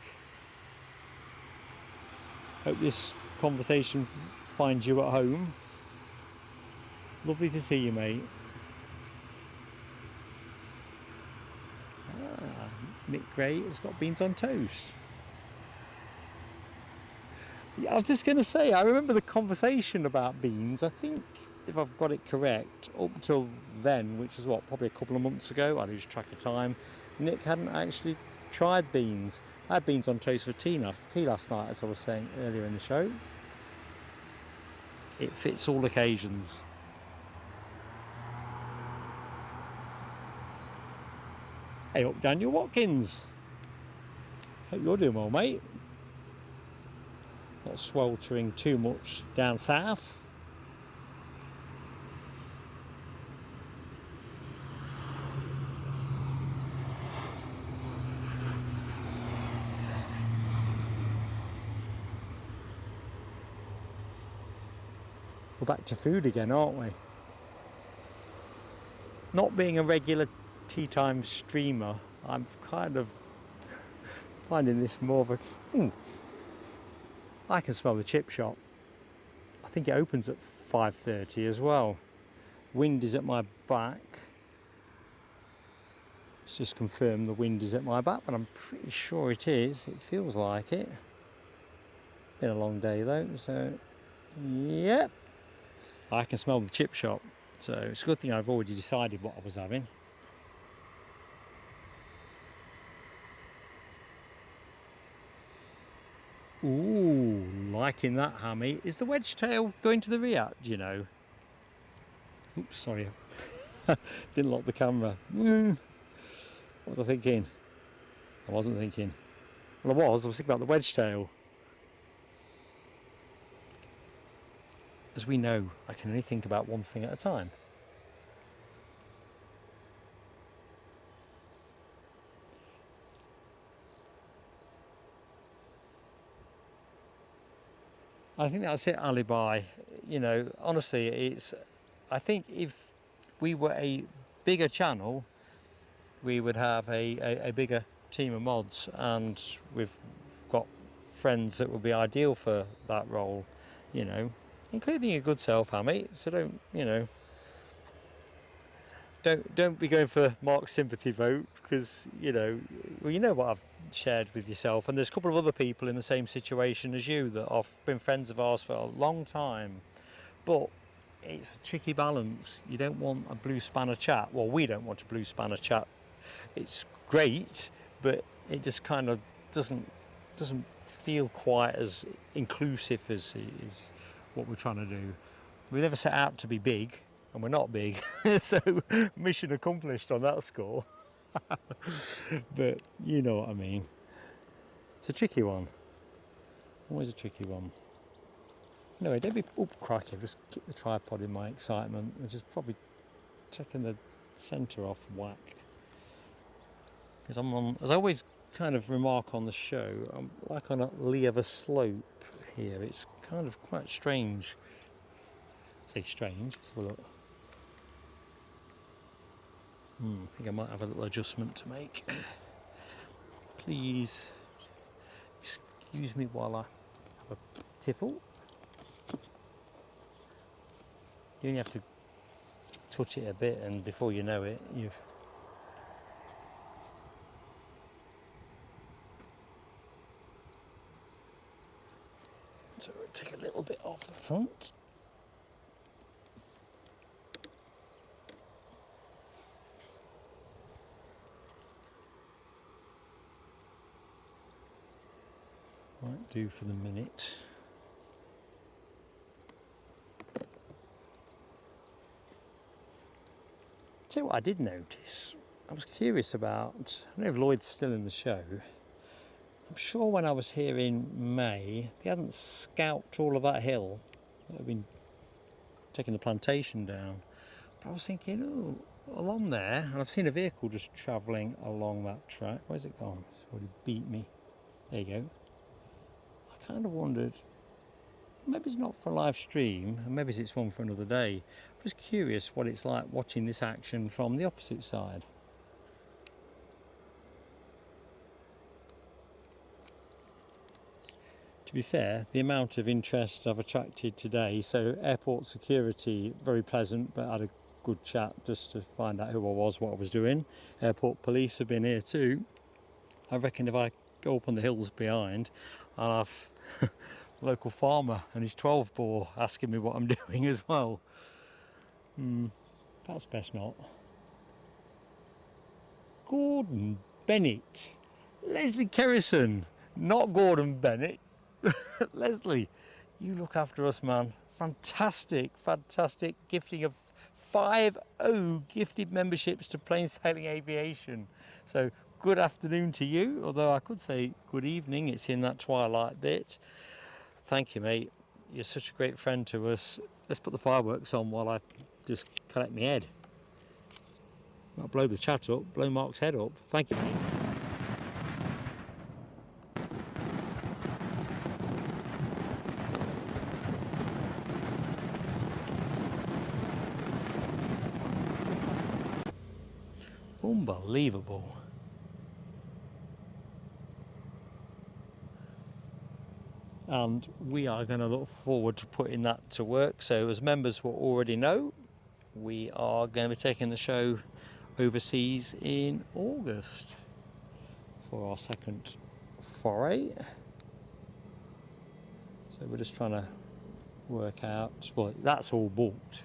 Hope this conversation finds you at home. Lovely to see you, mate. Ah, Mick Gray has got beans on toast. I was just going to say, I remember the conversation about beans. I think, if I've got it correct, up till then, which is what, probably a couple of months ago, I lose track of time, Nick hadn't actually tried beans. I had beans on toast for tea last night, as I was saying earlier in the show. It fits all occasions. Hey up, Daniel Watkins. Hope you're doing well, mate. Not sweltering too much down south. We're back to food again, aren't we? Not being a regular tea time streamer, I'm kind of finding this more of a... I can smell the chip shop. I think it opens at 5:30 as well. Wind is at my back. Let's just confirm the wind is at my back, but I'm pretty sure it is. It feels like it. Been a long day though, so yep. I can smell the chip shop, so it's a good thing I've already decided what I was having. Ooh, liking that, Hammy. Is the wedge tail going to the Riat, do you know? Oops, sorry. Didn't lock the camera. What was I thinking? I wasn't thinking. Well, I was thinking about the wedge tail. as we know, I can only think about one thing at a time. I think that's it, alibi. You know, honestly, it's. I think if we were a bigger channel, we would have a bigger team of mods, and we've got friends that would be ideal for that role. You know, including your good self, Hammy. So don't, you know, don't be going for Mark's sympathy vote, because you know what I've shared with yourself, and there's a couple of other people in the same situation as you that have been friends of ours for a long time, but it's a tricky balance. You don't want a blue spanner chat. Well, we don't want a blue spanner chat. It's great, but it just kind of doesn't feel quite as inclusive as is what we're trying to do. We never set out to be big, and we're not big, so mission accomplished on that score. But you know what I mean. It's a tricky one. Always a tricky one. Anyway, don't be... Oh, crikey, I've just kicked the tripod in my excitement, which is probably taking the centre off whack. Because I'm on... As I always kind of remark on the show, I'm like on a lee of a slope here. It's kind of quite strange. I say strange, let's have a look. I think I might have a little adjustment to make. Please excuse me while I have a tiffle. You only have to touch it a bit, and before you know it, you've... So we'll take a little bit off the front. Might do for the minute. Tell you what I did notice. I was curious about, I don't know if Lloyd's still in the show. I'm sure when I was here in May, they hadn't scalped all of that hill. They've been taking the plantation down. But I was thinking, oh, along there, and I've seen a vehicle just travelling along that track. Where's it gone? It's already beat me. There you go. I kind of wondered, maybe it's not for a live stream, and maybe it's one for another day. I was curious what it's like watching this action from the opposite side. To be fair, the amount of interest I've attracted today, so airport security, very pleasant, but I had a good chat just to find out who I was, what I was doing. Airport police have been here too. I reckon if I go up on the hills behind, I'll have a local farmer and his 12 bore asking me what I'm doing as well. Perhaps best not. Gordon Bennett. Leslie Kerrison, not Gordon Bennett. Leslie, you look after us, man. Fantastic, fantastic gifting of 5 gifted memberships to Plain Sailing Aviation. So good afternoon to you, although I could say good evening. It's in that twilight bit. Thank you, mate. You're such a great friend to us. Let's put the fireworks on while I just collect my head. I'll blow the chat up, blow Mark's head up. Thank you, mate. Unbelievable. And we are going to look forward to putting that to work. So as members will already know, we are going to be taking the show overseas in August for our second foray. So we're just trying to work out, well, that's all booked,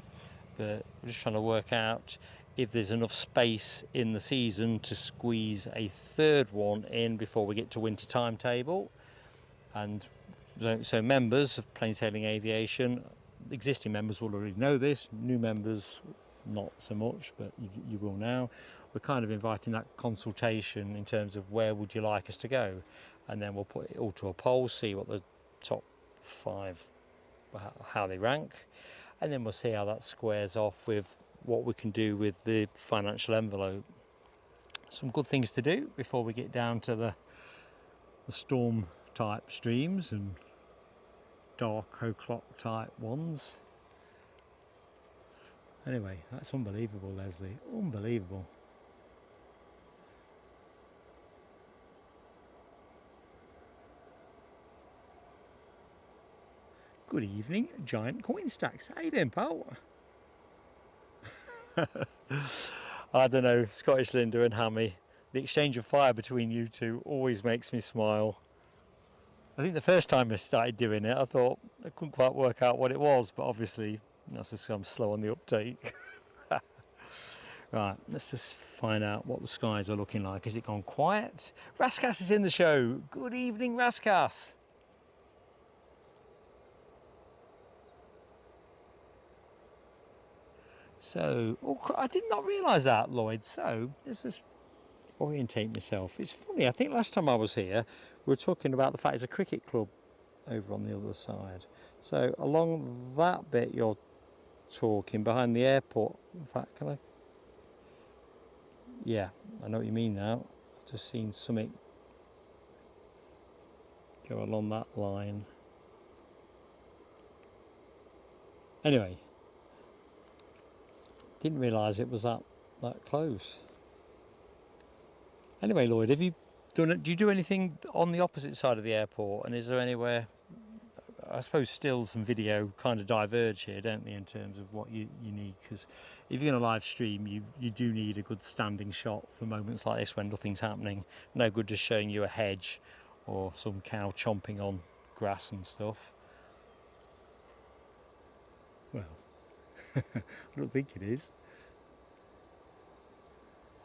but we're just trying to work out if there's enough space in the season to squeeze a third one in before we get to winter timetable. And so members of Plain Sailing Aviation, existing members will already know this, new members not so much, but you will now. We're kind of inviting that consultation in terms of where would you like us to go, and then we'll put it all to a poll, see what the top 5 how they rank, and then we'll see how that squares off with what we can do with the financial envelope. Some good things to do before we get down to the storm type streams and dark o'clock type ones. Anyway, that's unbelievable, Leslie, unbelievable. Good evening, Giant Coin Stacks. How you doing, pal? I don't know, Scottish Linda and Hammy, the exchange of fire between you two always makes me smile. I think the first time I started doing it, I thought I couldn't quite work out what it was, but obviously that's just I'm slow on the uptake. Right, let's just find out what the skies are looking like. Has it gone quiet? Raskas is in the show. Good evening, Raskas. So, oh, I did not realise that, Lloyd. So, let's just orientate myself. It's funny, I think last time I was here, we were talking about the fact there's a cricket club over on the other side. So, along that bit you're talking, behind the airport, in fact, can I? Yeah, I know what you mean now. I've just seen something go along that line. Anyway, didn't realise it was that close. Anyway, Lloyd, have you done it? Do you do anything on the opposite side of the airport? And is there anywhere? I suppose stills and video kind of diverge here, don't they, in terms of what you need? Because if you're going to live stream, you do need a good standing shot for moments like this when nothing's happening. No good just showing you a hedge or some cow chomping on grass and stuff. Well, I don't think it is.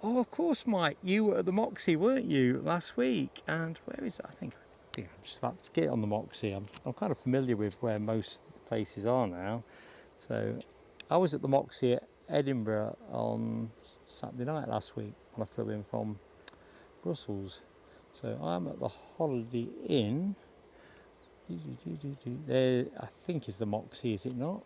Oh, of course, Mike. You were at the Moxie, weren't you, last week? And where is that? I think I'm just about to get on the Moxie. I'm kind of familiar with where most places are now. So I was at the Moxie at Edinburgh on Saturday night last week when I flew in from Brussels. So I'm at the Holiday Inn. There, I think is the Moxie, is it not?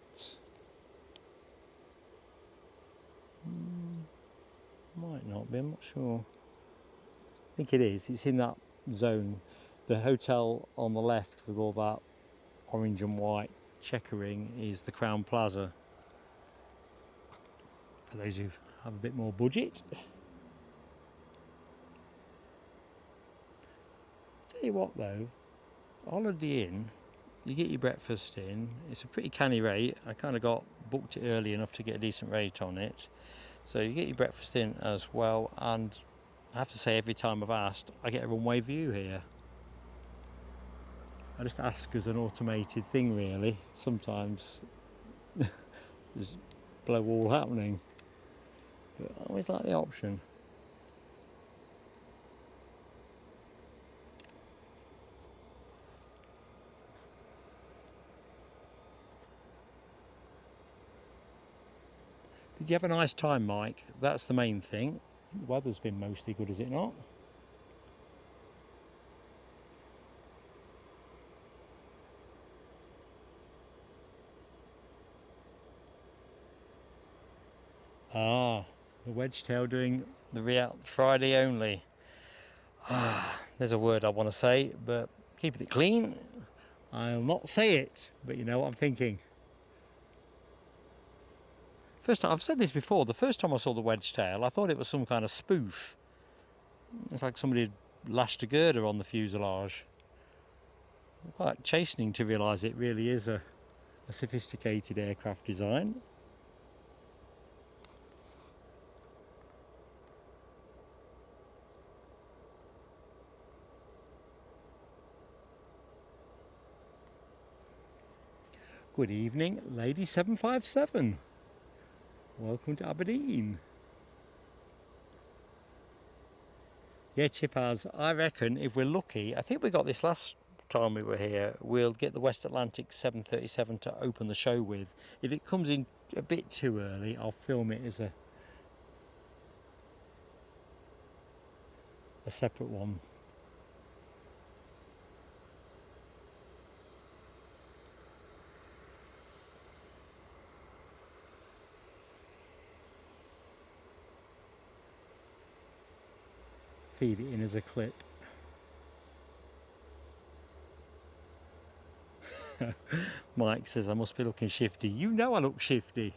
Might not be, I'm not sure. I think it is. It's in that zone. The hotel on the left with all that orange and white checkering is the Crown Plaza. For those who have a bit more budget. Tell you what though, Holiday Inn, you get your breakfast in. It's a pretty canny rate. I kind of booked it early enough to get a decent rate on it. So you get your breakfast in as well, and I have to say every time I've asked, I get a runway view here. I just ask as an automated thing really. Sometimes there's blow all happening, but I always like the option. Did you have a nice time, Mike? That's the main thing. The weather's been mostly good, is it not? Ah, the Wedgetail doing the Riat Friday only. There's a word I want to say, but keeping it clean. I'll not say it, but you know what I'm thinking. First time, I've said this before, the first time I saw the Wedgetail, I thought it was some kind of spoof. It's like somebody had lashed a girder on the fuselage. Quite chastening to realise it really is a sophisticated aircraft design. Good evening, Lady 757. Welcome to Aberdeen. Yeah, Chipaz, I reckon if we're lucky, I think we got this last time we were here, we'll get the West Atlantic 737 to open the show with. If it comes in a bit too early, I'll film it as a separate one. feed it in as a clip. Mike says I must be looking shifty. You know I look shifty.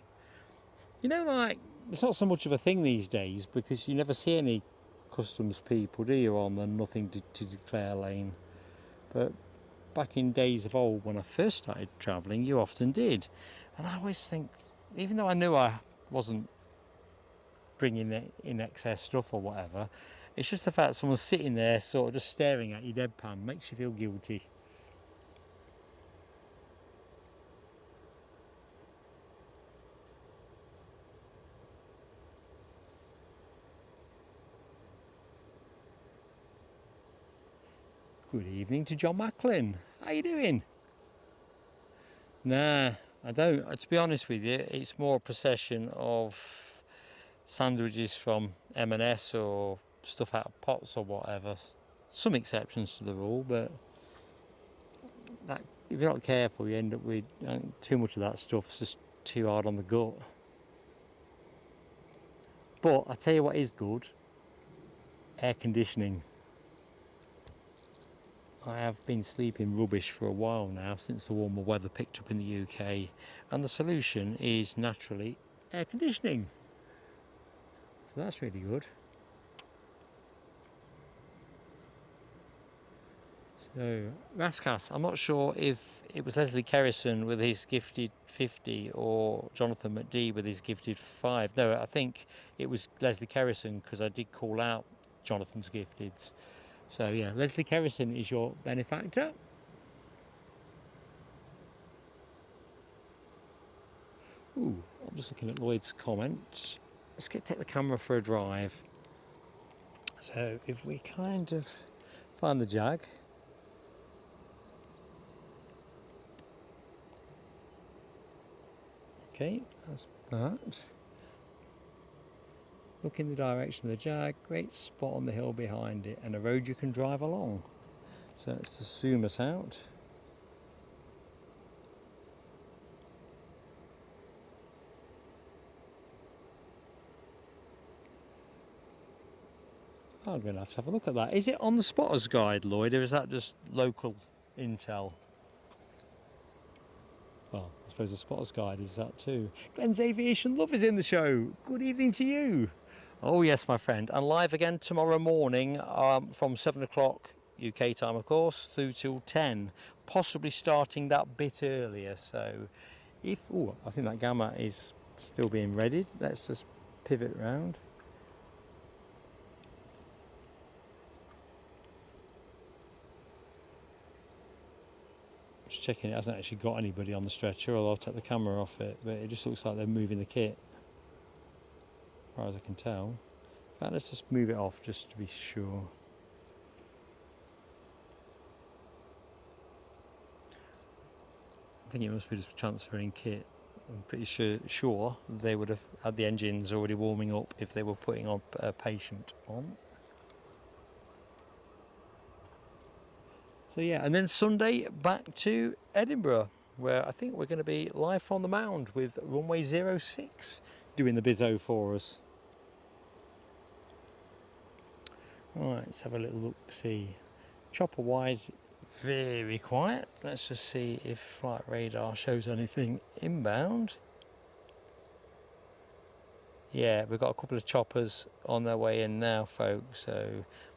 You know, like, it's not so much of a thing these days because you never see any customs people, do you, on the nothing to declare lane. But back in days of old, when I first started travelling, you often did. And I always think, even though I knew I wasn't bringing in excess stuff or whatever, it's just the fact someone's sitting there sort of just staring at you deadpan makes you feel guilty. Good evening to John Macklin. How you doing? Nah, I don't. To be honest with you, it's more a procession of sandwiches from M&S or stuff out of pots or whatever. Some exceptions to the rule, but that, if you're not careful, you end up with too much of that stuff. It's just too hard on the gut. But I tell you what is good: air conditioning. I have been sleeping rubbish for a while now since the warmer weather picked up in the UK, and the solution is naturally air conditioning. So that's really good. So Raskas, I'm not sure if it was Leslie Kerrison with his gifted 50 or Jonathan McD with his gifted 5. No, I think it was Leslie Kerrison because I did call out Jonathan's gifteds. So yeah, Leslie Kerrison is your benefactor. Ooh, I'm just looking at Lloyd's comments. Let's take the camera for a drive. So if we kind of find the Jag. Okay, that's that. Look in the direction of the Jag, great spot on the hill behind it and a road you can drive along. So let's just zoom us out. I'm going to have a look at that. Is it on the spotter's guide, Lloyd, or is that just local intel? Well, I suppose the spotter's guide is that too. Glenn's Aviation Love is in the show. Good evening to you. Oh yes, my friend, and live again tomorrow morning from 7 o'clock UK time, of course, through till 10, possibly starting that bit earlier. So if, oh, I think that gamma is still being readied. Let's just pivot round. Just checking it hasn't actually got anybody on the stretcher, although I'll take the camera off it, but it just looks like they're moving the kit, as far as I can tell. But let's just move it off just to be sure. I think it must be just transferring kit. I'm pretty sure they would have had the engines already warming up if they were putting on a patient on. So yeah, and then Sunday back to Edinburgh, where I think we're going to be live from the mound with runway 06 doing the bizzo for us. Right, let's have a little look, see. Chopper wise, very quiet. Let's just see if flight radar shows anything inbound. Yeah, we've got a couple of choppers on their way in now, folks. So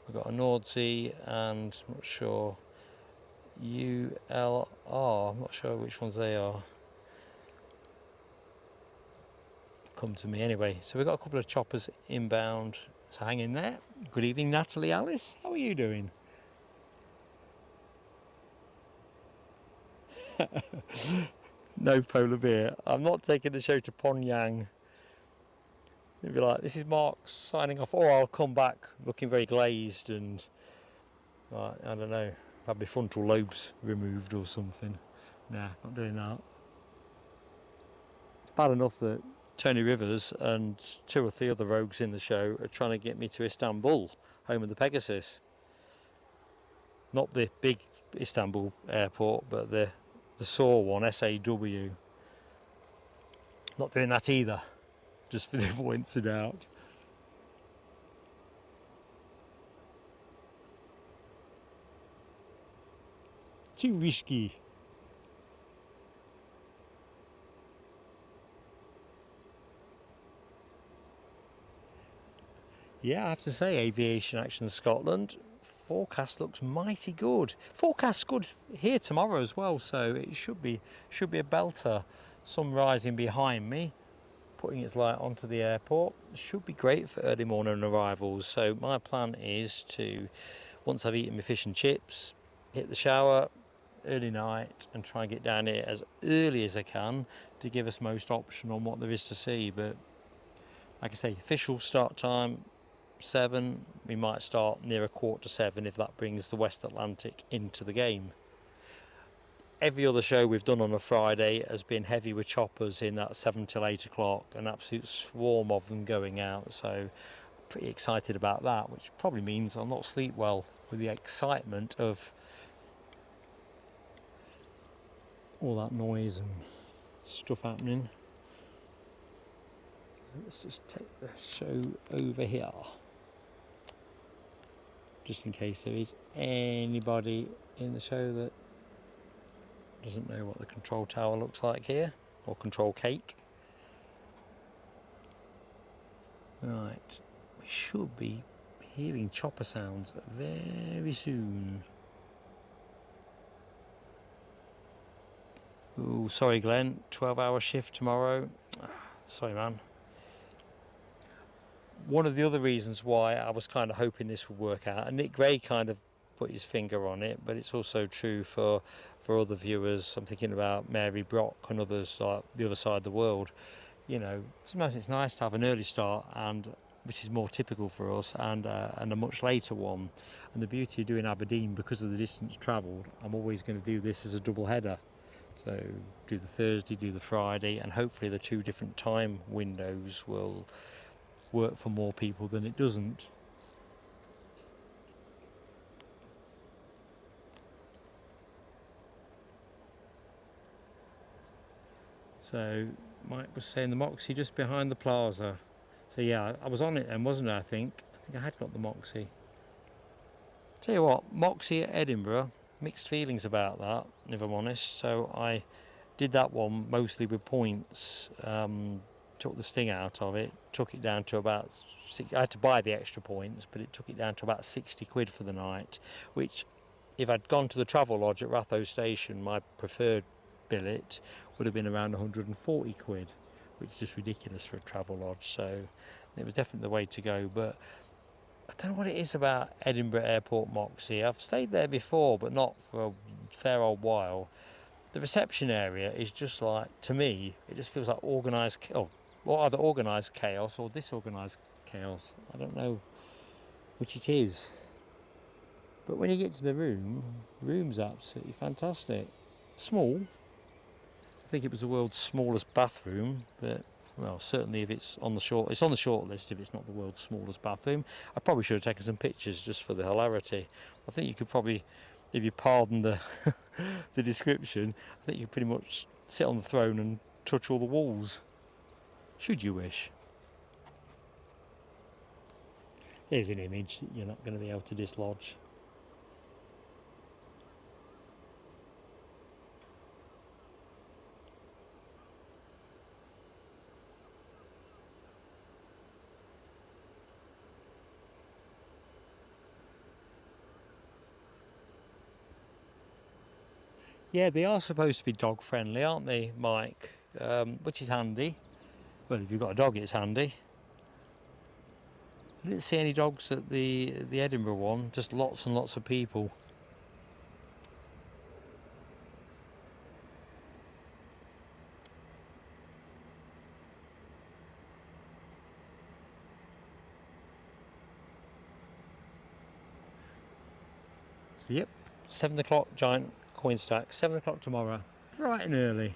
we've got a Nordsee and I'm not sure ULR, I'm not sure which ones they are. Come to me anyway. So we've got a couple of choppers inbound, so hang in there. Good evening, Natalie Alice, how are you doing? No polar bear. I'm not taking the show to Pyongyang. It'd be like, this is Mark signing off, or I'll come back looking very glazed and like, I don't know, have my frontal lobes removed or something. Nah, not doing that. It's bad enough that Tony Rivers and 2 or 3 other rogues in the show are trying to get me to Istanbul, home of the Pegasus. Not the big Istanbul airport, but the SAW one, SAW. Not doing that either, just for the avoidance of doubt. too risky. Yeah, I have to say, Aviation Action Scotland, forecast looks mighty good. Forecast good here tomorrow as well, so it should be a belter. Sun rising behind me, putting its light onto the airport. Should be great for early morning arrivals. So my plan is to, once I've eaten my fish and chips, hit the shower early night and try and get down here as early as I can to give us most option on what there is to see. But like I say, official start time 7. We might start near 6:45 if that brings the West Atlantic into the game. Every other show we've done on a Friday has been heavy with choppers in that 7 till 8 o'clock, an absolute swarm of them going out, so pretty excited about that, which probably means I'll not sleep well with the excitement of all that noise and stuff happening. So let's just take the show over here, just in case there is anybody in the show that doesn't know what the control tower looks like here, or control cake. Right, we should be hearing chopper sounds very soon. Oh, sorry Glenn, 12-hour shift tomorrow. Sorry man. One of the other reasons why I was kind of hoping this would work out, and Nick Gray kind of put his finger on it, but it's also true for other viewers. I'm thinking about Mary Brock and others like the other side of the world. You know, sometimes it's nice to have an early start, and which is more typical for us, and a much later one. And the beauty of doing Aberdeen, because of the distance travelled, I'm always going to do this as a double header. So do the Thursday, do the Friday, and hopefully the 2 different time windows will work for more people than it doesn't. So Mike was saying the Moxie just behind the plaza. So yeah, I was on it then, wasn't I? I think I had got the Moxie. Tell you what, Moxie at Edinburgh, mixed feelings about that, if I'm honest. So I did that one mostly with points, took the sting out of it, took it down to about I had to buy the extra points, but it took it down to about 60 quid for the night, which if I'd gone to the travel lodge at Ratho Station, my preferred billet would have been around 140 quid, which is just ridiculous for a travel lodge. So it was definitely the way to go. But I don't know what it is about Edinburgh Airport Moxie. I've stayed there before, but not for a fair old while. The reception area is just like, to me, it just feels like organised, or either organised chaos or disorganised chaos. I don't know which it is. But when you get to the room's absolutely fantastic. Small. I think it was the world's smallest bathroom, but well, certainly if it's on the short list if it's not the world's smallest bathroom. I probably should have taken some pictures just for the hilarity. I think you could probably, if you pardon the the description, I think you could pretty much sit on the throne and touch all the walls, should you wish. There's an image that you're not going to be able to dislodge. Yeah, they are supposed to be dog friendly, aren't they, Mike? Which is handy. Well, if you've got a dog, it's handy. I didn't see any dogs at the Edinburgh one, just lots and lots of people. So yep, 7 o'clock giant coin stack, 7 o'clock tomorrow, bright and early.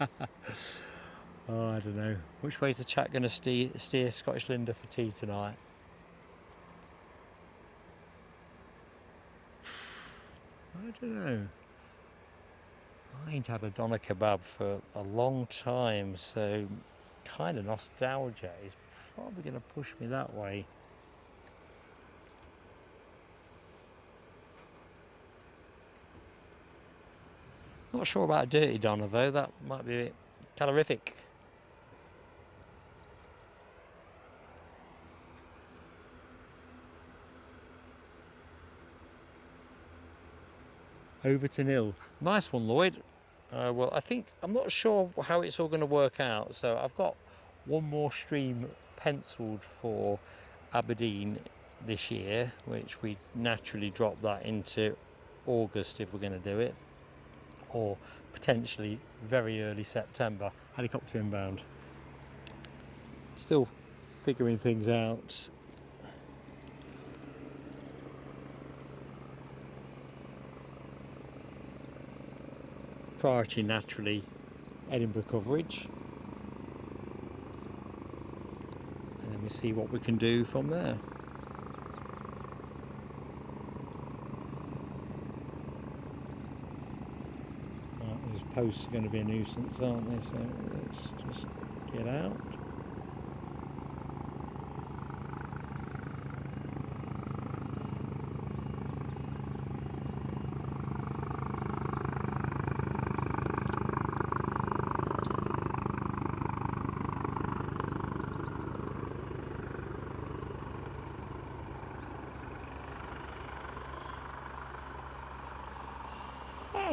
Oh, I don't know. Which way's the chat going to steer Scottish Linda for tea tonight? I don't know. I ain't had a doner kebab for a long time, so kind of nostalgia is probably going to push me that way. not sure about a dirty donner though, that might be a bit calorific. Over to nil. Nice one, Lloyd. Well, I think, I'm not sure how it's all going to work out, so I've got one more stream penciled for Aberdeen this year, which we naturally drop that into August if we're going to do it, or potentially very early September. Helicopter inbound. Still figuring things out. Priority naturally Edinburgh coverage, and then we see what we can do from there. Right, those posts are going to be a nuisance, aren't they? So let's just get out.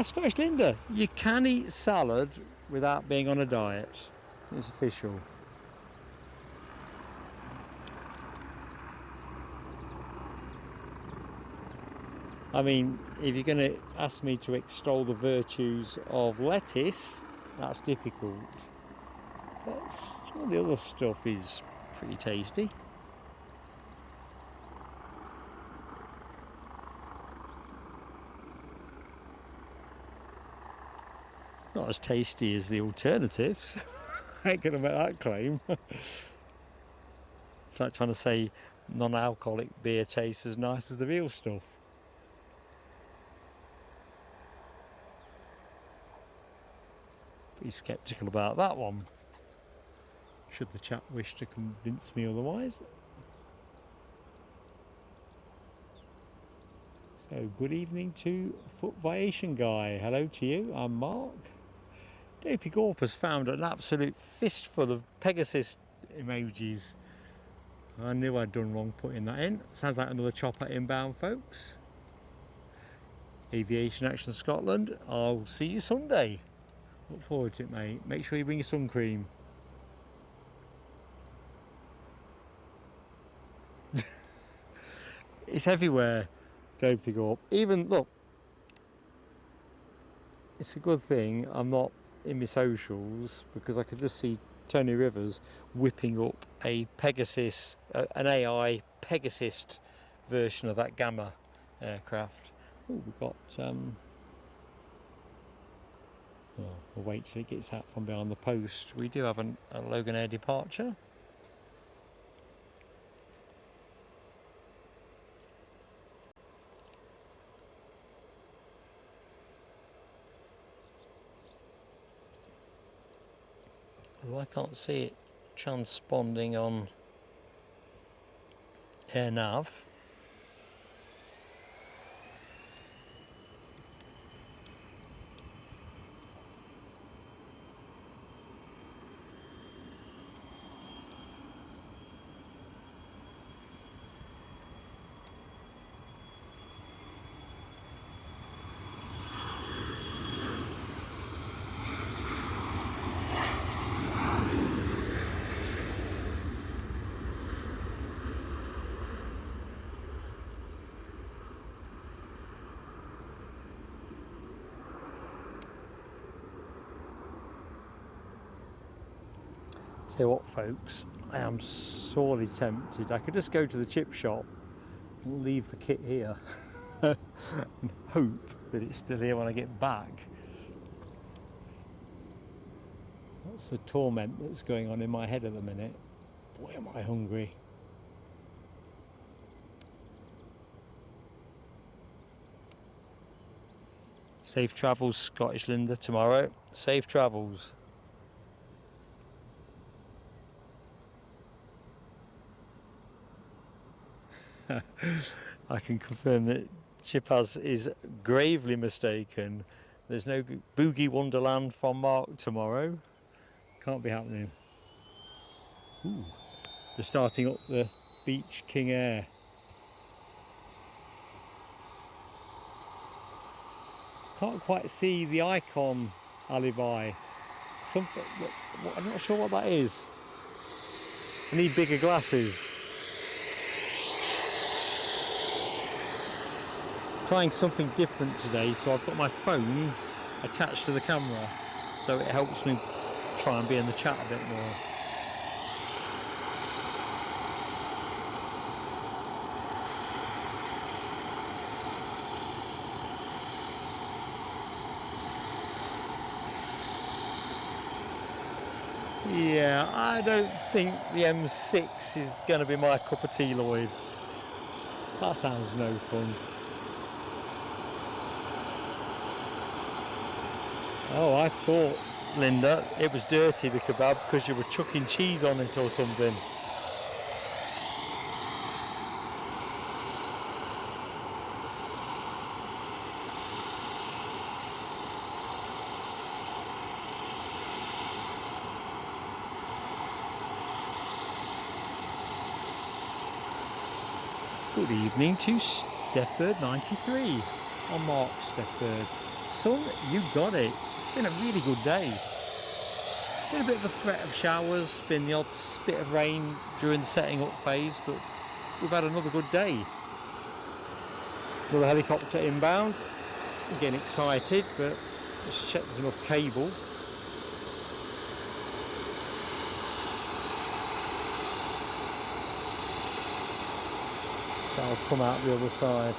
Scottish Linda, you can eat salad without being on a diet. It's official. I mean, if you're going to ask me to extol the virtues of lettuce, that's difficult. But some of the other stuff is pretty tasty. Not as tasty as the alternatives. I ain't gonna make that claim. It's like trying to say non-alcoholic beer tastes as nice as the real stuff. Pretty sceptical about that one, should the chap wish to convince me otherwise. So good evening to Aviation guy. Hello to you, I'm Mark. JP Gorp has found an absolute fistful of Pegasus emojis. I knew I'd done wrong putting that in. Sounds like another chopper inbound, folks. Aviation Action Scotland. I'll see you Sunday. Look forward to it, mate. Make sure you bring your sun cream. It's everywhere, JP Gorp. Even, look, it's a good thing I'm not in my socials, because I could just see Tony Rivers whipping up a Pegasus, an AI Pegasus version of that Gamma aircraft. Oh, we've got well, we'll wait till it gets out from behind the post. We do have a Loganair departure. Well, I can't see it transponding on AirNav. Tell you what, folks, I am sorely tempted. I could just go to the chip shop and leave the kit here and hope that it's still here when I get back. That's the torment that's going on in my head at the minute. Boy, am I hungry. Safe travels, Scottish Linda, tomorrow. Safe travels. I can confirm that Chipaz is gravely mistaken. There's no Boogie Wonderland from Mark tomorrow. Can't be happening. Ooh, they're starting up the Beach King Air. Can't quite see the icon alibi. Something, I'm not sure what that is. I need bigger glasses. Trying something different today, so I've got my phone attached to the camera, so it helps me try and be in the chat a bit more. Yeah, I don't think the M6 is going to be my cup of tea, Lloyd. That sounds no fun. Oh, I thought, Linda, it was dirty, the kebab, because you were chucking cheese on it or something. Good evening to Steffbird93 on Mark Steffbird. Son, you got it. It's been a really good day. Been a bit of a threat of showers, been the odd bit of rain during the setting up phase, but we've had another good day. Another helicopter inbound. I'm getting excited, but just check there's enough cable. So I'll come out the other side.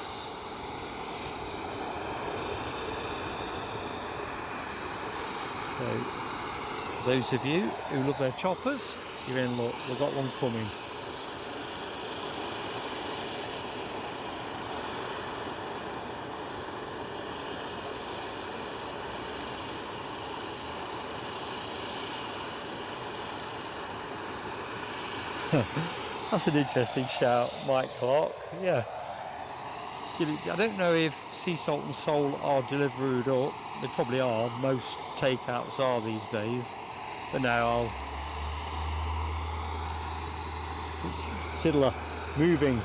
So, for those of you who love their choppers, you're in luck. We've got one coming. That's an interesting shout, Mike Clark. Yeah. I don't know if Sea Salt and Soul are delivered up. They probably are. Most takeouts are these days. But now I'll... Tiddler, moving.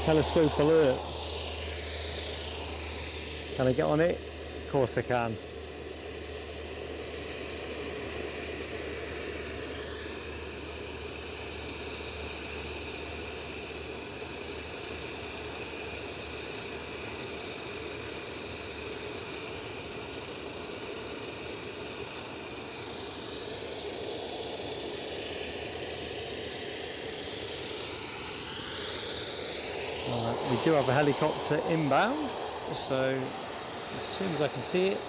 Telescope alert. Can I get on it? Of course I can. We do have a helicopter inbound, so as soon as I can see it.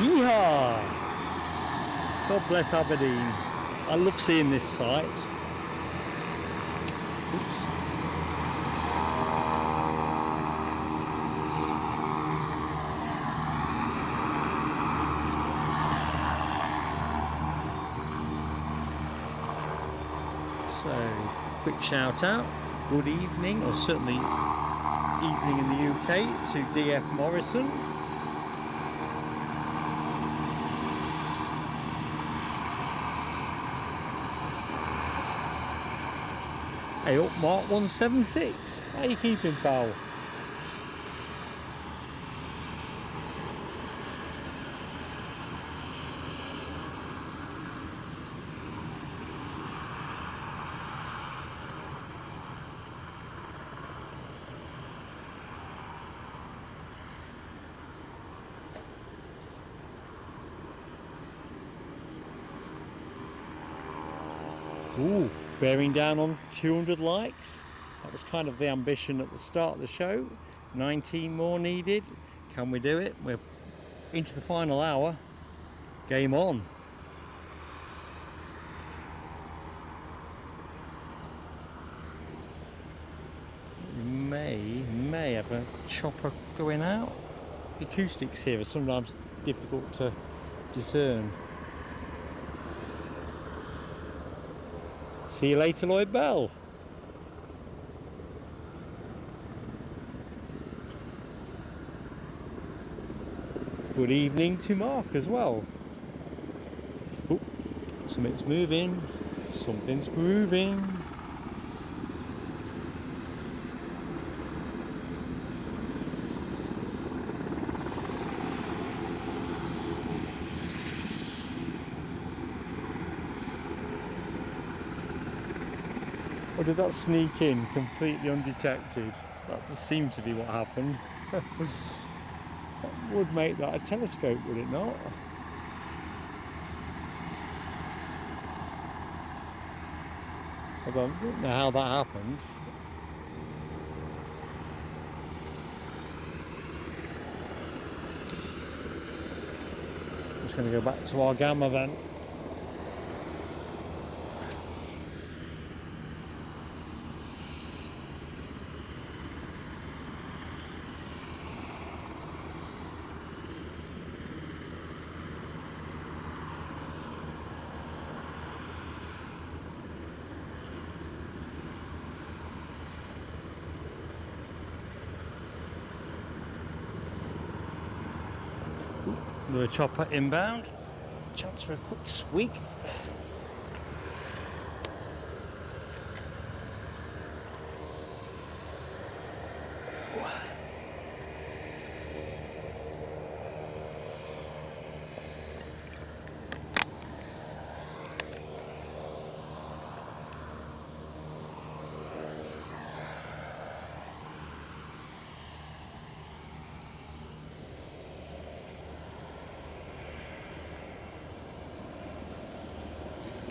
Yeehaw! God bless Aberdeen. I love seeing this site. Oops. So, quick shout out, good evening, or certainly evening in the UK, to DF Morrison. Hey up Mark 176, how you keeping, pal? Ooh, bearing down on 200 likes. That was kind of the ambition at the start of the show. 19 more needed. Can we do it? We're into the final hour. Game on. May have a chopper going out. The acoustics here are sometimes difficult to discern. See you later, Lloyd Bell. Good evening to Mark as well. Oh, something's moving. Something's moving. Or did that sneak in completely undetected? That does seem to be what happened. That would make that a telescope, would it not? I don't know how that happened. I'm just going to go back to our gamma then. Another chopper inbound. Chance for a quick squeak.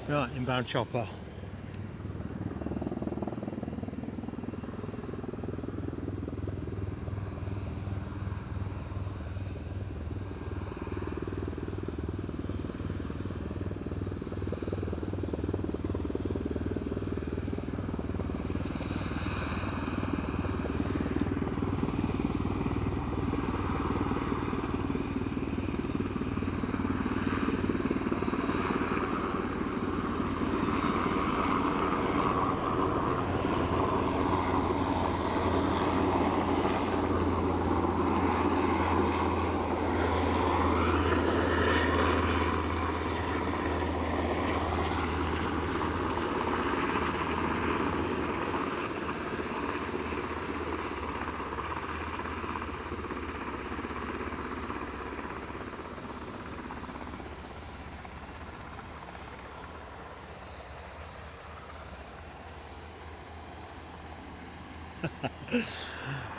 Right, inbound chopper.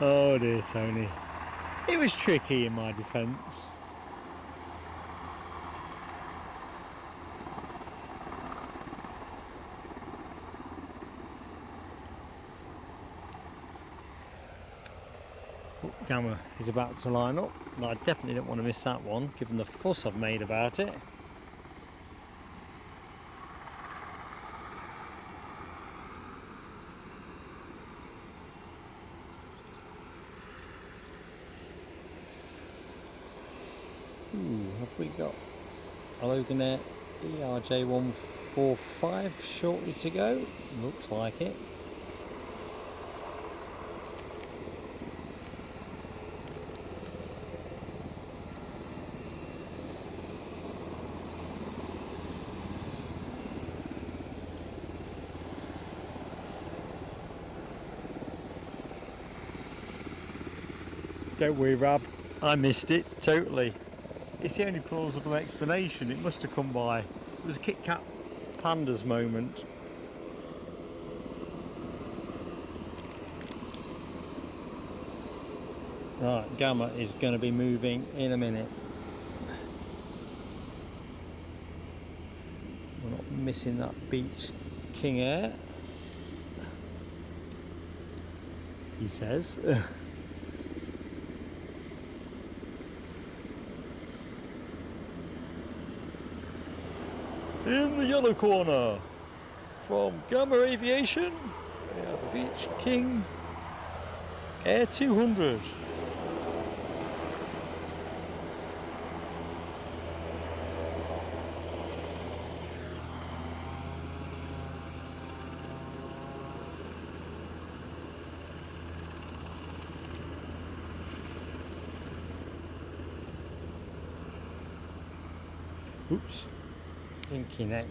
Oh dear, Tony. It was tricky in my defence. Gamma is about to line up, and I definitely don't want to miss that one, given the fuss I've made about it. Ooh, have we got a Loganair ERJ145 shortly to go? Looks like it. Don't worry, Rab, I missed it totally. It's the only plausible explanation. It must have come by. It was a Kit Kat Pandas moment. Right, Gamma is going to be moving in a minute. We're not missing that Beach King Air, he says. In the yellow corner, from Gamma Aviation, we have a Beach King Air 200. Oops. Stinky neck.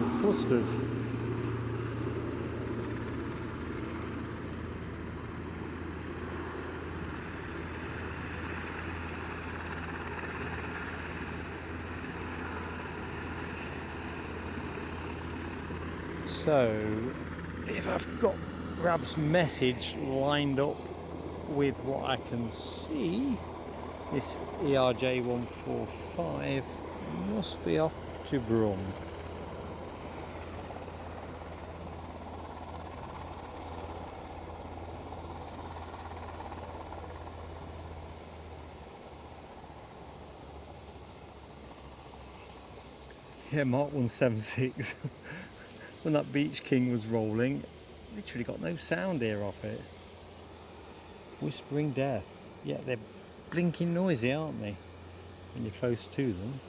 I'm flustered. So, if I've got Rab's message lined up with what I can see, this ERJ145 must be off to Brum. Yeah, Mark 176. When that Beach King was rolling, literally got no sound here off it. Whispering death. Yeah, they're blinking noisy, aren't they, when you're close to them.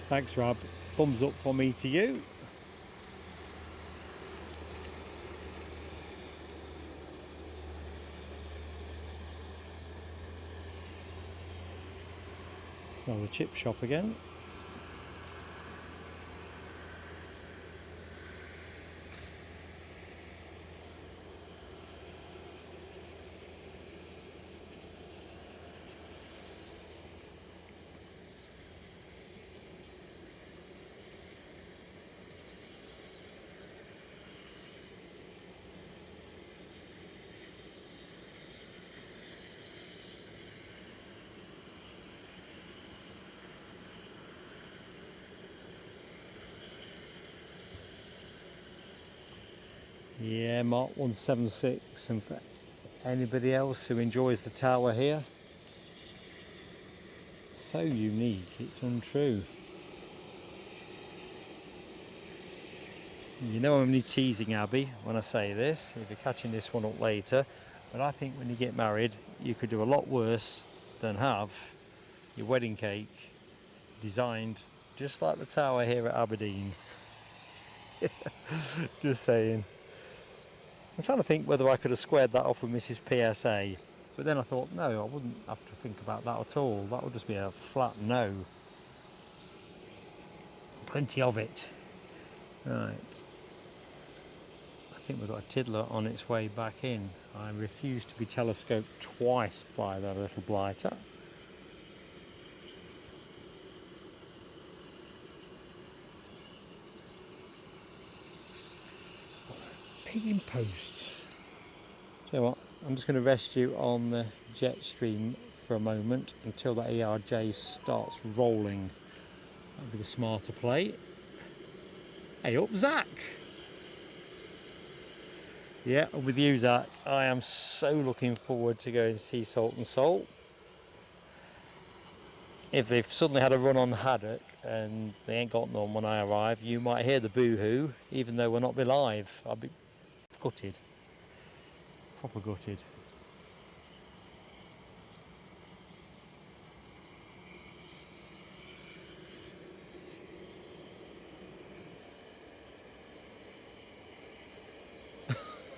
Thanks, Rab. Thumbs up for me to you. Smell the chip shop again. Yeah, Mark 176, and for anybody else who enjoys the tower here, so unique, it's untrue. You know I'm only teasing Abby when I say this, if you're catching this one up later, but I think when you get married, you could do a lot worse than have your wedding cake designed just like the tower here at Aberdeen. Just saying. I'm trying to think whether I could have squared that off with Mrs. PSA, but then I thought, no, I wouldn't have to think about that at all. That would just be a flat no. Plenty of it. Right. I think we've got a tiddler on its way back in. I refuse to be telescoped twice by that little blighter. Pegging posts. So what? I'm just going to rest you on the jet stream for a moment until the ARJ starts rolling. That'll be the smarter play. Hey up, Zach! Yeah, I'm with you, Zach. I am so looking forward to going to see Salt and Salt. If they've suddenly had a run on Haddock and they ain't got none when I arrive, you might hear the boo-hoo, even though we'll not be live. I'll be gutted. Proper gutted.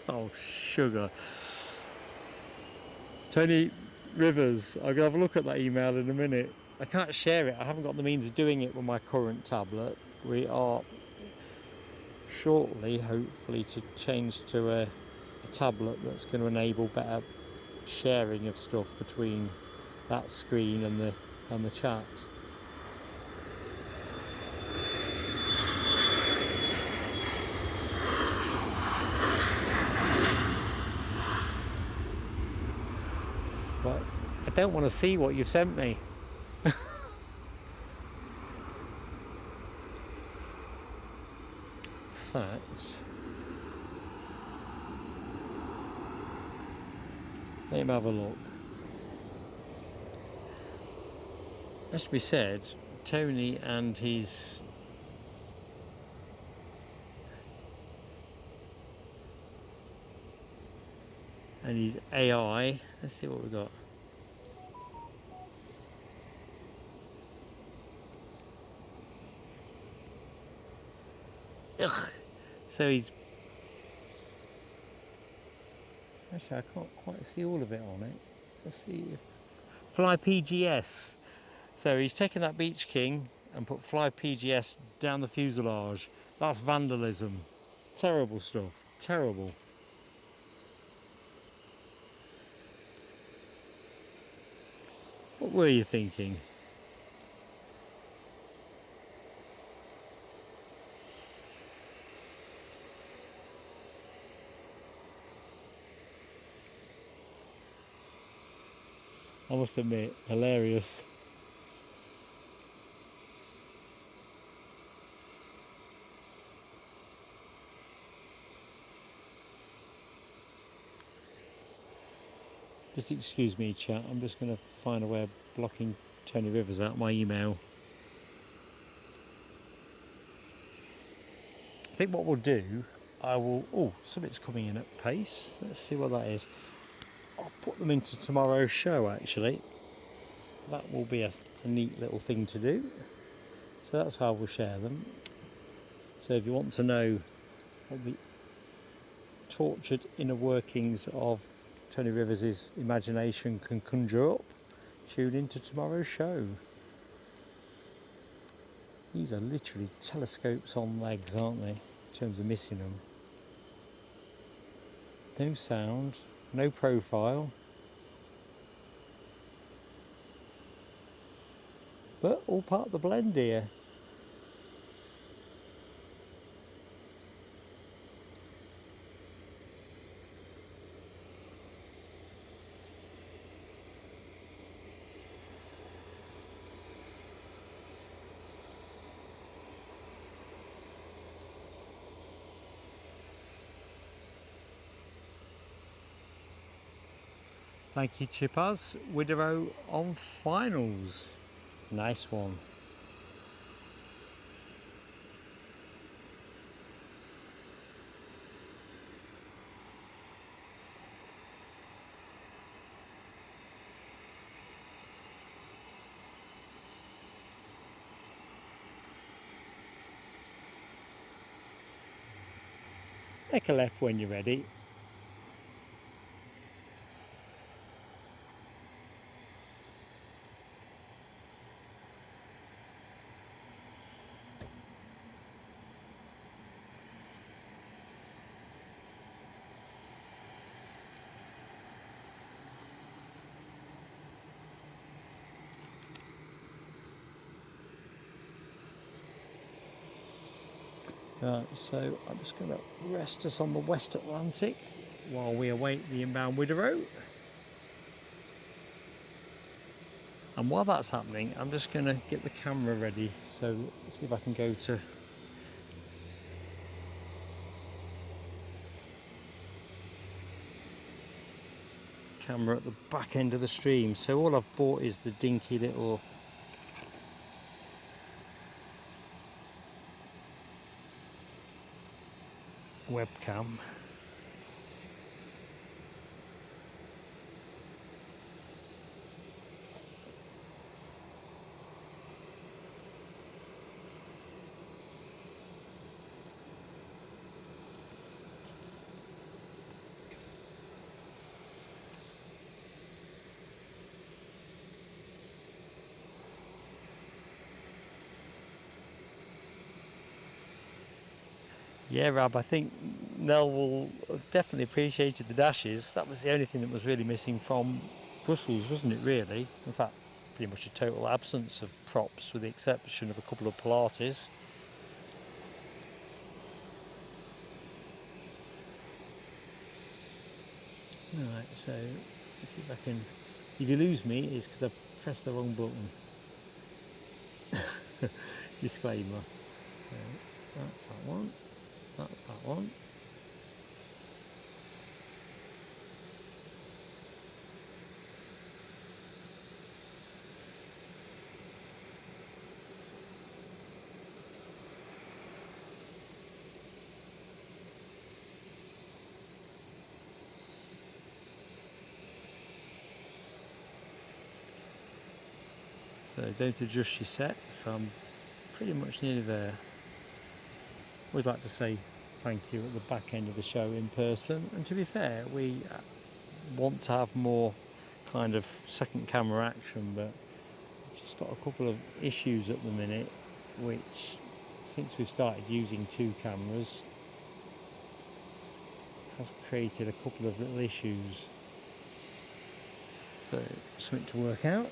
Oh, sugar. Tony Rivers, I'll go have a look at that email in a minute. I can't share it. I haven't got the means of doing it with my current tablet. We are shortly, hopefully, to change to a tablet that's going to enable better sharing of stuff between that screen and the chat. But I don't want to see what you've sent me. Facts. Let me have a look. As to be said, Tony and his AI. Let's see what we got. Ugh. So he's actually, I can't quite see all of it on it. Let's see. Fly PGS. So he's taken that Beach King and put Fly PGS down the fuselage. That's vandalism. Terrible stuff. Terrible. What were you thinking? I must admit, hilarious. Just excuse me, chat. I'm just going to find a way of blocking Tony Rivers out of my email. I think what we'll do, I will... Oh, something's coming in at pace. Let's see what that is. I'll put them into tomorrow's show, actually. That will be a neat little thing to do. So that's how we'll share them. So if you want to know what the tortured inner workings of Tony Rivers' imagination can conjure up, tune into tomorrow's show. These are literally telescopes on legs, aren't they, in terms of missing them. No sound, no profile, but all part of the blend here. Thank you, Chippers. Wideroe on finals. Nice one. Make a left when you're ready. Right, so I'm just going to rest us on the West Atlantic while we await the inbound Wideroe. And while that's happening, I'm just going to get the camera ready. So let's see if I can go to camera at the back end of the stream. So all I've bought is the dinky little webcam. Yeah, Rab, I think Nell will have definitely appreciated the dashes. That was the only thing that was really missing from Brussels, wasn't it, really? In fact, pretty much a total absence of props, with the exception of a couple of Pilates. Alright, so let's see if I can... If you lose me, it's because I've pressed the wrong button. Disclaimer. So that's that one. That's that one. So don't adjust your sets, I'm pretty much nearly there. Always like to say thank you at the back end of the show in person, and to be fair, we want to have more kind of second camera action, but we've just got a couple of issues at the minute, which since we've started using two cameras has created a couple of little issues, so something to work out.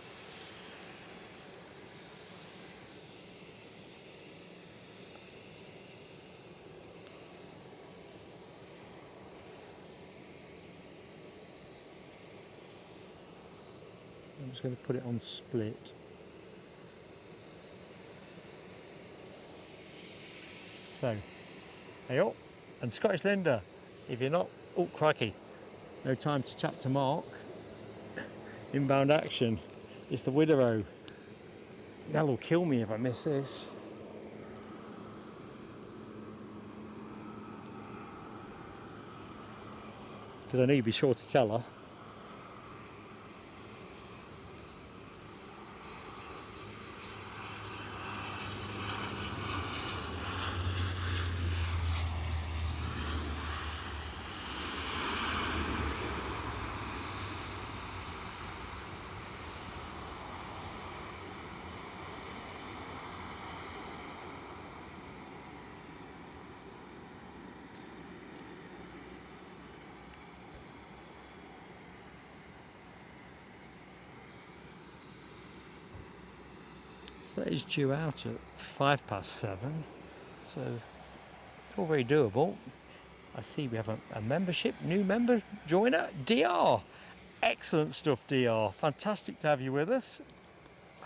I'm just going to put it on split. So, hey up, and Scottish Linda, if you're not, oh crikey, no time to chat to Mark. Inbound action, it's the Wideroe. Nell will kill me if I miss this. Because I know you'd be sure to tell her. So that is due out at 7:05, so all very doable. I see we have a membership, new member joiner, DR. Excellent stuff, DR. Fantastic to have you with us.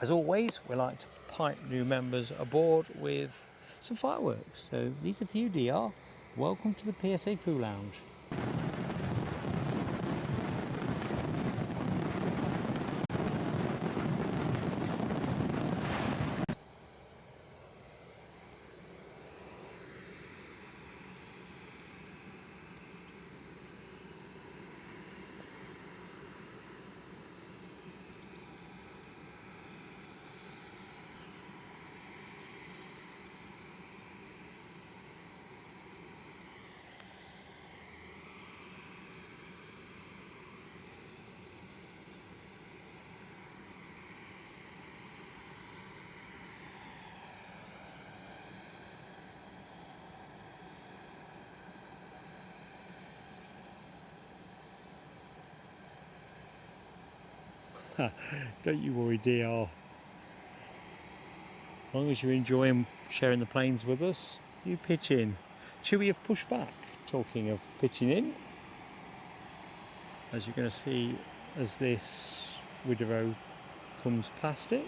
As always, we like to pipe new members aboard with some fireworks. So these are for you, DR. Welcome to the PSA Crew Lounge. Don't you worry, DR. As long as you're enjoying sharing the planes with us, you pitch in. Should we have pushed back? Talking of pitching in, as you're going to see as this Wideroe comes past it.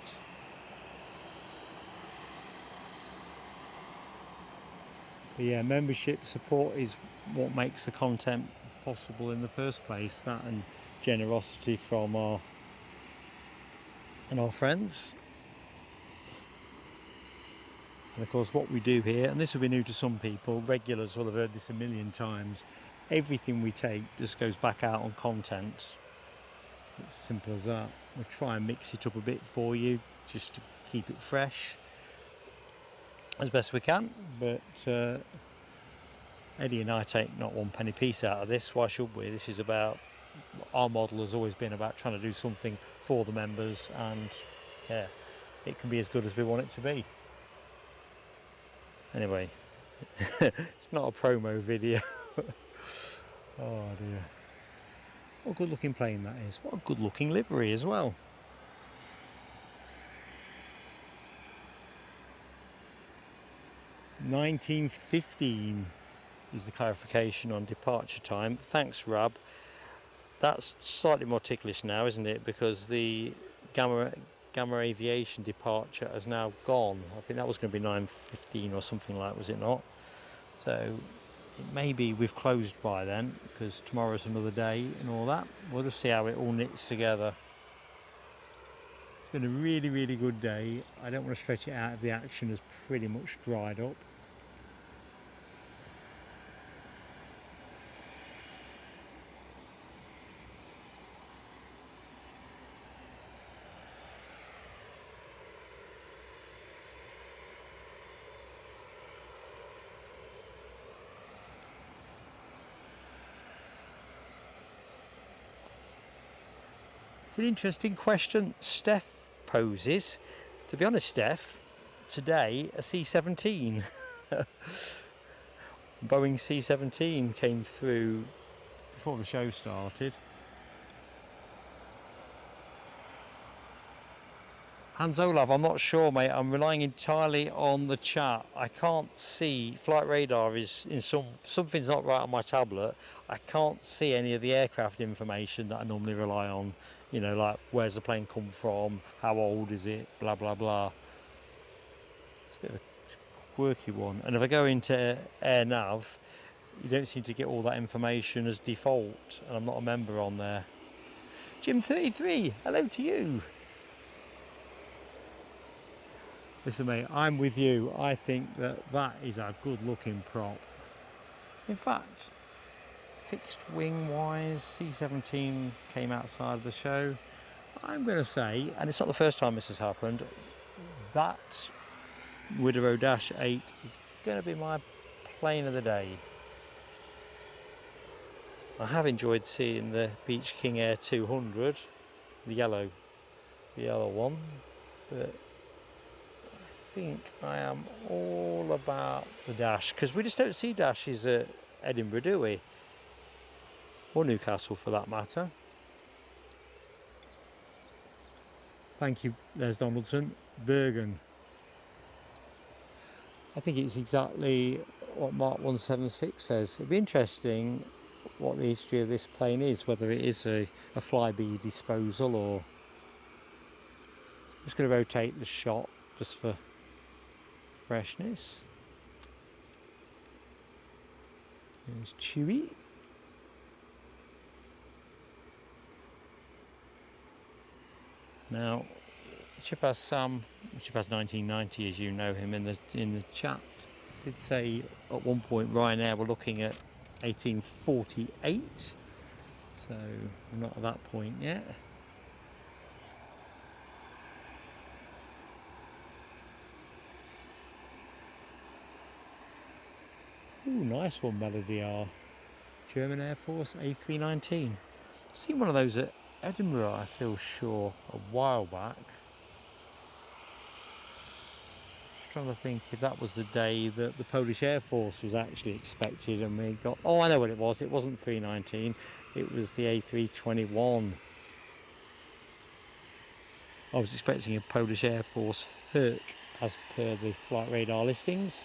But yeah, membership support is what makes the content possible in the first place. That and generosity from our friends. And of course what we do here, and this will be new to some people, regulars will have heard this a million times, everything we take just goes back out on content. It's simple as that. We'll try and mix it up a bit for you just to keep it fresh as best we can, but Eddie and I take not one penny piece out of this. Why should we? This is about, our model has always been about trying to do something for the members, and yeah, it can be as good as we want it to be. Anyway, it's not a promo video. Oh dear. What a good looking plane that is. What a good looking livery as well. "1915 is the clarification on departure time. Thanks, Rab. That's slightly more ticklish now, isn't it? Because the Gamma Aviation departure has now gone. I think that was going to be 9:15 or something like, was it not? So it may be we've closed by then, because tomorrow's another day and all that. We'll just see how it all knits together. It's been a really, really good day. I don't want to stretch it out if the action has pretty much dried up. It's an interesting question Steph poses. To be honest, Steph, today a C-17, Boeing C-17 came through before the show started. Hans Olav, I'm not sure, mate. I'm relying entirely on the chat. I can't see. Flight radar is in something's not right on my tablet. I can't see any of the aircraft information that I normally rely on. You know, like where's the plane come from, how old is it, blah blah blah. It's a bit of a quirky one. And if I go into AirNav, you don't seem to get all that information as default, and I'm not a member on there. Jim33, hello to you. Listen, mate, I'm with you. I think that is a good looking prop. In fact, fixed wing wise, C-17 came outside of the show. I'm going to say, and it's not the first time this has happened, that Wideroe Dash 8 is going to be my plane of the day. I have enjoyed seeing the Beach King Air 200, the yellow one, but I think I am all about the Dash, because we just don't see Dashes at Edinburgh, do we? Or Newcastle for that matter. Thank you, Les Donaldson. Bergen. I think it's exactly what Mark 176 says. It'd be interesting what the history of this plane is, whether it is a Flybe disposal or... I'm just going to rotate the shot just for freshness. There's Chewy. Now, Chipaz Sam, Chipaz 1990, as you know him in the chat, did say at one point Ryanair were looking at 1848. So we're not at that point yet. Ooh, nice one, Melody R. German Air Force A319. Seen one of those at Edinburgh, I feel sure, a while back. Just trying to think if that was the day that the Polish Air Force was actually expected and we got... Oh, I know what it was. It wasn't 319. It was the A321. I was expecting a Polish Air Force Herc as per the flight radar listings.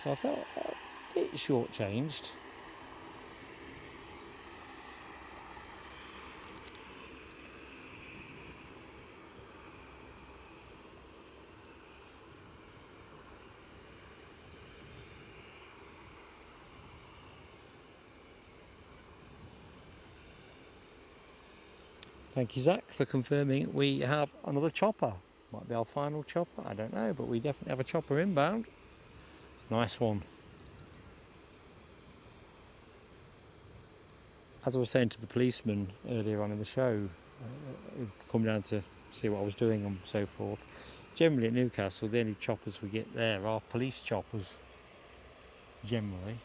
So I felt a bit shortchanged. Thank you, Zach, for confirming we have another chopper. Might be our final chopper, I don't know, but we definitely have a chopper inbound. Nice one. As I was saying to the policeman earlier on in the show, who come down to see what I was doing and so forth, generally at Newcastle the only choppers we get there are police choppers, generally.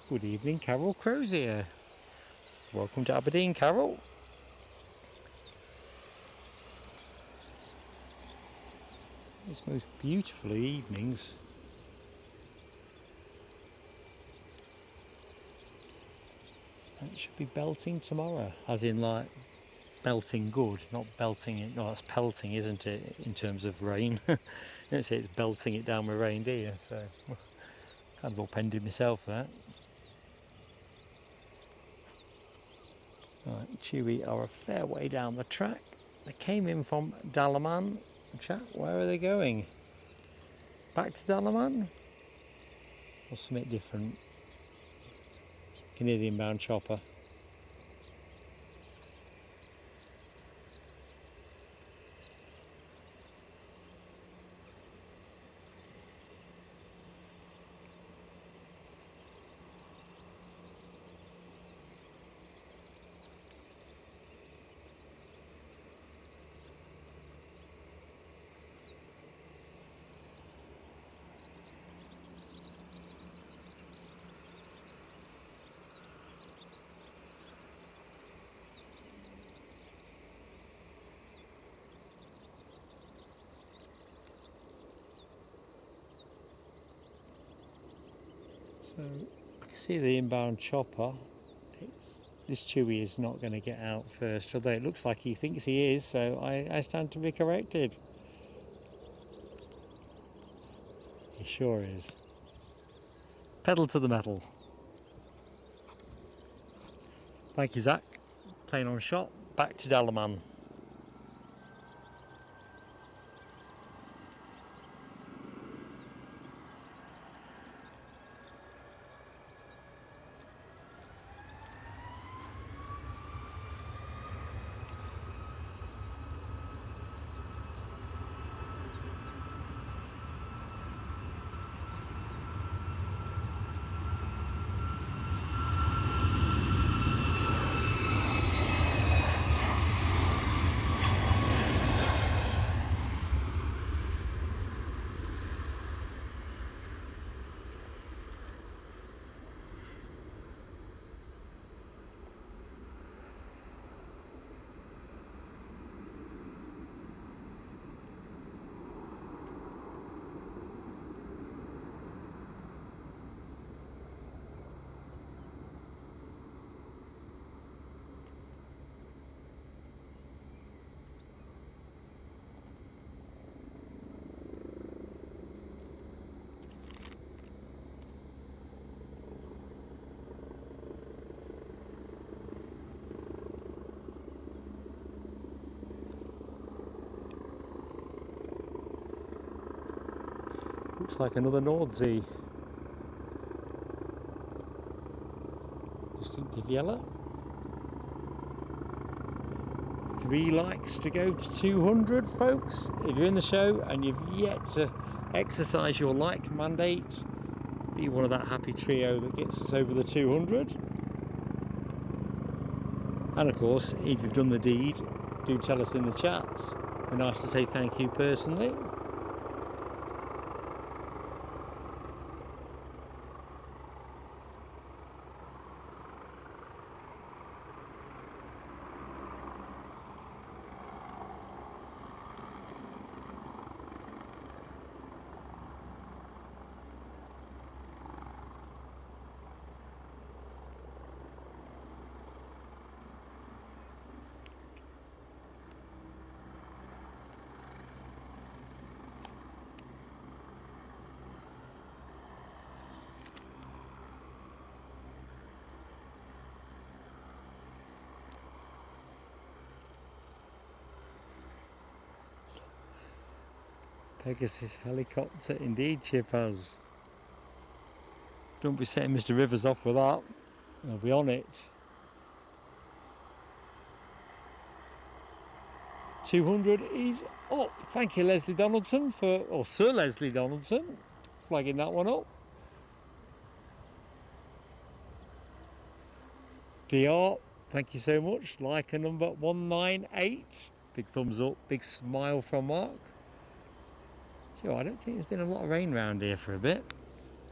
Good evening, Carol Crozier. Welcome to Aberdeen, Carol. It's most beautiful evenings. And it should be belting tomorrow, as in like belting good, not belting it. No, that's pelting, isn't it, in terms of rain? You don't say it's belting it down with rain, do you? So, kind of upended myself there. Right, Chewy are a fair way down the track. They came in from Dalaman. Chat, where are they going? Back to Dalaman? Or something different? Can hear the inbound chopper. So I can see the inbound chopper. This Chewy is not going to get out first, although it looks like he thinks he is, so I stand to be corrected. He sure is. Pedal to the metal. Thank you, Zach. Plane on shot, back to Dalaman. Looks like another Nordsee. Distinctive yellow. 3 likes to go to 200, folks. If you're in the show and you've yet to exercise your like mandate, be one of that happy trio that gets us over the 200. And of course, if you've done the deed, do tell us in the chat. It'd be nice to say thank you personally. Pegasus helicopter, indeed, Chip has. Don't be setting Mr. Rivers off with that. I'll be on it. 200 is up. Thank you, Leslie Donaldson, or Sir Leslie Donaldson, flagging that one up. DR, thank you so much. Leica number 198. Big thumbs up, big smile from Mark. So I don't think there's been a lot of rain around here for a bit.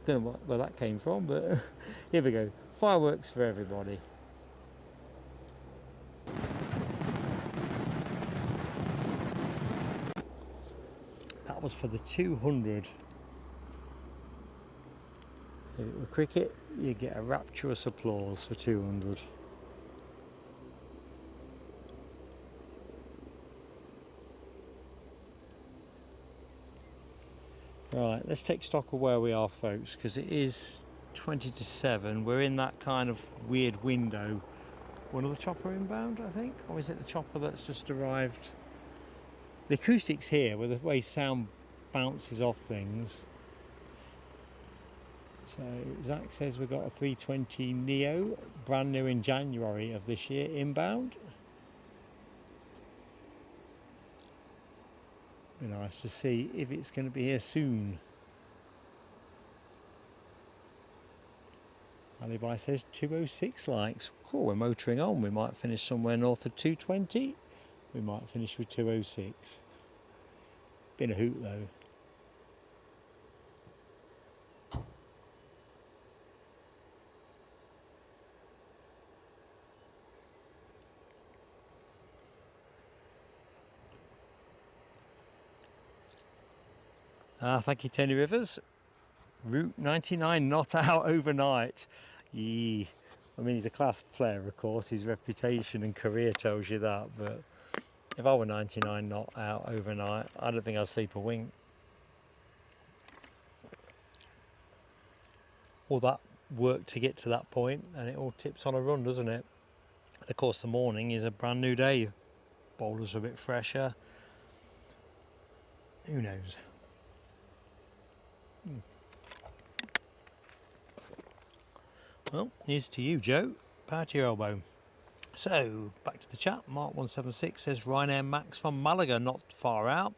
Don't know where that came from, but here we go. Fireworks for everybody. That was for the 200. If it were cricket, you get a rapturous applause for 200. Right, let's take stock of where we are, folks, because it is 20 to 7. We're in that kind of weird window. One of the chopper inbound, I think, or is it the chopper that's just arrived? The acoustics here, with the way sound bounces off things. So Zach says we've got a 320 Neo, brand new in January of this year, inbound. Be nice to see if it's going to be here soon. Alibi says 206 likes. Cool, we're motoring on. We might finish somewhere north of 220. We might finish with 206. Been a hoot though. Thank you, Tony Rivers. Route 99 not out overnight. Yee. I mean, he's a class player, of course. His reputation and career tells you that. But if I were 99 not out overnight, I don't think I'd sleep a wink. All that work to get to that point, and it all tips on a run, doesn't it? And of course, the morning is a brand new day. Boulders are a bit fresher. Who knows? Well, news to you, Joe. Power to your elbow. So, back to the chat. Mark176 says Ryanair Max from Malaga, not far out.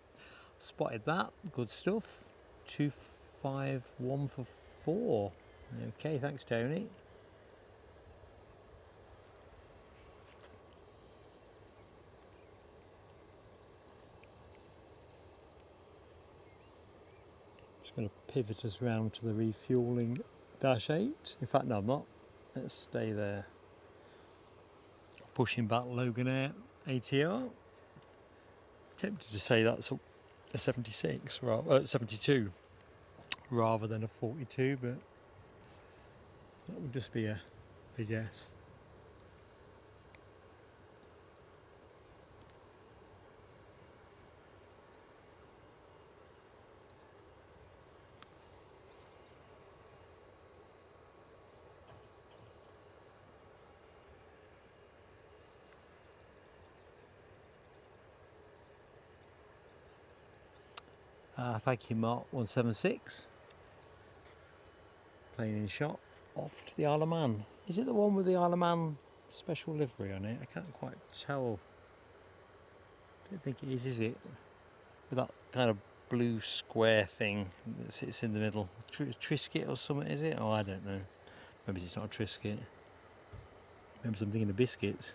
Spotted that. Good stuff. 251 for 4. Okay, thanks, Tony. Just going to pivot us round to the refuelling Dash 8. In fact, no, I'm not. Let's stay there. Pushing back Loganair ATR. Tempted to say that's a 76, 72, rather than a 42, but that would just be a guess. Thank you, Mark176. Plane in shot, off to the Isle of Man. Is it the one with the Isle of Man special livery on it? I can't quite tell. I don't think it is it? With that kind of blue square thing that sits in the middle. Trisket or something, is it? Oh, I don't know. Maybe it's not a Trisket. Maybe I'm thinking of biscuits.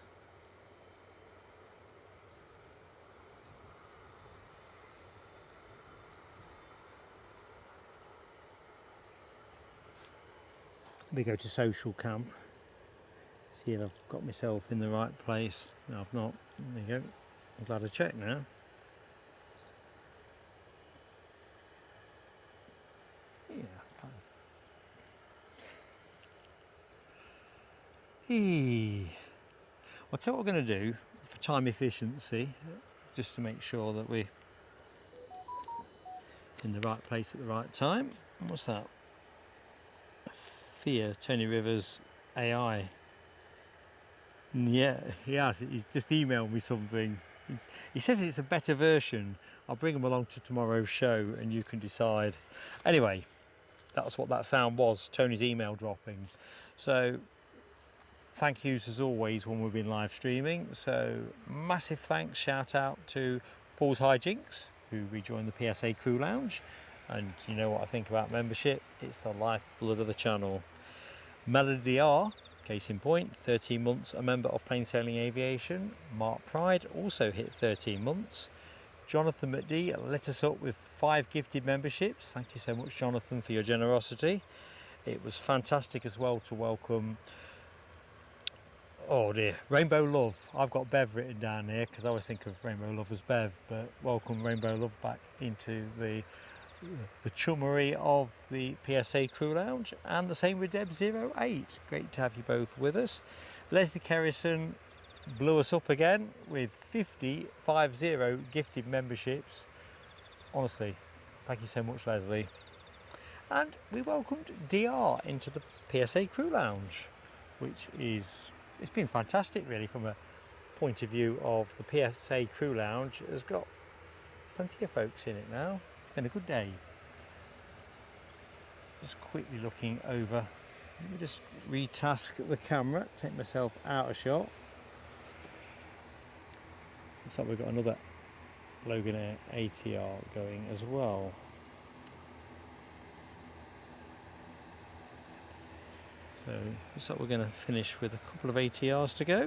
We go to social cam. See if I've got myself in the right place. No, I've not. There you go. I'm glad I checked now. Yeah, kind of. I'll tell you what we're going to do for time efficiency, just to make sure that we're in the right place at the right time. What's that? Fear, Tony Rivers AI. Yeah, he has. He's just emailed me something. He says it's a better version. I'll bring him along to tomorrow's show and you can decide. Anyway, that's what that sound was, Tony's email dropping. So thank yous as always when we've been live streaming. So massive thanks, shout out to Paul's Hijinks, who rejoined the PSA Crew Lounge. And you know what I think about membership, it's the lifeblood of the channel. Melody R, case in point, 13 months a member of Plain Sailing Aviation. Mark Pride also hit 13 months. Jonathan McD lit us up with 5 gifted memberships. Thank you so much, Jonathan, for your generosity. It was fantastic as well to welcome, oh dear, Rainbow Love. I've got Bev written down here because I always think of Rainbow Love as Bev, but welcome Rainbow Love back into the chummery of the PSA Crew Lounge, and the same with Deb08. Great to have you both with us. Leslie Kerrison blew us up again with 50 gifted memberships. Honestly, thank you so much, Leslie. And we welcomed DR into the PSA Crew Lounge, which is, it's been fantastic really from a point of view of the PSA Crew Lounge. Has got plenty of folks in it now. It's been a good day. Just quickly looking over, let me just retask the camera, take myself out of shot. Looks like we've got another Loganair ATR going as well. So looks like we're going to finish with a couple of ATRs to go.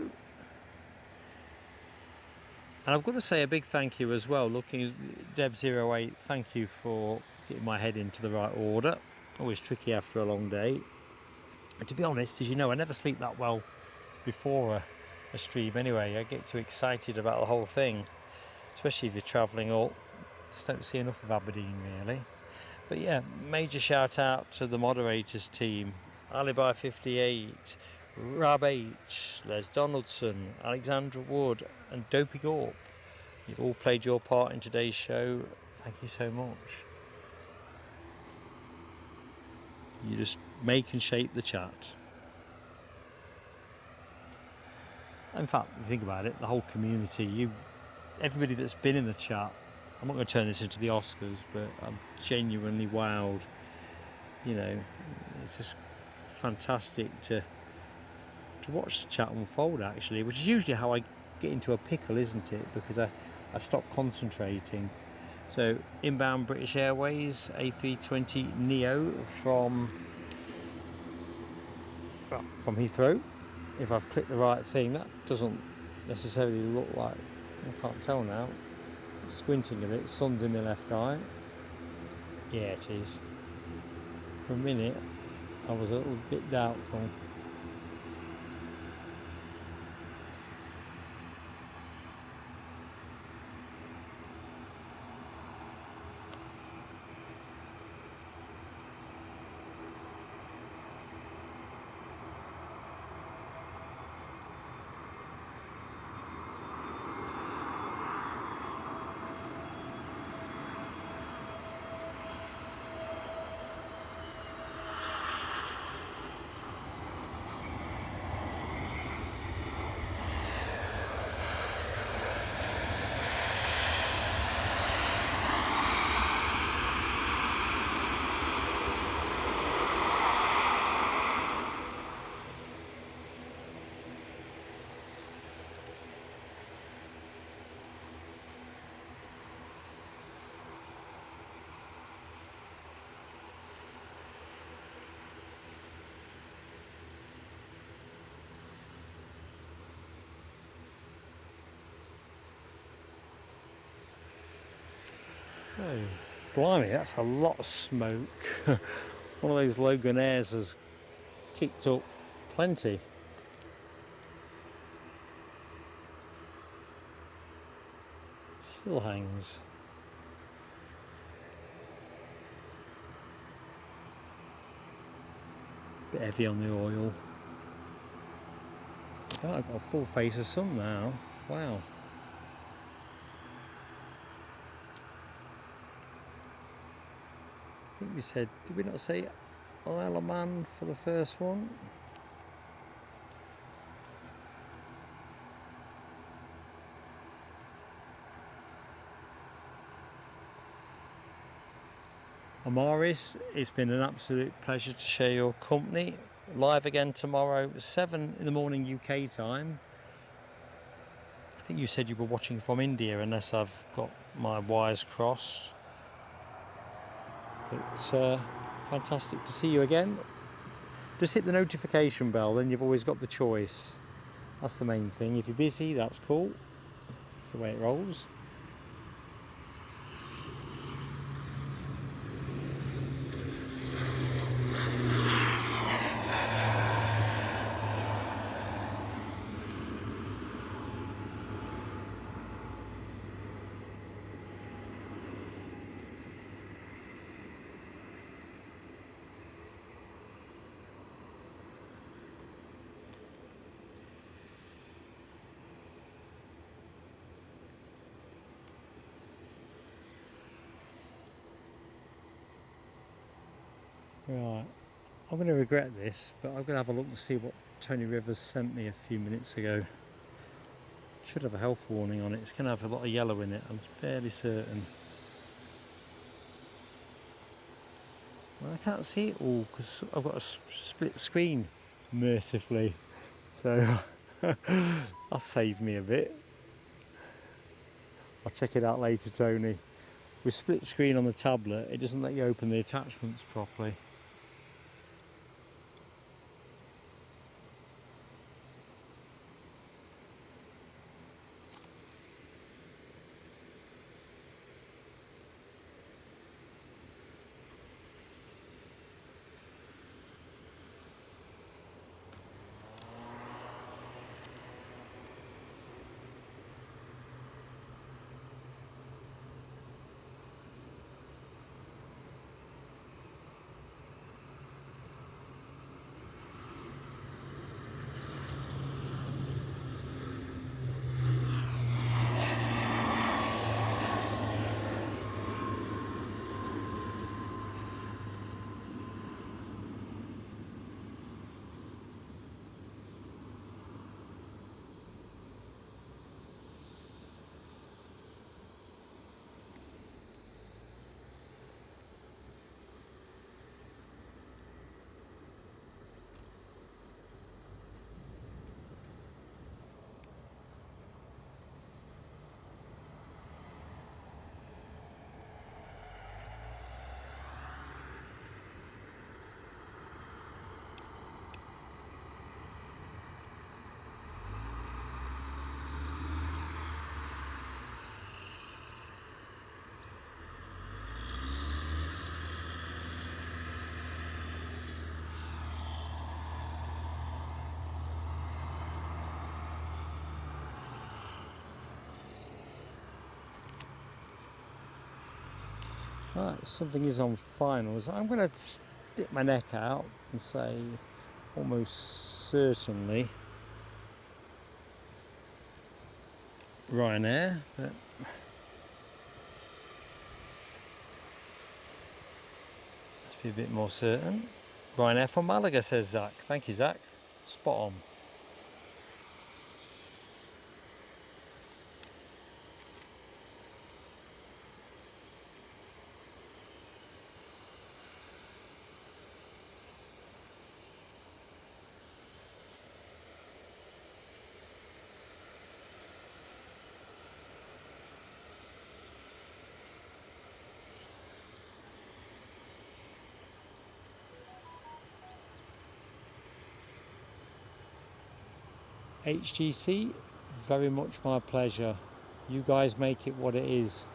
And I've got to say a big thank you as well, looking at Deb08, thank you for getting my head into the right order. Always tricky after a long day. And to be honest, as you know, I never sleep that well before a stream anyway. I get too excited about the whole thing, especially if you're travelling up. Just don't see enough of Aberdeen really. But yeah, major shout out to the moderators team, Alibi 58, Rab H, Les Donaldson, Alexandra Wood and Dopey Gorp. You've all played your part in today's show. Thank you so much. You just make and shape the chat. In fact, if you think about it, the whole community, everybody that's been in the chat, I'm not going to turn this into the Oscars, but I'm genuinely wowed. You know, it's just fantastic to watch the chat unfold actually, which is usually how I get into a pickle, isn't it? Because I stop concentrating. So inbound British Airways A320 Neo from Heathrow. If I've clicked the right thing, that doesn't necessarily look like, I can't tell now. Squinting a bit, sun's in my left eye. Yeah, it is. For a minute, I was a little bit doubtful. So, blimey, that's a lot of smoke. One of those Loganairs has kicked up plenty. Still hangs. Bit heavy on the oil. Oh, I've got a full face of sun now. Wow. I think we said, did we not say Isle of Man for the first one? I'm Aris. It's been an absolute pleasure to share your company. Live again tomorrow, 7 in the morning UK time. I think you said you were watching from India, unless I've got my wires crossed. But fantastic to see you again. Just hit the notification bell, then you've always got the choice. That's the main thing. If you're busy, that's cool. That's the way it rolls. Right, I'm going to regret this, but I'm going to have a look and see what Tony Rivers sent me a few minutes ago. Should have a health warning on it. It's going to have a lot of yellow in it, I'm fairly certain. Well, I can't see it all because I've got a split screen, mercifully. So that'll save me a bit. I'll check it out later, Tony. With split screen on the tablet, it doesn't let you open the attachments properly. Right, something is on finals. I'm going to stick my neck out and say almost certainly Ryanair, but let's be a bit more certain. Ryanair from Malaga, says Zach. Thank you, Zach. Spot on. HGC, very much my pleasure. You guys make it what it is.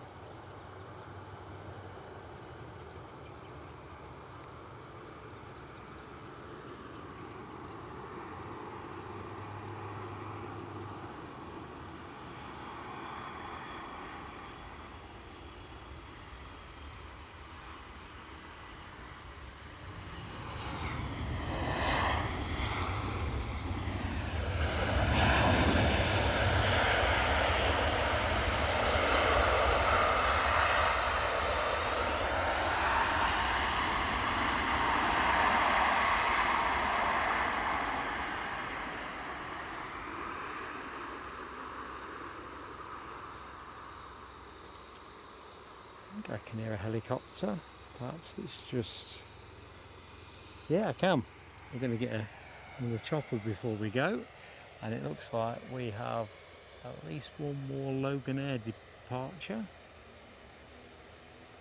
I can hear a helicopter. Perhaps it's just... Yeah, I can. We're going to get another chopper before we go. And it looks like we have at least one more Loganair departure.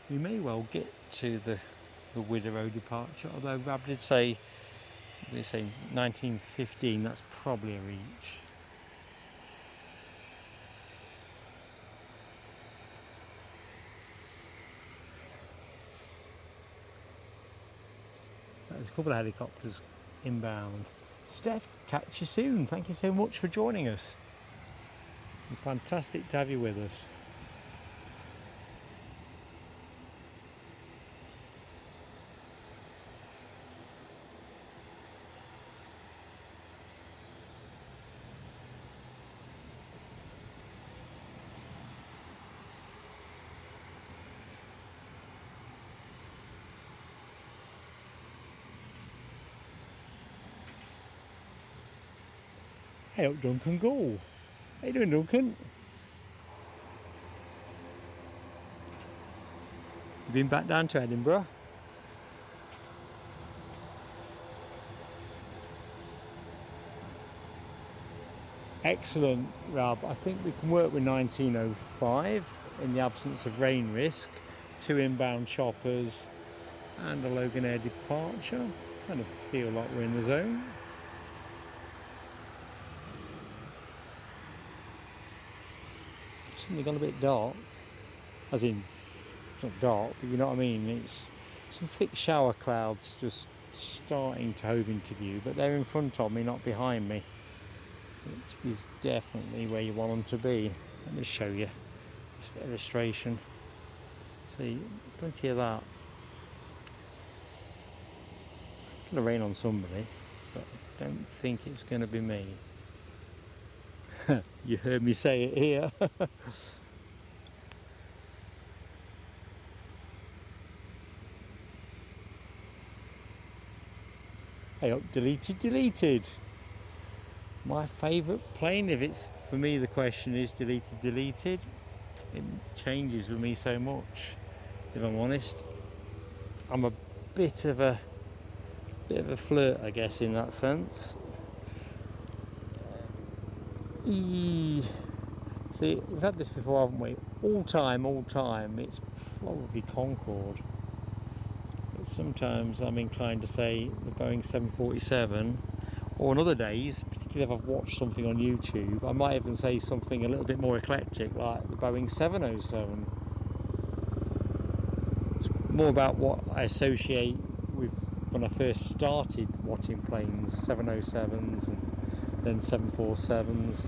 We may well get to the Wideroe departure, although Rab did say, they say 1915, that's probably a reach. There's a couple of helicopters inbound. Steph, catch you soon. Thank you so much for joining us. It's fantastic to have you with us. Hey up, Duncan Gall. How you doing, Duncan? You been back down to Edinburgh? Excellent, Rab. I think we can work with 1905 in the absence of rain risk. 2 inbound choppers and a Loganair departure. Kind of feel like we're in the zone. Suddenly gone a bit dark, as in, it's not dark, but you know what I mean, it's some thick shower clouds just starting to hove into view, but they're in front of me, not behind me, which is definitely where you want them to be. Let me show you this illustration. See, plenty of that. It's going to rain on somebody, but I don't think it's going to be me. You heard me say it here. Hey up, deleted. My favourite plane, if it's for me, the question is deleted. It changes with me so much, if I'm honest. I'm a bit of a flirt, I guess, in that sense. See, we've had this before, haven't we? All time, it's probably Concorde. But sometimes I'm inclined to say the Boeing 747, or on other days, particularly if I've watched something on YouTube, I might even say something a little bit more eclectic, like the Boeing 707. It's more about what I associate with when I first started watching planes, 707s and then 747s,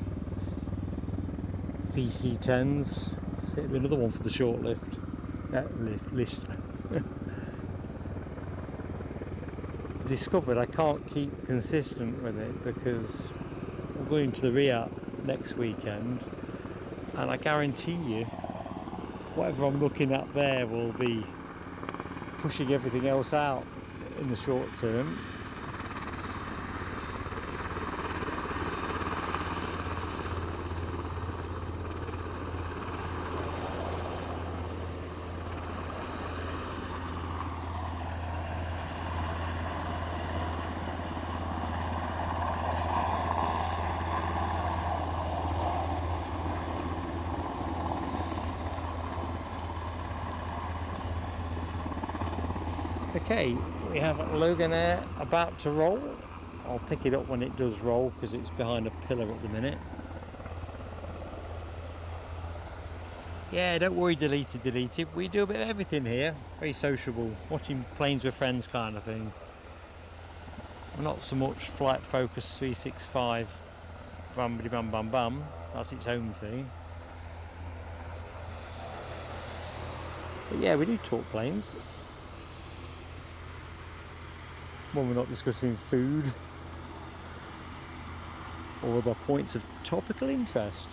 VC10s. So it'll be another one for the short list. Discovered I can't keep consistent with it because I'm going to the Riat next weekend, and I guarantee you whatever I'm looking at there will be pushing everything else out in the short term. Okay, we have Loganair about to roll. I'll pick it up when it does roll because it's behind a pillar at the minute. Yeah, don't worry, deleted. We do a bit of everything here. Very sociable, watching planes with friends kind of thing. Not so much Flight Focus 365, bam bam bam bam. That's its own thing. But yeah, we do talk planes. When we're not discussing food or other points of topical interest.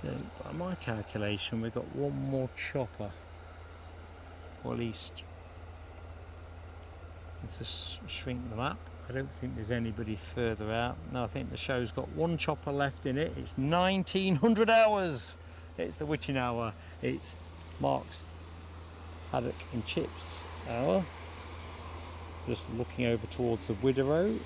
So by my calculation, we've got one more chopper, or at least, let's just shrink the map. I don't think there's anybody further out. No, I think the show's got one chopper left in it. It's 1900 hours. It's the witching hour. It's Mark's haddock and chips hour. Just looking over towards the Wideroe.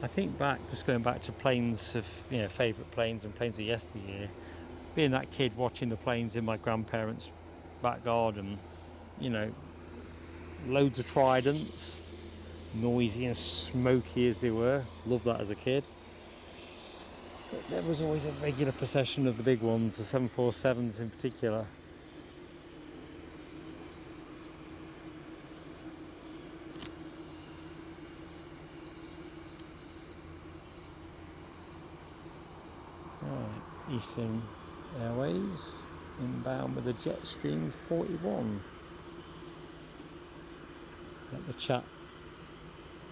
I think back, just going back to planes of, you know, favourite planes and planes of yesteryear, being that kid watching the planes in my grandparents' back garden, you know, loads of Tridents, noisy and smoky as they were, loved that as a kid. But there was always a regular procession of the big ones, the 747s in particular. Eastern Airways inbound with a Jetstream 41. Let the chat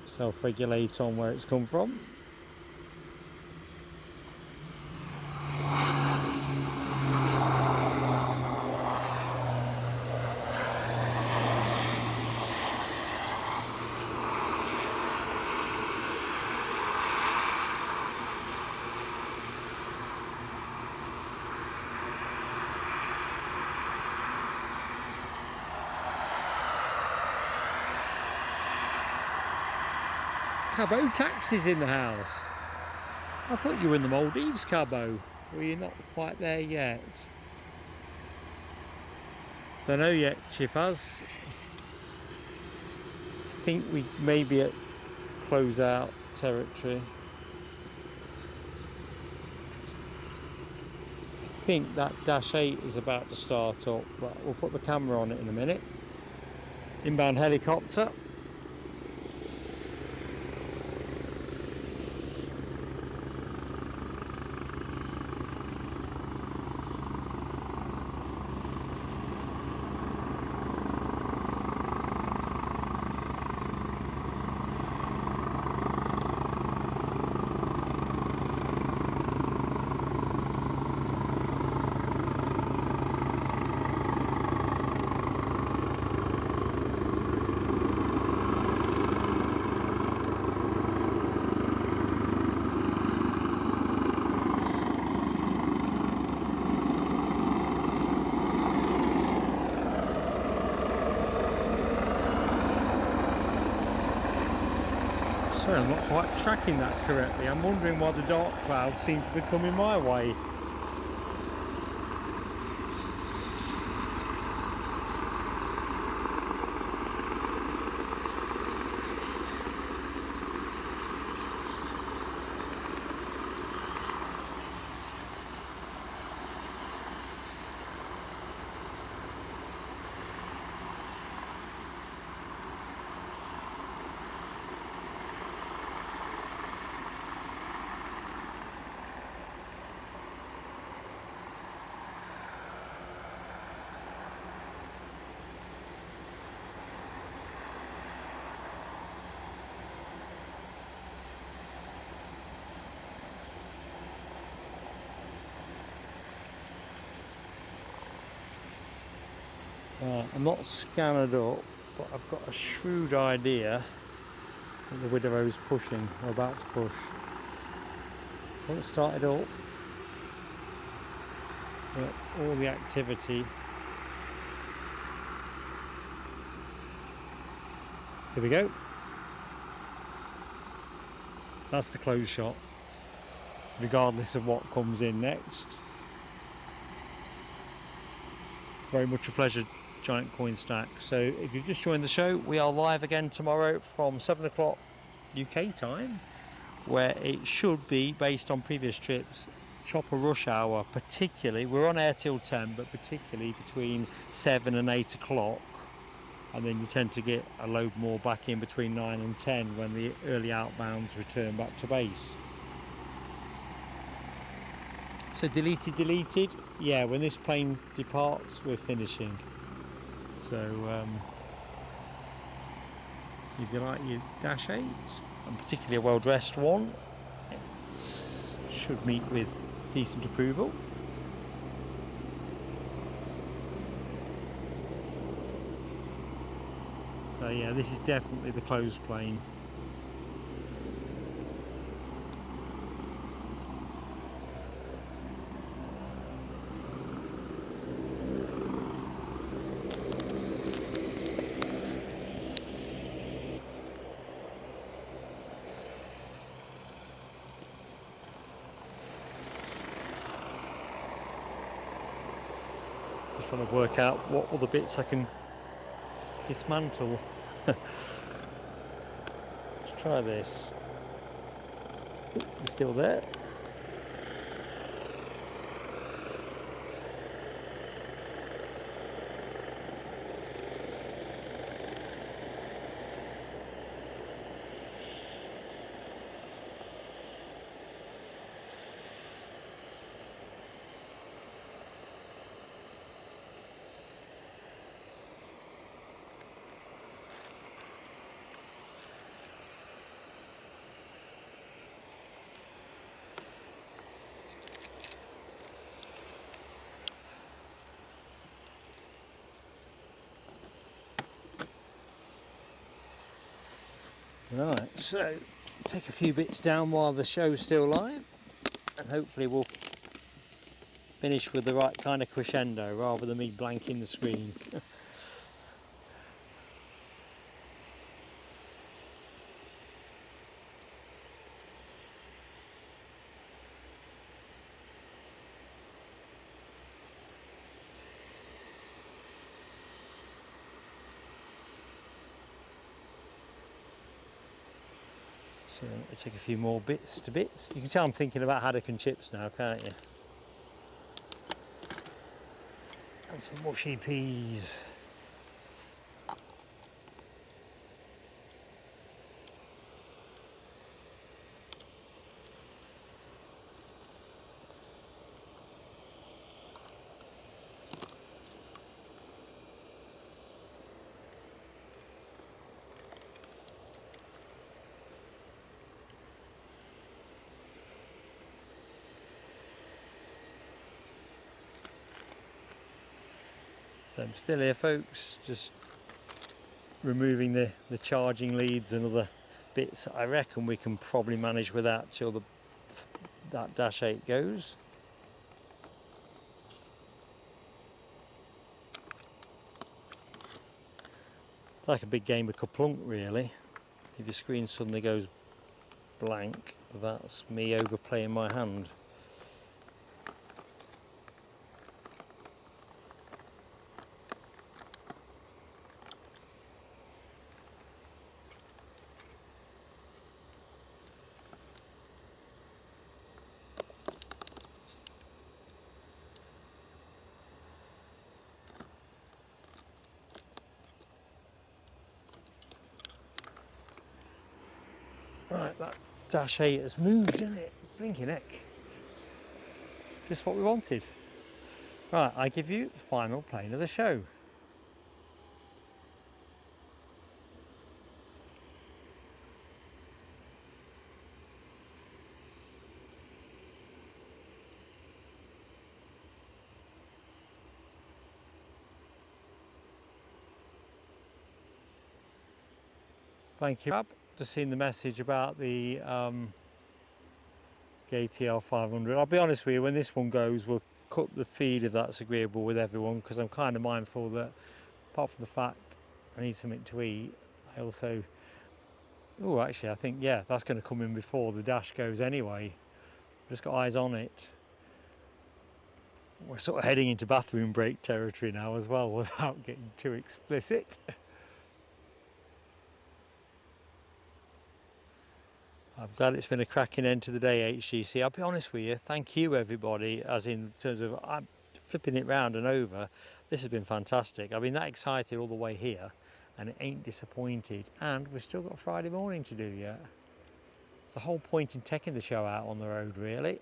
self-regulate on where it's come from. Cabo taxis in the house. I thought you were in the Maldives, Cabo. Well, you're not quite there yet. Don't know yet, Chippers. I think we may be at close-out territory. I think that Dash 8 is about to start up, but we'll put the camera on it in a minute. Inbound helicopter. Sorry, I'm not quite tracking that correctly. I'm wondering why the dark clouds seem to be coming my way. I'm not scanned up, but I've got a shrewd idea that the Wideroe's pushing, or about to push. Once it started up, all the activity. Here we go. That's the close shot, regardless of what comes in next. Very much a pleasure, Giant Coin Stack. So if you've just joined the show, we are live again tomorrow from 7 o'clock UK time, where it should be, based on previous trips, chopper rush hour. Particularly, we're on air till 10, but particularly between 7 and 8 o'clock, and then you tend to get a load more back in between 9 and 10 when the early outbounds return back to base. So deleted. Yeah, when this plane departs, we're finishing. So if you like your Dash 8, and particularly a well-dressed one, it should meet with decent approval. So yeah, this is definitely the closed plane. Just trying to work out what other bits I can dismantle. Let's try this. It's still there. Right, so take a few bits down while the show's still live, and hopefully we'll finish with the right kind of crescendo rather than me blanking the screen. So I'll take a few more bits to bits. You can tell I'm thinking about haddock and chips now, can't you? And some mushy peas. So I'm still here, folks, just removing the charging leads and other bits. I reckon we can probably manage with that till that Dash 8 goes. It's like a big game of Kaplunk, really. If your screen suddenly goes blank, that's me overplaying my hand. Right, that Dash 8 has moved, isn't it? Blinking heck. Just what we wanted. Right, I give you the final plane of the show. Thank you, Ab. Just seen the message about the ATL 500. I'll be honest with you, when this one goes, we'll cut the feed if that's agreeable with everyone, because I'm kind of mindful that apart from the fact I need something to eat, I also... Oh, actually, I think, yeah, that's going to come in before the Dash goes anyway. Just got eyes on it. We're sort of heading into bathroom break territory now as well, without getting too explicit. I'm glad it's been a cracking end to the day, HGC. I'll be honest with you, thank you everybody, as in terms of I'm flipping it round and over. This has been fantastic. I've been that excited all the way here, and it ain't disappointed. And we've still got Friday morning to do yet. It's the whole point in taking the show out on the road, really.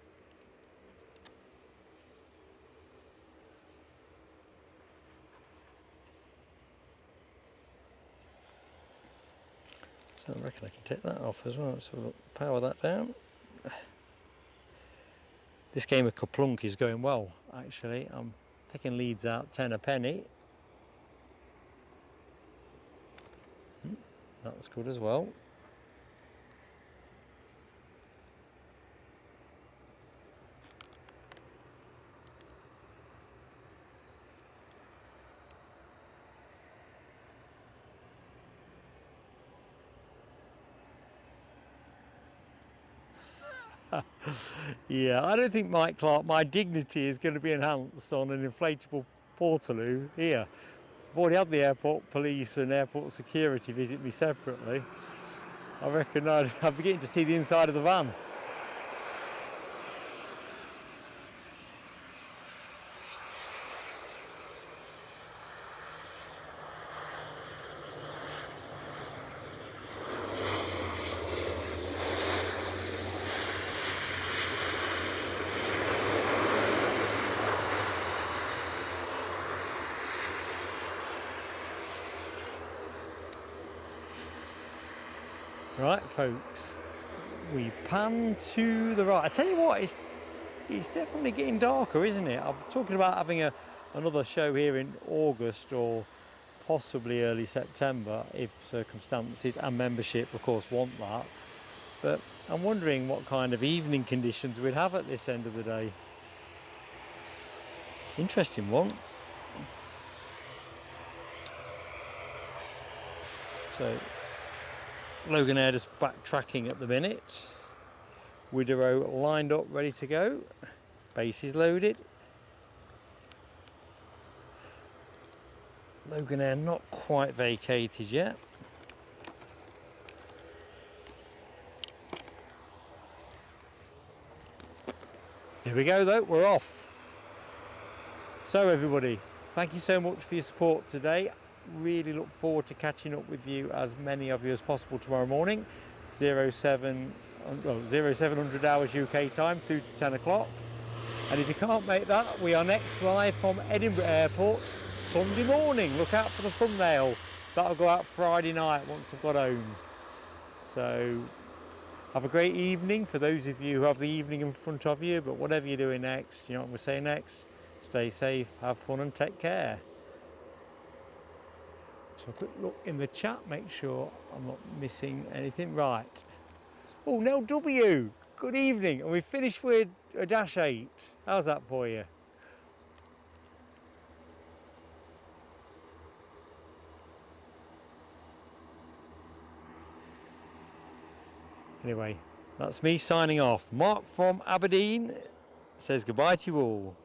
So I reckon I can take that off as well. So we'll power that down. This game of Kaplunk is going well, actually. I'm taking leads out 10 a penny. That's good as well. Yeah, I don't think, Mike Clark, my dignity is going to be enhanced on an inflatable Portaloo here. I've already had the airport police and airport security visit me separately. I reckon I'm beginning to see the inside of the van. Right, folks, we pan to the right. I tell you what, it's definitely getting darker, isn't it? I'm talking about having another show here in August or possibly early September if circumstances and membership, of course, want that. But I'm wondering what kind of evening conditions we'd have at this end of the day. Interesting one. So Loganair just backtracking at the minute. Wideroe lined up, ready to go. Base is loaded. Loganair not quite vacated yet. Here we go though, we're off. So everybody, thank you so much for your support today. Really look forward to catching up with you, as many of you as possible, tomorrow morning, 0700 hours UK time through to 10 o'clock. And if you can't make that, we are next live from Edinburgh Airport Sunday morning. Look out for the thumbnail. That'll go out Friday night once I've got home. So have a great evening for those of you who have the evening in front of you, but whatever you're doing next, you know what I'm going to say next? Stay safe, have fun and take care. So a quick look in the chat, make sure I'm not missing anything. Right. Oh, Nell W, good evening. And we finished with a -8. How's that for you? Anyway, that's me signing off. Mark from Aberdeen says goodbye to you all.